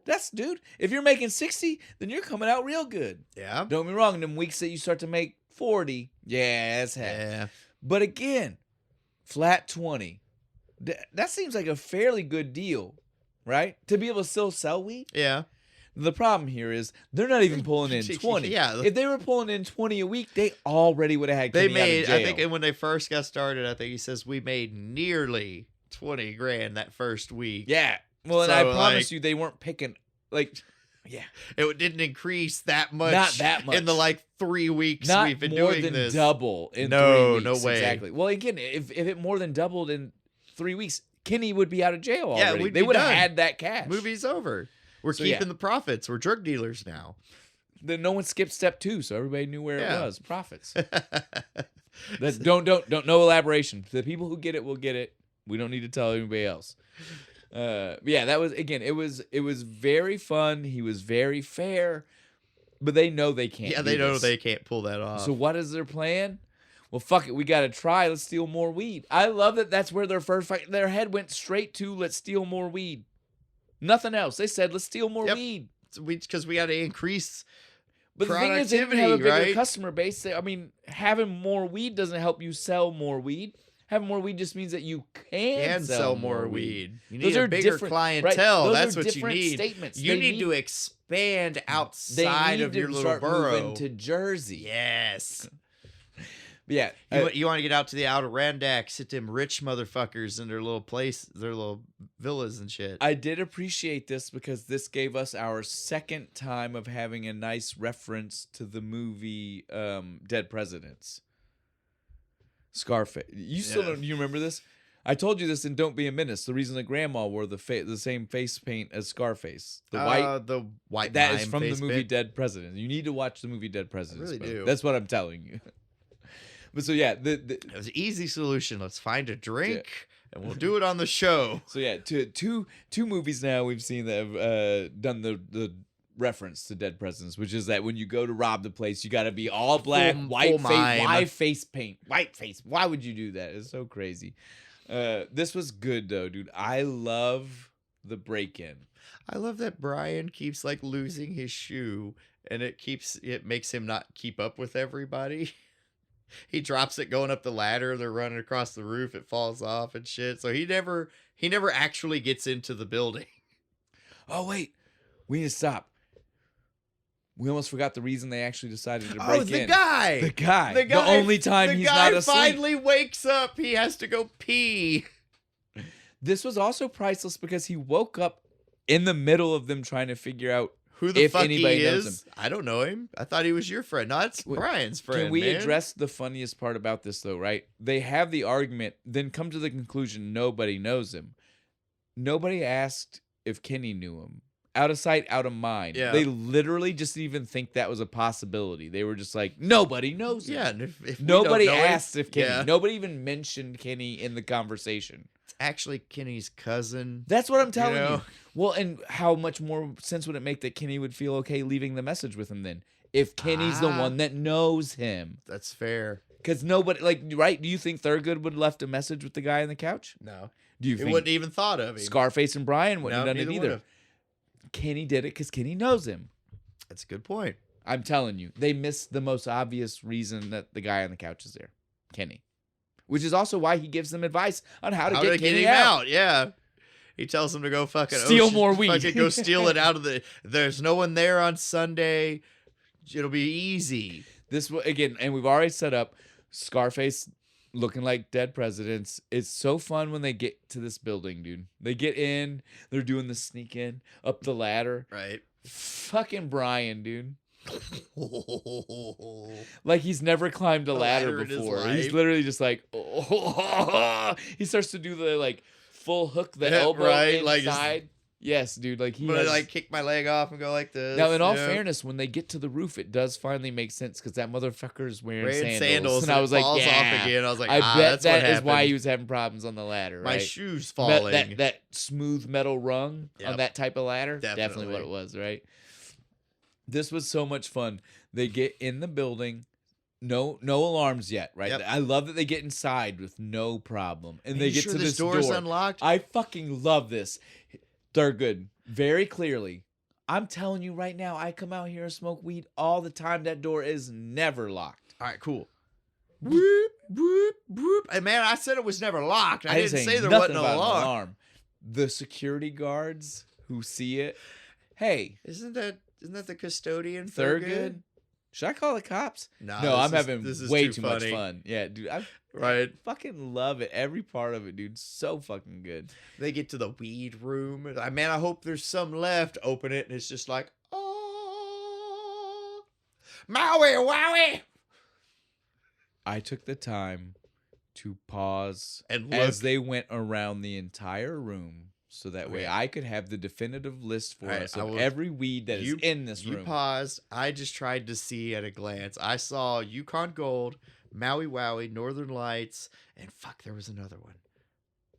[SPEAKER 1] That's, dude, if you're making 60, then you're coming out real good.
[SPEAKER 2] Yeah.
[SPEAKER 1] Don't get me wrong. In them weeks that you start to make 40, yeah, that's half.
[SPEAKER 2] Yeah.
[SPEAKER 1] But again, flat 20. That seems like a fairly good deal, right? To be able to still sell weed.
[SPEAKER 2] Yeah.
[SPEAKER 1] The problem here is they're not even pulling in 20.
[SPEAKER 2] Yeah.
[SPEAKER 1] If they were pulling in 20 a week, they already would have had
[SPEAKER 2] They
[SPEAKER 1] Kenny out of
[SPEAKER 2] made,
[SPEAKER 1] jail.
[SPEAKER 2] I think, and when they first got started, I think he says we made nearly 20 grand that first week.
[SPEAKER 1] Yeah. Well, and
[SPEAKER 2] So,
[SPEAKER 1] I promise
[SPEAKER 2] like,
[SPEAKER 1] you, they weren't picking, like, yeah.
[SPEAKER 2] It didn't increase that much.
[SPEAKER 1] Not that much.
[SPEAKER 2] In the, like, 3 weeks
[SPEAKER 1] Not
[SPEAKER 2] we've been
[SPEAKER 1] more
[SPEAKER 2] doing
[SPEAKER 1] than
[SPEAKER 2] this.
[SPEAKER 1] double in 3
[SPEAKER 2] No,
[SPEAKER 1] weeks.
[SPEAKER 2] no way.
[SPEAKER 1] Exactly. Well, again, if it more than doubled in 3 weeks, Kenny would be out of jail already.
[SPEAKER 2] we'd
[SPEAKER 1] They
[SPEAKER 2] be
[SPEAKER 1] would have
[SPEAKER 2] done.
[SPEAKER 1] had that cash.
[SPEAKER 2] Movie's over. We're keeping the profits. We're drug dealers now.
[SPEAKER 1] Then no one skipped step 2, so everybody knew where
[SPEAKER 2] Yeah.
[SPEAKER 1] it was. Profits. That's, don't no elaboration. The people who get it will get it. We don't need to tell anybody else. But yeah, that was, again, it was very fun. He was very fair, but they know they can't.
[SPEAKER 2] Yeah,
[SPEAKER 1] do
[SPEAKER 2] they know
[SPEAKER 1] this.
[SPEAKER 2] they can't pull that off.
[SPEAKER 1] So what is their plan? Well, fuck it, we got to try. Let's steal more weed. I love that. That's where their first fight. Their head went straight to let's steal more weed. Nothing else. They said let's steal more weed.
[SPEAKER 2] Because we got to increase.
[SPEAKER 1] But the thing is, they didn't have a bigger
[SPEAKER 2] right?
[SPEAKER 1] customer base. I mean, having more weed doesn't help you sell more weed. Having more weed just means that you can sell more weed.
[SPEAKER 2] You
[SPEAKER 1] Those
[SPEAKER 2] need a
[SPEAKER 1] are
[SPEAKER 2] bigger
[SPEAKER 1] different-
[SPEAKER 2] clientele.
[SPEAKER 1] Those
[SPEAKER 2] That's
[SPEAKER 1] are
[SPEAKER 2] what you
[SPEAKER 1] different
[SPEAKER 2] need.
[SPEAKER 1] statements.
[SPEAKER 2] You
[SPEAKER 1] They
[SPEAKER 2] need to expand
[SPEAKER 1] they
[SPEAKER 2] outside
[SPEAKER 1] need
[SPEAKER 2] of
[SPEAKER 1] to
[SPEAKER 2] your little
[SPEAKER 1] start
[SPEAKER 2] borough.
[SPEAKER 1] moving to Jersey.
[SPEAKER 2] Yes.
[SPEAKER 1] But yeah,
[SPEAKER 2] You want to get out to the Adirondacks, hit them rich motherfuckers in their little their little villas and shit.
[SPEAKER 1] I did appreciate this because this gave us our second time of having a nice reference to the movie Dead Presidents. Scarface. You still don't? You remember this? I told you this in Don't Be a Menace. The reason the grandma wore the same face paint as Scarface, the white. That is from the movie Dead Presidents. You need to watch the movie Dead Presidents.
[SPEAKER 2] I really do.
[SPEAKER 1] That's what I'm telling you. But so yeah,
[SPEAKER 2] It was an easy solution. Let's find a drink and we'll do it on the show.
[SPEAKER 1] So yeah, two movies now we've seen that have done the reference to Dead Presidents, which is that when you go to rob the place, you got to be all black, white face paint, white face. Why would you do that? It's so crazy. This was good though, dude. I love the break-in.
[SPEAKER 2] I love that Brian keeps like losing his shoe and it makes him not keep up with everybody. He drops it going up the ladder. They're running across the roof. It falls off and shit. So he never actually gets into the building.
[SPEAKER 1] Oh wait, we need to stop. We almost forgot the reason they actually decided to break in.
[SPEAKER 2] The guy.
[SPEAKER 1] The only time he's not asleep.
[SPEAKER 2] The guy finally wakes up. He has to go pee.
[SPEAKER 1] This was also priceless because he woke up in the middle of them trying to figure out
[SPEAKER 2] who the fuck
[SPEAKER 1] anybody
[SPEAKER 2] he
[SPEAKER 1] knows
[SPEAKER 2] is.
[SPEAKER 1] him.
[SPEAKER 2] I don't know him. I thought he was your friend. No, it's Brian's friend.
[SPEAKER 1] Can we
[SPEAKER 2] man.
[SPEAKER 1] address the funniest part about this though, right? They have the argument, then come to the conclusion nobody knows him. Nobody asked if Kenny knew him. Out of sight, out of mind.
[SPEAKER 2] Yeah.
[SPEAKER 1] They literally just didn't even think that was a possibility. They were just like, nobody knows him.
[SPEAKER 2] Yeah, and if
[SPEAKER 1] Nobody
[SPEAKER 2] we don't know
[SPEAKER 1] asked if Kenny.
[SPEAKER 2] Yeah.
[SPEAKER 1] Nobody even mentioned Kenny in the conversation.
[SPEAKER 2] It's actually Kenny's cousin.
[SPEAKER 1] That's what I'm telling you.
[SPEAKER 2] know?
[SPEAKER 1] Well, and how much more sense would it make that Kenny would feel okay leaving the message with him then? If Kenny's the one that knows him.
[SPEAKER 2] That's fair.
[SPEAKER 1] Because nobody, like, right? Do you think Thurgood would have left a message with the guy on the couch?
[SPEAKER 2] No.
[SPEAKER 1] Do you
[SPEAKER 2] He
[SPEAKER 1] think
[SPEAKER 2] wouldn't even thought of him.
[SPEAKER 1] Scarface and Brian wouldn't have done it
[SPEAKER 2] neither
[SPEAKER 1] either?
[SPEAKER 2] would've.
[SPEAKER 1] Kenny did it because Kenny knows him.
[SPEAKER 2] That's a good point.
[SPEAKER 1] I'm telling you, they missed the most obvious reason that the guy on the couch is there, Kenny. Which is also why he gives them advice on how to get Kenny
[SPEAKER 2] him
[SPEAKER 1] out.
[SPEAKER 2] Yeah. He tells them to go fucking
[SPEAKER 1] Steal more weed.
[SPEAKER 2] Fucking go steal it out of the. There's no one there on Sunday. It'll be easy.
[SPEAKER 1] This again, and we've already set up Scarface looking like Dead Presidents. It's so fun when they get to this building, dude. They get in, they're doing the sneak in up the ladder.
[SPEAKER 2] Right.
[SPEAKER 1] Fucking Brian, dude. Like he's never climbed a ladder before. He's literally just like, he starts to do the like full hook the elbow inside.
[SPEAKER 2] Like
[SPEAKER 1] yes, dude. Like he
[SPEAKER 2] but
[SPEAKER 1] has,
[SPEAKER 2] like kick my leg off and go like this.
[SPEAKER 1] Now, in all fairness, when they get to the roof, it does finally make sense because that motherfucker's wearing sandals. And I was like,
[SPEAKER 2] falls
[SPEAKER 1] yeah.
[SPEAKER 2] off again. I was like,
[SPEAKER 1] I bet
[SPEAKER 2] that's what
[SPEAKER 1] that is why
[SPEAKER 2] happened.
[SPEAKER 1] he was having problems on the ladder.
[SPEAKER 2] My
[SPEAKER 1] right?
[SPEAKER 2] shoes falling.
[SPEAKER 1] That smooth metal rung on that type of ladder.
[SPEAKER 2] Definitely
[SPEAKER 1] What it was, right? This was so much fun. They get in the building. No alarms yet, right?
[SPEAKER 2] Yep.
[SPEAKER 1] I love that they get inside with no problem. And they get
[SPEAKER 2] sure
[SPEAKER 1] to
[SPEAKER 2] this
[SPEAKER 1] this
[SPEAKER 2] door's
[SPEAKER 1] door.
[SPEAKER 2] unlocked?
[SPEAKER 1] I fucking love this. They're good. Very clearly. I'm telling you right now, I come out here and smoke weed all the time. That door is never locked.
[SPEAKER 2] All right, cool. Whoop, whoop, whoop. And man, I said it was never locked. I didn't say there wasn't an alarm.
[SPEAKER 1] The security guards who see it, hey,
[SPEAKER 2] Isn't that the custodian?
[SPEAKER 1] Thurgood? Should I call the cops?
[SPEAKER 2] Nah,
[SPEAKER 1] no, I'm having way too
[SPEAKER 2] funny.
[SPEAKER 1] much fun. Yeah, dude, I fucking love it. Every part of it, dude, so fucking good.
[SPEAKER 2] They get to the weed room. Man, I hope there's some left. Open it, and it's just like, oh, Maui, wowie.
[SPEAKER 1] I took the time to pause
[SPEAKER 2] and
[SPEAKER 1] as they went around the entire room, so that way I could have the definitive list for us of every weed that is in this room.
[SPEAKER 2] You paused. I just tried to see at a glance. I saw Yukon Gold, Maui Wowie, Northern Lights, and fuck, there was another one.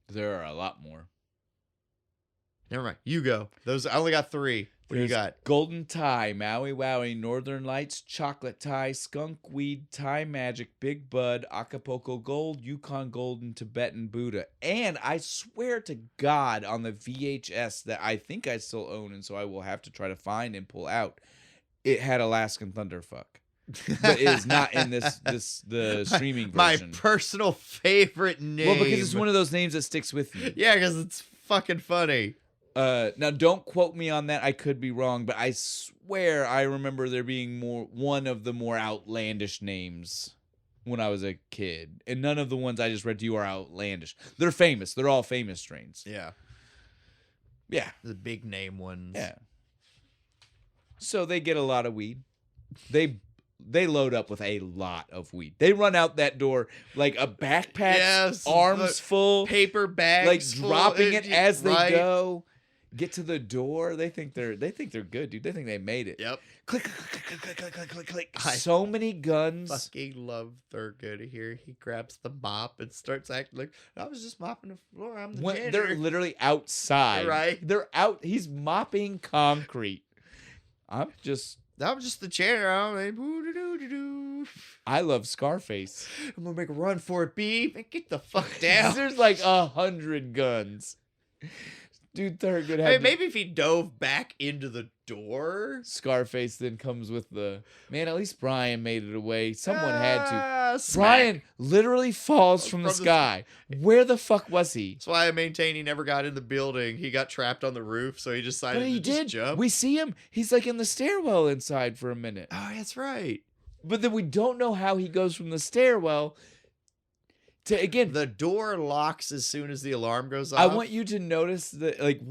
[SPEAKER 1] There are a lot more.
[SPEAKER 2] Never mind. You go. I only got 3. What do you got?
[SPEAKER 1] Golden Tie, Maui Wowie, Northern Lights, Chocolate Tie, Skunk Weed, Thai Magic, Big Bud, Acapulco Gold, Yukon Gold, and Tibetan Buddha. And I swear to God on the VHS that I think I still own, and so I will have to try to find and pull out, it had Alaskan Thunderfuck. But it is not in the streaming version.
[SPEAKER 2] My personal favorite name.
[SPEAKER 1] Well, because it's one of those names that sticks with you.
[SPEAKER 2] Yeah, because it's fucking funny.
[SPEAKER 1] Now don't quote me on that. I could be wrong, but I swear I remember there being one of the more outlandish names when I was a kid, and none of the ones I just read to you are outlandish. They're famous. They're all famous strains.
[SPEAKER 2] Yeah.
[SPEAKER 1] Yeah.
[SPEAKER 2] The big name ones.
[SPEAKER 1] Yeah. So they get a lot of weed. They load up with a lot of weed. They run out that door like a backpack, arms full,
[SPEAKER 2] paper bags,
[SPEAKER 1] like dropping it as they go. Get to the door. They think they're good, dude. They think they made it.
[SPEAKER 2] Yep.
[SPEAKER 1] Click, click, click, click, click, click, click, click. So many guns.
[SPEAKER 2] Fucking love Thurgood here. He grabs the mop and starts acting like I was just mopping the floor. I'm the janitor.
[SPEAKER 1] They're literally outside.
[SPEAKER 2] Right.
[SPEAKER 1] They're out. He's mopping concrete. I'm just
[SPEAKER 2] the janitor.
[SPEAKER 1] I love Scarface.
[SPEAKER 2] I'm gonna make a run for it, B. Get the fuck down.
[SPEAKER 1] There's like 100 guns. Dude, Thurgood had
[SPEAKER 2] maybe if he dove back into the door.
[SPEAKER 1] Scarface then comes with the man. At least Brian made it away. Someone had to.
[SPEAKER 2] Smack.
[SPEAKER 1] Brian literally falls from the sky. Where the fuck was he?
[SPEAKER 2] That's why I maintain he never got in the building. He got trapped on the roof, so he decided to just jump.
[SPEAKER 1] We see him. He's like in the stairwell inside for a minute.
[SPEAKER 2] Oh, that's right.
[SPEAKER 1] But then we don't know how he goes from the stairwell to, again,
[SPEAKER 2] the door locks as soon as the alarm goes off.
[SPEAKER 1] I want you to notice that, like,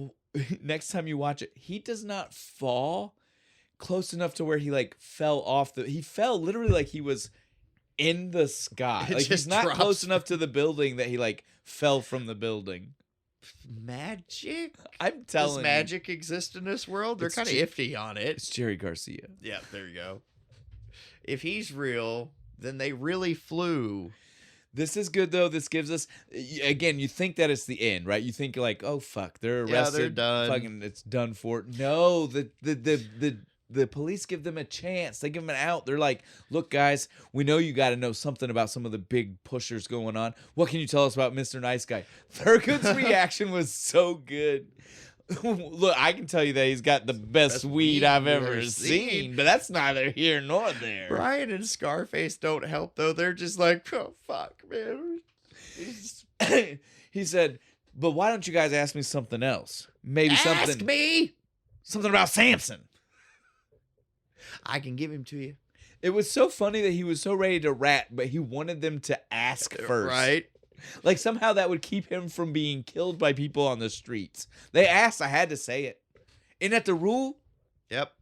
[SPEAKER 1] next time you watch it, he does not fall close enough to where he like fell off he fell literally like he was in the sky. Like he's not close enough to the building that he like fell from the building.
[SPEAKER 2] Magic?
[SPEAKER 1] I'm telling you.
[SPEAKER 2] Does magic exist in this world? They're kind of iffy on it.
[SPEAKER 1] It's Jerry Garcia.
[SPEAKER 2] Yeah, there you go. If he's real, then they really flew.
[SPEAKER 1] This is good, though. This gives us, again, you think that it's the end, right? You think like, oh, fuck, they're arrested.
[SPEAKER 2] Yeah, they're done.
[SPEAKER 1] Fucking, it's done for. No, the police give them a chance. They give them an out. They're like, look, guys, we know you got to know something about some of the big pushers going on. What can you tell us about Mr. Nice Guy? Thurgood's reaction was so good. Look, I can tell you that he's got the best weed I've ever seen, but that's neither here nor there.
[SPEAKER 2] Brian and Scarface don't help, though. They're just like, oh, fuck, man.
[SPEAKER 1] He said, but why don't you guys ask me something else? Maybe
[SPEAKER 2] Ask me!
[SPEAKER 1] Something about Samson.
[SPEAKER 2] I can give him to you.
[SPEAKER 1] It was so funny that he was so ready to rat, but he wanted them to ask first.
[SPEAKER 2] Right.
[SPEAKER 1] Like somehow that would keep him from being killed by people on the streets. They asked, I had to say it. Isn't that the rule?
[SPEAKER 2] Yep.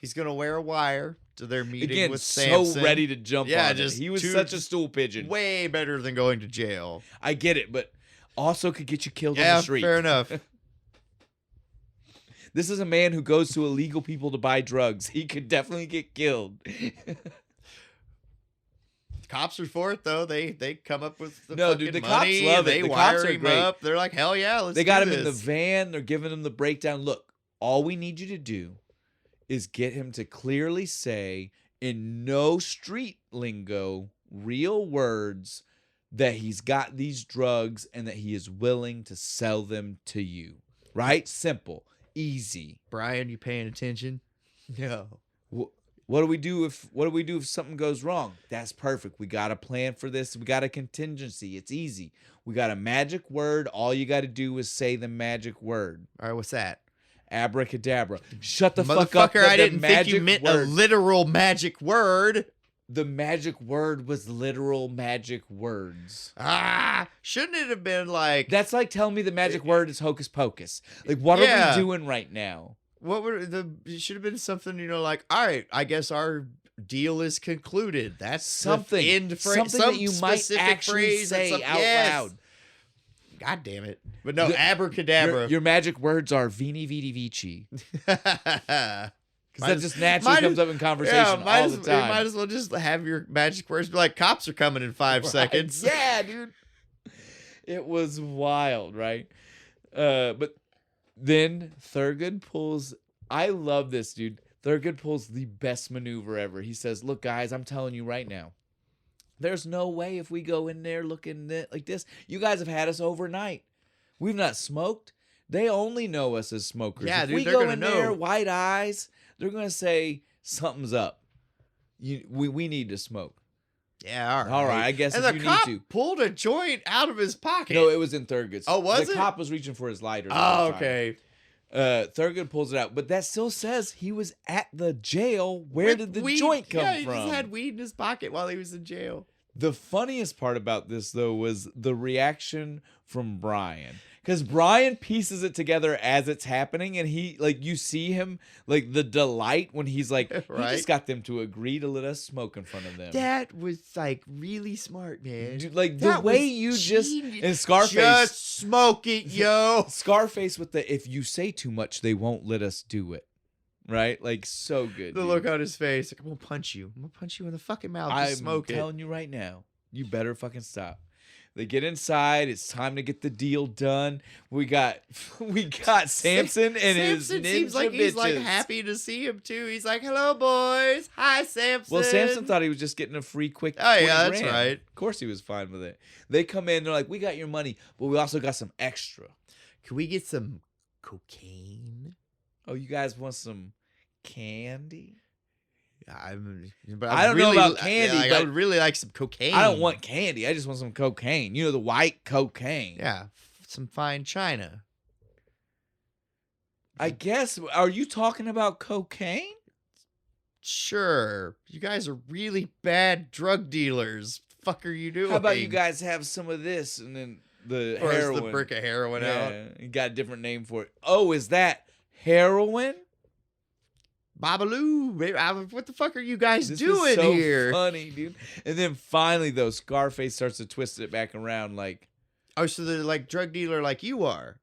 [SPEAKER 2] He's going to wear a wire to their meeting
[SPEAKER 1] again,
[SPEAKER 2] with Samson.
[SPEAKER 1] So ready to jump on it. He was such a stool pigeon.
[SPEAKER 2] Way better than going to jail.
[SPEAKER 1] I get it, but also could get you killed on the street.
[SPEAKER 2] Fair enough.
[SPEAKER 1] This is a man who goes to illegal people to buy drugs. He could definitely get killed.
[SPEAKER 2] Cops are for it, though. They come up with the
[SPEAKER 1] the
[SPEAKER 2] money.
[SPEAKER 1] Cops love
[SPEAKER 2] it. They wire him up. They're like, hell yeah, let's do this.
[SPEAKER 1] They got him in the van. They're giving him the breakdown. Look, all we need you to do is get him to clearly say, in no street lingo, real words, that he's got these drugs and that he is willing to sell them to you. Right? Simple. Easy.
[SPEAKER 2] Brian, you paying attention? No.
[SPEAKER 1] What do we do if something goes wrong? That's perfect. We got a plan for this. We got a contingency. It's easy. We got a magic word. All you got to do is say the magic word.
[SPEAKER 2] All right, what's that?
[SPEAKER 1] Abracadabra. Shut the fuck up.
[SPEAKER 2] Motherfucker, I didn't think you meant a literal magic word.
[SPEAKER 1] The magic word was literal magic words.
[SPEAKER 2] Shouldn't it have been like...
[SPEAKER 1] That's like telling me the magic word is hocus pocus. Like, what are we doing right now?
[SPEAKER 2] It should have been something, like, all right, I guess our deal is concluded. That's
[SPEAKER 1] something.
[SPEAKER 2] The end phrase.
[SPEAKER 1] Something that you might actually say out loud.
[SPEAKER 2] God damn it. But no, abracadabra.
[SPEAKER 1] Your magic words are vini vidi vici. Because that just naturally comes up in conversation all the time.
[SPEAKER 2] You might as well just have your magic words be like, cops are coming in 5 seconds.
[SPEAKER 1] Yeah, dude. It was wild, right? But then Thurgood pulls... I love this, dude. Thurgood pulls the best maneuver ever. He says, look, guys, I'm telling you right now. There's no way if we go in there looking like this. You guys have had us overnight. We've not smoked. They only know us as smokers.
[SPEAKER 2] Yeah,
[SPEAKER 1] if
[SPEAKER 2] dude,
[SPEAKER 1] we go in there, white eyes... They're going to say something's up. We need to smoke.
[SPEAKER 2] Yeah,
[SPEAKER 1] all right. I guess
[SPEAKER 2] and
[SPEAKER 1] if
[SPEAKER 2] the
[SPEAKER 1] you
[SPEAKER 2] cop
[SPEAKER 1] need to.
[SPEAKER 2] Pulled a joint out of his pocket.
[SPEAKER 1] No, it was in Thurgood's.
[SPEAKER 2] Oh, was
[SPEAKER 1] the
[SPEAKER 2] it?
[SPEAKER 1] The cop was reaching for his lighter.
[SPEAKER 2] Oh, okay.
[SPEAKER 1] Thurgood pulls it out. But that still says he was at the jail. Where did the joint come from?
[SPEAKER 2] He just had weed in his pocket while he was in jail.
[SPEAKER 1] The funniest part about this, though, was the reaction from Brian. Because Brian pieces it together as it's happening, and he, like, you see him, like, the delight when he's like,
[SPEAKER 2] right?
[SPEAKER 1] He just got them to agree to let us smoke in front of them.
[SPEAKER 2] That was, like, really smart, man.
[SPEAKER 1] Dude, like, the way you just, and Scarface.
[SPEAKER 2] Just smoke it, yo.
[SPEAKER 1] Scarface with the, if you say too much, they won't let us do it. Right? Like, so good.
[SPEAKER 2] The look on his face, like, I'm gonna punch you. I'm gonna punch you in the fucking mouth. I'm
[SPEAKER 1] telling you right now, you better fucking stop. They get inside. It's time to get the deal done. We got Samson and his ninja
[SPEAKER 2] seems like
[SPEAKER 1] bitches.
[SPEAKER 2] He's like happy to see him too. He's like, "Hello, boys. Hi, Samson."
[SPEAKER 1] Well, Samson thought he was just getting a free quick.
[SPEAKER 2] Oh yeah, that's
[SPEAKER 1] grand.
[SPEAKER 2] right.
[SPEAKER 1] Of course, he was fine with it. They come in. They're like, "We got your money, but we also got some extra.
[SPEAKER 2] Can we get some cocaine?
[SPEAKER 1] Oh, you guys want some candy?"
[SPEAKER 2] I
[SPEAKER 1] don't know about candy, but
[SPEAKER 2] I would really like some cocaine.
[SPEAKER 1] I don't want candy. I just want some cocaine. You know, the white cocaine.
[SPEAKER 2] Yeah, some fine china.
[SPEAKER 1] I guess. Are you talking about cocaine?
[SPEAKER 2] Sure. You guys are really bad drug dealers. The fuck are you doing?
[SPEAKER 1] How about you guys have some of this and then the heroin?
[SPEAKER 2] The brick of heroin out.
[SPEAKER 1] You got a different name for it. Oh, is that heroin?
[SPEAKER 2] Babaloo, what the fuck are you guys
[SPEAKER 1] this
[SPEAKER 2] doing
[SPEAKER 1] is so
[SPEAKER 2] here?
[SPEAKER 1] Funny, dude. And then finally, though, Scarface starts to twist it back around, like,
[SPEAKER 2] oh, so they're like drug dealer, like you are.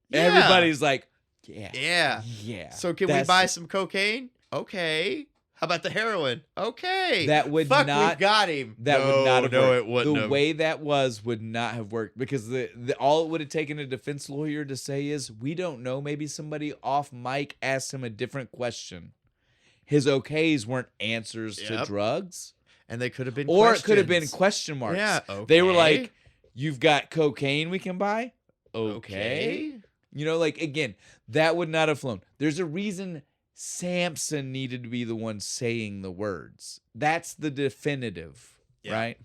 [SPEAKER 2] Yeah.
[SPEAKER 1] Everybody's like,
[SPEAKER 2] yeah. So can we buy some cocaine? Okay. How about the heroin? Okay.
[SPEAKER 1] That would
[SPEAKER 2] fuck,
[SPEAKER 1] not.
[SPEAKER 2] We got him.
[SPEAKER 1] That would not have worked.
[SPEAKER 2] No, it wouldn't.
[SPEAKER 1] The way that would not have worked because the all it would have taken a defense lawyer to say is, we don't know. Maybe somebody off mic asked him a different question. His okays weren't answers to drugs,
[SPEAKER 2] and they could have been,
[SPEAKER 1] or it could have been question marks.
[SPEAKER 2] Yeah, okay.
[SPEAKER 1] They were like, "You've got cocaine we can buy." Okay. You know, like, again, that would not have flown. There's a reason Samson needed to be the one saying the words. That's the definitive, right?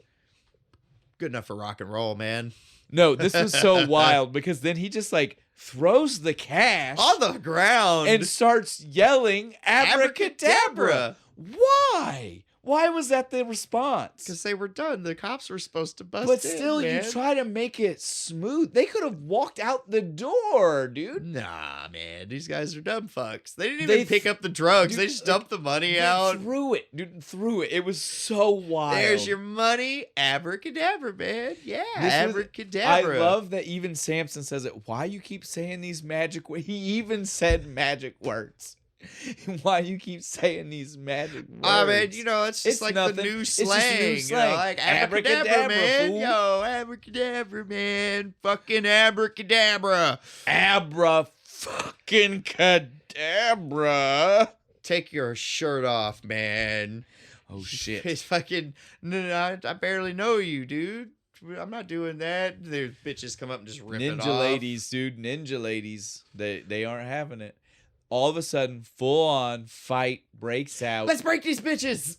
[SPEAKER 2] Good enough for rock and roll, man.
[SPEAKER 1] No, this was so wild because then he just like throws the cash
[SPEAKER 2] on the ground
[SPEAKER 1] and starts yelling abracadabra. Why? Why was that the response?
[SPEAKER 2] Because they were done. The cops were supposed to bust
[SPEAKER 1] But still,
[SPEAKER 2] in,
[SPEAKER 1] you try to make it smooth. They could have walked out the door, dude.
[SPEAKER 2] Nah, man. These guys are dumb fucks. They didn't even pick up the drugs. Dude, they just dumped the money out.
[SPEAKER 1] Threw it. Dude, threw it. It was so wild.
[SPEAKER 2] There's your money. Abracadabra, man. Yeah, abracadabra.
[SPEAKER 1] I love that even Samson says it. Why you keep saying these magic words? He even said magic words. Why you keep saying these magic words?
[SPEAKER 2] I mean, you know, it's just like the new slang. You know, like abracadabra, man.
[SPEAKER 1] Fool.
[SPEAKER 2] Yo, abracadabra, man. Fucking abracadabra.
[SPEAKER 1] Abra fucking cadabra.
[SPEAKER 2] Take your shirt off, man.
[SPEAKER 1] Oh, shit.
[SPEAKER 2] It's fucking, no, I barely know you, dude. I'm not doing that. There's bitches come up and just rip it off.
[SPEAKER 1] Ninja ladies, dude. Ninja ladies. They aren't having it. all of a sudden, full on fight breaks out.
[SPEAKER 2] Let's break these bitches.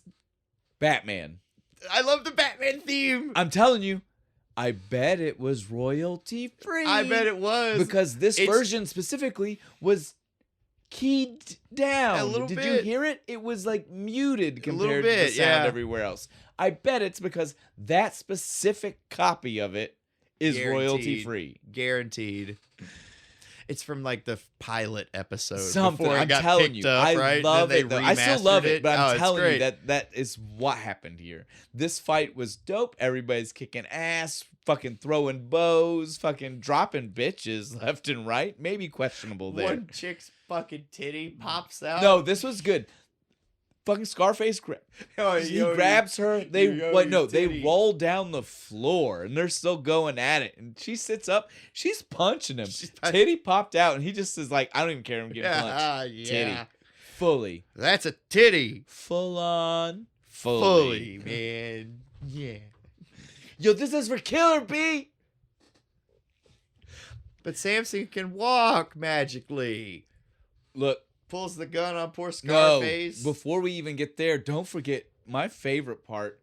[SPEAKER 1] Batman.
[SPEAKER 2] I love the Batman theme.
[SPEAKER 1] I'm telling you, I bet it was royalty free.
[SPEAKER 2] I bet it was.
[SPEAKER 1] Because this version specifically was keyed down.
[SPEAKER 2] A little
[SPEAKER 1] Did
[SPEAKER 2] bit.
[SPEAKER 1] you hear it? It was like muted compared to the
[SPEAKER 2] bit,
[SPEAKER 1] sound
[SPEAKER 2] yeah.
[SPEAKER 1] everywhere else. I bet it's because that specific copy of it is royalty free.
[SPEAKER 2] Guaranteed. It's from like the pilot episode.
[SPEAKER 1] Something.
[SPEAKER 2] Before it
[SPEAKER 1] I'm
[SPEAKER 2] got
[SPEAKER 1] telling
[SPEAKER 2] picked
[SPEAKER 1] you.
[SPEAKER 2] up,
[SPEAKER 1] I
[SPEAKER 2] right?
[SPEAKER 1] love
[SPEAKER 2] Then
[SPEAKER 1] it.
[SPEAKER 2] they
[SPEAKER 1] Though. I still
[SPEAKER 2] remastered
[SPEAKER 1] love it, but I'm
[SPEAKER 2] it's
[SPEAKER 1] telling
[SPEAKER 2] great.
[SPEAKER 1] you that is what happened here. This fight was dope. Everybody's kicking ass, fucking throwing bows, fucking dropping bitches left and right. Maybe questionable there.
[SPEAKER 2] One chick's fucking titty pops out.
[SPEAKER 1] No, this was good. Fucking Scarface he grabs her. They roll down the floor and they're still going at it. And she sits up. She's punching him. Titty popped out and he just is like, I don't even care. I'm getting punched.
[SPEAKER 2] Yeah.
[SPEAKER 1] Titty. Fully.
[SPEAKER 2] That's a titty.
[SPEAKER 1] Full on.
[SPEAKER 2] Fully, man. Yeah.
[SPEAKER 1] Yo, this is for Killer B.
[SPEAKER 2] But Samson can walk magically.
[SPEAKER 1] Look.
[SPEAKER 2] Pulls the gun on poor
[SPEAKER 1] No,
[SPEAKER 2] Scarface.
[SPEAKER 1] before we even get there, don't forget my favorite part.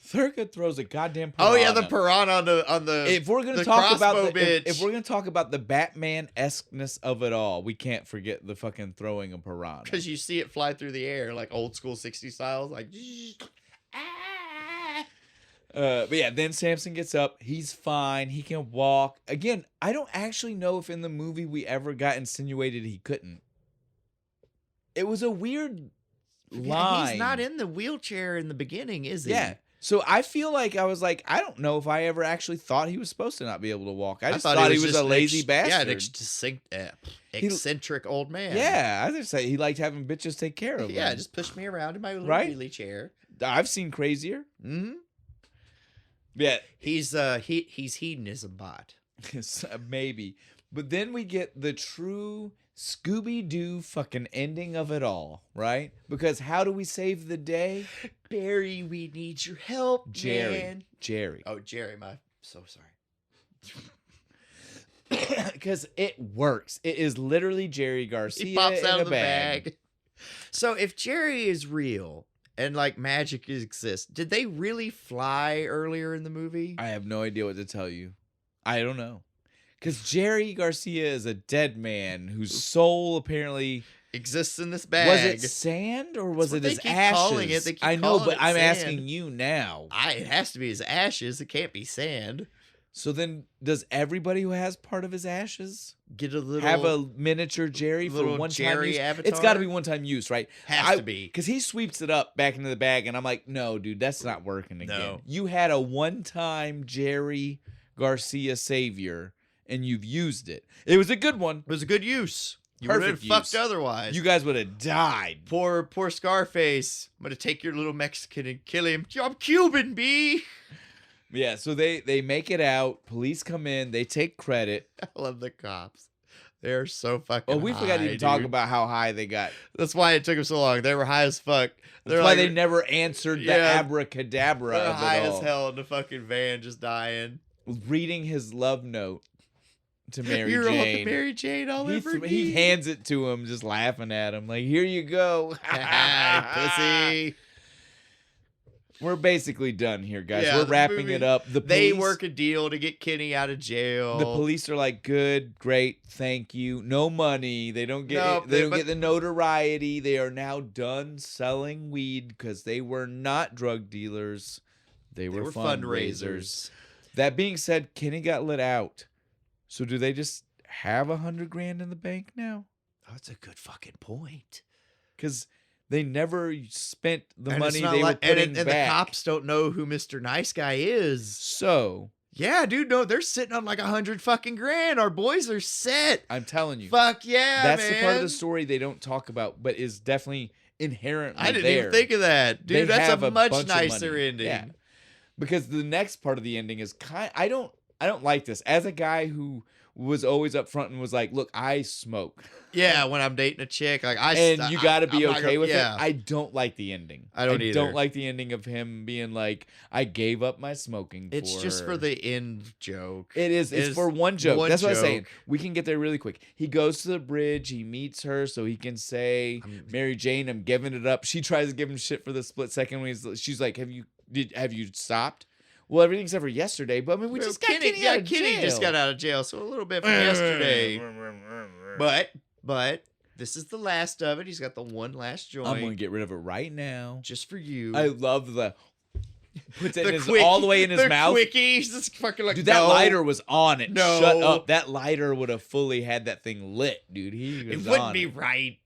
[SPEAKER 1] Thurgood throws a goddamn piranha.
[SPEAKER 2] Oh yeah, the piranha on the.
[SPEAKER 1] If we're gonna talk about if we're gonna talk about the Batman-esqueness of it all, we can't forget the fucking throwing a piranha.
[SPEAKER 2] Because you see it fly through the air like old school 60s styles, like.
[SPEAKER 1] But yeah, then Samson gets up. He's fine. He can walk. Again, I don't actually know if in the movie we ever got insinuated he couldn't. It was a weird line.
[SPEAKER 2] He's not in the wheelchair in the beginning, is he?
[SPEAKER 1] Yeah. So I feel like I was like, I don't know if I ever actually thought he was supposed to not be able to walk. I just thought he was a lazy bastard.
[SPEAKER 2] Yeah, eccentric old man.
[SPEAKER 1] Yeah, I just say he liked having bitches take care of him.
[SPEAKER 2] Yeah, just push me around in my little
[SPEAKER 1] Right?
[SPEAKER 2] wheelie chair.
[SPEAKER 1] I've seen crazier.
[SPEAKER 2] Mm-hmm.
[SPEAKER 1] Yeah,
[SPEAKER 2] he's hedonism bot.
[SPEAKER 1] maybe. But then we get the true Scooby-Doo fucking ending of it all, right? Because how do we save the day?
[SPEAKER 2] Barry, we need your help, man.
[SPEAKER 1] Jerry.
[SPEAKER 2] Oh, Jerry, so sorry.
[SPEAKER 1] Because it works. It is literally Jerry Garcia
[SPEAKER 2] He pops out
[SPEAKER 1] in
[SPEAKER 2] of
[SPEAKER 1] a
[SPEAKER 2] the
[SPEAKER 1] bag.
[SPEAKER 2] bag. So if Jerry is real and like magic exists, did they really fly earlier in the movie?
[SPEAKER 1] I have no idea what to tell you. I don't know. Because Jerry Garcia is a dead man whose soul apparently
[SPEAKER 2] exists in this bag.
[SPEAKER 1] Was it sand or was it his ashes?
[SPEAKER 2] Calling it. They keep
[SPEAKER 1] I know,
[SPEAKER 2] calling
[SPEAKER 1] but
[SPEAKER 2] it
[SPEAKER 1] I'm
[SPEAKER 2] sand.
[SPEAKER 1] asking you now.
[SPEAKER 2] It has to be his ashes. It can't be sand.
[SPEAKER 1] So then, does everybody who has part of his ashes
[SPEAKER 2] get a little
[SPEAKER 1] have a miniature Jerry for one
[SPEAKER 2] Jerry
[SPEAKER 1] time use?
[SPEAKER 2] avatar?
[SPEAKER 1] It's got to be one time use, right?
[SPEAKER 2] Has to be,
[SPEAKER 1] because he sweeps it up back into the bag, and I'm like, no, dude, that's not working again.
[SPEAKER 2] No.
[SPEAKER 1] You had a one-time Jerry Garcia savior, and you've used it. It was a good one.
[SPEAKER 2] It was a good use. You would have been fucked otherwise.
[SPEAKER 1] You guys would have died.
[SPEAKER 2] Poor Scarface. I'm gonna take your little Mexican and kill him. I'm Cuban, B.
[SPEAKER 1] Yeah, so they make it out. Police come in. They take credit.
[SPEAKER 2] I love the cops. They're so fucking
[SPEAKER 1] Oh, we forgot to even
[SPEAKER 2] dude.
[SPEAKER 1] talk about how high they got.
[SPEAKER 2] That's why it took them so long. They were high as fuck.
[SPEAKER 1] That's why they never answered the abracadabra
[SPEAKER 2] They're
[SPEAKER 1] of
[SPEAKER 2] high
[SPEAKER 1] it all.
[SPEAKER 2] as hell in the fucking van just dying.
[SPEAKER 1] Reading his love note to Mary
[SPEAKER 2] You're
[SPEAKER 1] Jane.
[SPEAKER 2] all the Mary Jane all over me.
[SPEAKER 1] He hands it to him, just laughing at him. Like, here you go.
[SPEAKER 2] Pussy.
[SPEAKER 1] We're basically done here, guys.
[SPEAKER 2] Yeah,
[SPEAKER 1] We're wrapping it up.
[SPEAKER 2] They work a deal to get Kenny out of jail.
[SPEAKER 1] The police are like, good, great, thank you. No money. They don't get they don't get the notoriety. They are now done selling weed because they were not drug dealers. They were fundraisers. That being said, Kenny got let out. So do they just have $100,000 in the bank now?
[SPEAKER 2] Oh, that's a good fucking point.
[SPEAKER 1] Because they never spent the money they were putting back.
[SPEAKER 2] And the cops don't know who Mr. Nice Guy is.
[SPEAKER 1] So
[SPEAKER 2] yeah, dude, no, they're sitting on like $100 fucking grand. Our boys are set.
[SPEAKER 1] I'm telling you.
[SPEAKER 2] Fuck yeah,
[SPEAKER 1] that's
[SPEAKER 2] man.
[SPEAKER 1] the part of the story they don't talk about, but is definitely inherently
[SPEAKER 2] I didn't even think of that. Dude, that's a much nicer ending.
[SPEAKER 1] Yeah. Because the next part of the ending is I don't I don't like this. As a guy who was always up front and was like, look, I smoke.
[SPEAKER 2] Yeah, when I'm dating a chick, like
[SPEAKER 1] And you got to be
[SPEAKER 2] I'm not
[SPEAKER 1] okay
[SPEAKER 2] gonna-
[SPEAKER 1] with
[SPEAKER 2] yeah.
[SPEAKER 1] it. I don't like the ending.
[SPEAKER 2] I don't either.
[SPEAKER 1] like the ending of him being like, I gave up my smoking.
[SPEAKER 2] It's just for the end joke.
[SPEAKER 1] It is. It's
[SPEAKER 2] It's
[SPEAKER 1] for one joke.
[SPEAKER 2] one
[SPEAKER 1] That's what I'm saying.
[SPEAKER 2] joke.
[SPEAKER 1] We can get there really quick. He goes to the bridge. He meets her so he can say, Mary Jane, I'm giving it up. She tries to give him shit for the split second when she's like, have you stopped? Well, everything except for yesterday. But I mean, we just got Kenny out of jail.
[SPEAKER 2] Kenny just got out of jail, so a little bit from yesterday. But this is the last of it. He's got the one last joint.
[SPEAKER 1] I'm gonna get rid of it right now.
[SPEAKER 2] Just for you.
[SPEAKER 1] I love the puts it all the way in his mouth.
[SPEAKER 2] Quickie. He's just fucking like,
[SPEAKER 1] dude, that lighter was on it.
[SPEAKER 2] No.
[SPEAKER 1] Shut up. That lighter would have fully had that thing lit, dude.
[SPEAKER 2] It wouldn't be right.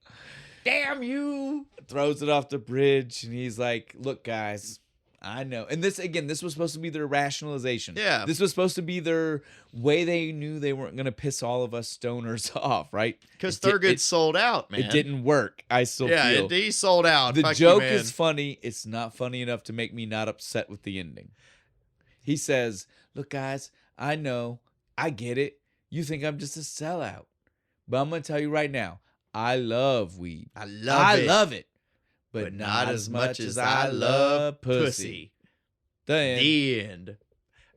[SPEAKER 2] Damn you.
[SPEAKER 1] Throws it off the bridge, and he's like, look, guys, I know. And this was supposed to be their rationalization.
[SPEAKER 2] Yeah.
[SPEAKER 1] This was supposed to be their way they knew they weren't going to piss all of us stoners off, right?
[SPEAKER 2] Because Thurgood sold out, man.
[SPEAKER 1] It didn't work. I still feel.
[SPEAKER 2] Yeah, he sold out.
[SPEAKER 1] The
[SPEAKER 2] Fuck
[SPEAKER 1] joke
[SPEAKER 2] you,
[SPEAKER 1] is funny. It's not funny enough to make me not upset with the ending. He says, look, guys, I know. I get it. You think I'm just a sellout. But I'm going to tell you right now, I love weed.
[SPEAKER 2] I
[SPEAKER 1] love it. But not as much as I love pussy. The end.
[SPEAKER 2] The end.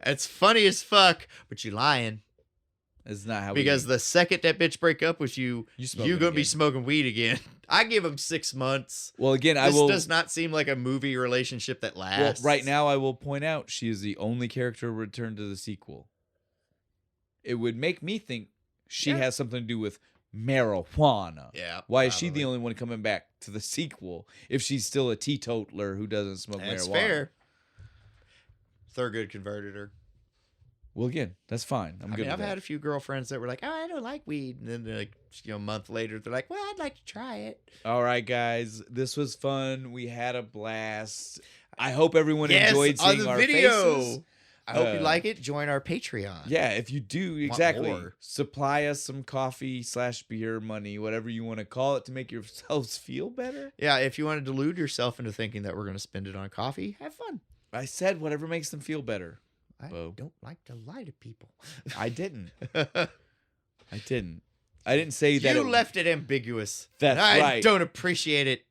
[SPEAKER 2] It's funny as fuck, but you're lying.
[SPEAKER 1] It's not how
[SPEAKER 2] because the second that bitch break up with you, you're gonna be smoking weed again. I give him 6 months.
[SPEAKER 1] Well, again,
[SPEAKER 2] this does not seem like a movie relationship that lasts.
[SPEAKER 1] Well, right now, I will point out she is the only character to return to the sequel. It would make me think she has something to do with marijuana.
[SPEAKER 2] Yeah.
[SPEAKER 1] Why is she the only one coming back to the sequel if she's still a teetotaler who doesn't smoke marijuana?
[SPEAKER 2] That's fair. Thurgood converted her.
[SPEAKER 1] Well, again, that's fine. I mean,
[SPEAKER 2] I've had a few girlfriends that were like, "Oh, I don't like weed," and then like, a month later, they're like, "Well, I'd like to try it."
[SPEAKER 1] All right, guys, this was fun. We had a blast. I hope everyone enjoyed seeing our faces.
[SPEAKER 2] I hope you like it. Join our Patreon.
[SPEAKER 1] Yeah, if you do, exactly. Supply us some coffee/beer money, whatever you want to call it, to make yourselves feel better.
[SPEAKER 2] Yeah, if you want to delude yourself into thinking that we're going to spend it on coffee, have fun.
[SPEAKER 1] I said whatever makes them feel better.
[SPEAKER 2] I don't like to lie to people.
[SPEAKER 1] I didn't. I didn't say that.
[SPEAKER 2] You left it ambiguous.
[SPEAKER 1] That's
[SPEAKER 2] right.
[SPEAKER 1] I
[SPEAKER 2] don't appreciate it.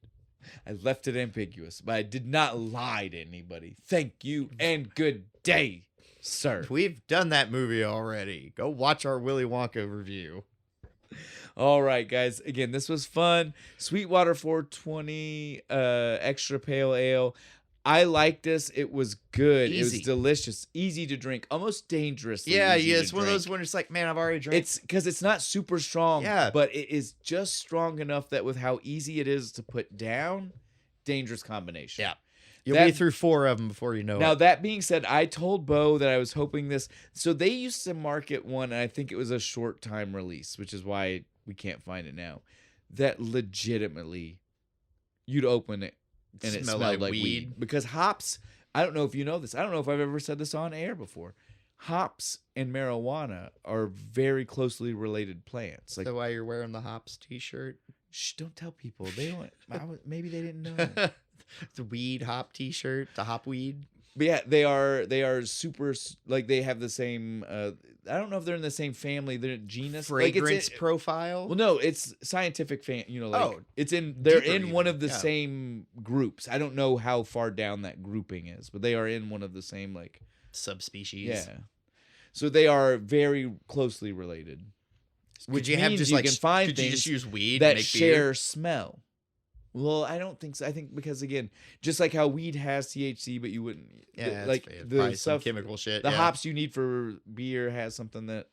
[SPEAKER 1] I left it ambiguous, but I did not lie to anybody. Thank you and good day, sir.
[SPEAKER 2] We've done that movie already. Go watch our Willy Wonka review.
[SPEAKER 1] All right, guys. Again, this was fun. Sweetwater 420 extra pale ale. I liked this. It was good. It was delicious. Easy to drink. Almost dangerous.
[SPEAKER 2] Yeah, it's one of those when it's like, man, I've already drank.
[SPEAKER 1] It's because it's not super strong.
[SPEAKER 2] Yeah.
[SPEAKER 1] But it is just strong enough that with how easy it is to put down, dangerous combination.
[SPEAKER 2] Yeah. You'll be through 4 of them before you know it.
[SPEAKER 1] Now, that being said, I told Bo that I was hoping this. So they used to market one, and I think it was a short time release, which is why we can't find it now, that legitimately you'd open it and it smelled like weed. Because hops, I don't know if you know this. I don't know if I've ever said this on air before. Hops and marijuana are very closely related plants.
[SPEAKER 2] Like, is that why you're wearing the hops t-shirt?
[SPEAKER 1] Shh, don't tell people. They don't. Maybe they didn't know.
[SPEAKER 2] The weed hop t-shirt, the hop weed.
[SPEAKER 1] But yeah, they are super, like they have the same, I don't know if they're in the same family, they're genus.
[SPEAKER 2] Fragrance profile?
[SPEAKER 1] Well, no, it's scientific, they're in one of the same groups. I don't know how far down that grouping is, but they are in one of the same, like.
[SPEAKER 2] Subspecies.
[SPEAKER 1] Yeah. So they are very closely related.
[SPEAKER 2] Would you have just
[SPEAKER 1] you can find
[SPEAKER 2] could you just use weed
[SPEAKER 1] that
[SPEAKER 2] to make
[SPEAKER 1] share
[SPEAKER 2] beer?
[SPEAKER 1] smell? Well, I don't think so. I think because again, just like how weed has THC, but you wouldn't.
[SPEAKER 2] Yeah,
[SPEAKER 1] like the stuff,
[SPEAKER 2] chemical shit.
[SPEAKER 1] The hops you need for beer has something that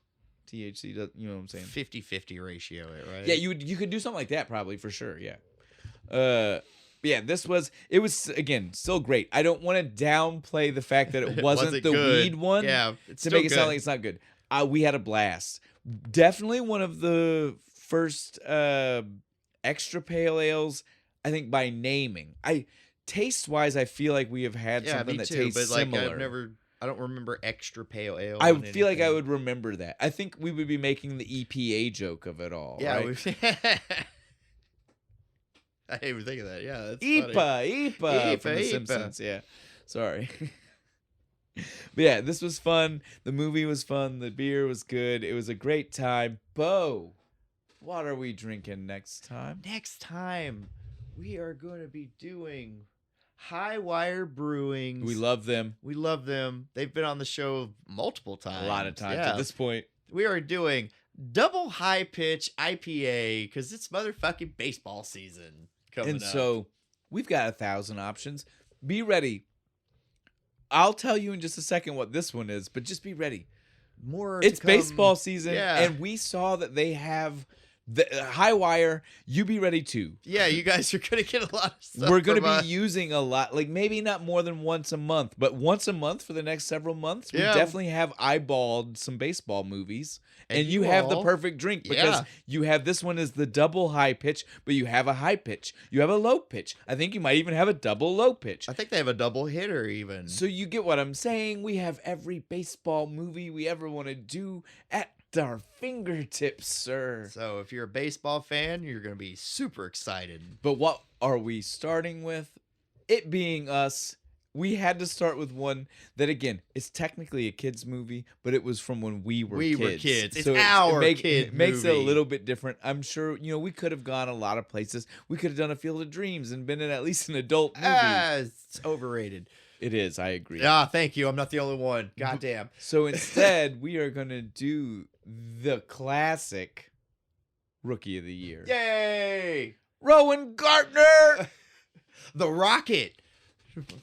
[SPEAKER 1] THC does. You know what I'm saying?
[SPEAKER 2] 50-50 ratio, right?
[SPEAKER 1] Yeah, you could do something like that probably for sure. Yeah. Yeah, it was again still great. I don't want to downplay the fact that it wasn't the weed one.
[SPEAKER 2] Yeah,
[SPEAKER 1] to make it sound like it's not good. We had a blast. Definitely one of the first extra pale ales. I think by naming, taste wise, I feel like we have had something that tastes similar.
[SPEAKER 2] I don't remember extra pale ale.
[SPEAKER 1] I feel like I would remember that. I think we would be making the EPA joke of it all.
[SPEAKER 2] Yeah,
[SPEAKER 1] right?
[SPEAKER 2] I didn't even think of that. Yeah, that's
[SPEAKER 1] EPA
[SPEAKER 2] funny.
[SPEAKER 1] from The Simpsons. Yeah, sorry. But yeah, this was fun. The movie was fun. The beer was good. It was a great time. Bo, what are we drinking next time?
[SPEAKER 2] Next time, we are going to be doing High Wire Brewings.
[SPEAKER 1] We love them.
[SPEAKER 2] We love them. They've been on the show multiple times.
[SPEAKER 1] A lot of times at this point.
[SPEAKER 2] We are doing Double High Pitch IPA because it's motherfucking baseball season coming up.
[SPEAKER 1] So we've got 1,000 options. Be ready. I'll tell you in just a second what this one is, but just be ready.
[SPEAKER 2] More.
[SPEAKER 1] It's baseball season,
[SPEAKER 2] yeah.
[SPEAKER 1] And we saw that they have the High Wire. You be ready too.
[SPEAKER 2] Yeah, you guys are gonna get a lot of stuff.
[SPEAKER 1] We're gonna be using a lot, like maybe not more than once a month, but once a month for the next several months. We definitely have eyeballed some baseball movies, and you have the perfect drink because you have this one is the double high pitch, but you have a high pitch, you have a low pitch. I think you might even have a double low pitch.
[SPEAKER 2] I think they have a double hitter even.
[SPEAKER 1] So you get what I'm saying. We have every baseball movie we ever want to do at our fingertips, sir.
[SPEAKER 2] So if you're a baseball fan, you're going to be super excited.
[SPEAKER 1] But what are we starting with? It being us, we had to start with one that, again, is technically a kid's movie, but it was from when we were kids.
[SPEAKER 2] It's our kid
[SPEAKER 1] It makes it a
[SPEAKER 2] movie.
[SPEAKER 1] little bit different. I'm sure, we could have gone a lot of places. We could have done a Field of Dreams and been in at least an adult movie.
[SPEAKER 2] It's overrated.
[SPEAKER 1] It is, I agree.
[SPEAKER 2] Thank you. I'm not the only one. Goddamn.
[SPEAKER 1] So instead, we are going to do the classic Rookie of the Year.
[SPEAKER 2] Yay!
[SPEAKER 1] Rowan Gardner!
[SPEAKER 2] The Rocket.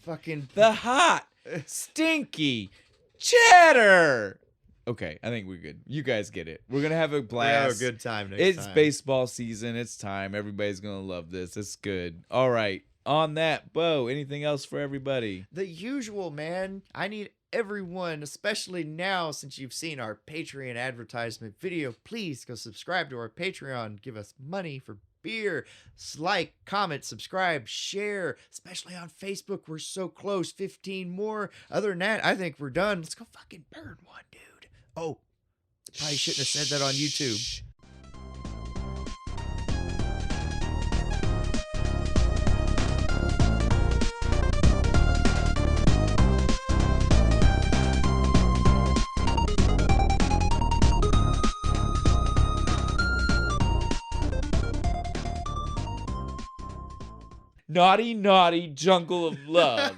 [SPEAKER 2] Fucking
[SPEAKER 1] The hot, stinky cheddar. Okay, I think we're good. You guys get it. We're going to have a blast.
[SPEAKER 2] Yeah, a good time next
[SPEAKER 1] It's
[SPEAKER 2] time.
[SPEAKER 1] baseball season. It's time. Everybody's going to love this. It's good. All right. On that, Bo, anything else for everybody?
[SPEAKER 2] The usual, man. I need everyone, especially now since you've seen our Patreon advertisement video, please go subscribe to our Patreon. Give us money for beer. Like, comment, subscribe, share, especially on Facebook. We're so close. 15 more. Other than that, I think we're done. Let's go fucking burn one, dude. Oh, probably shouldn't have said that on YouTube.
[SPEAKER 1] Naughty, naughty jungle of love.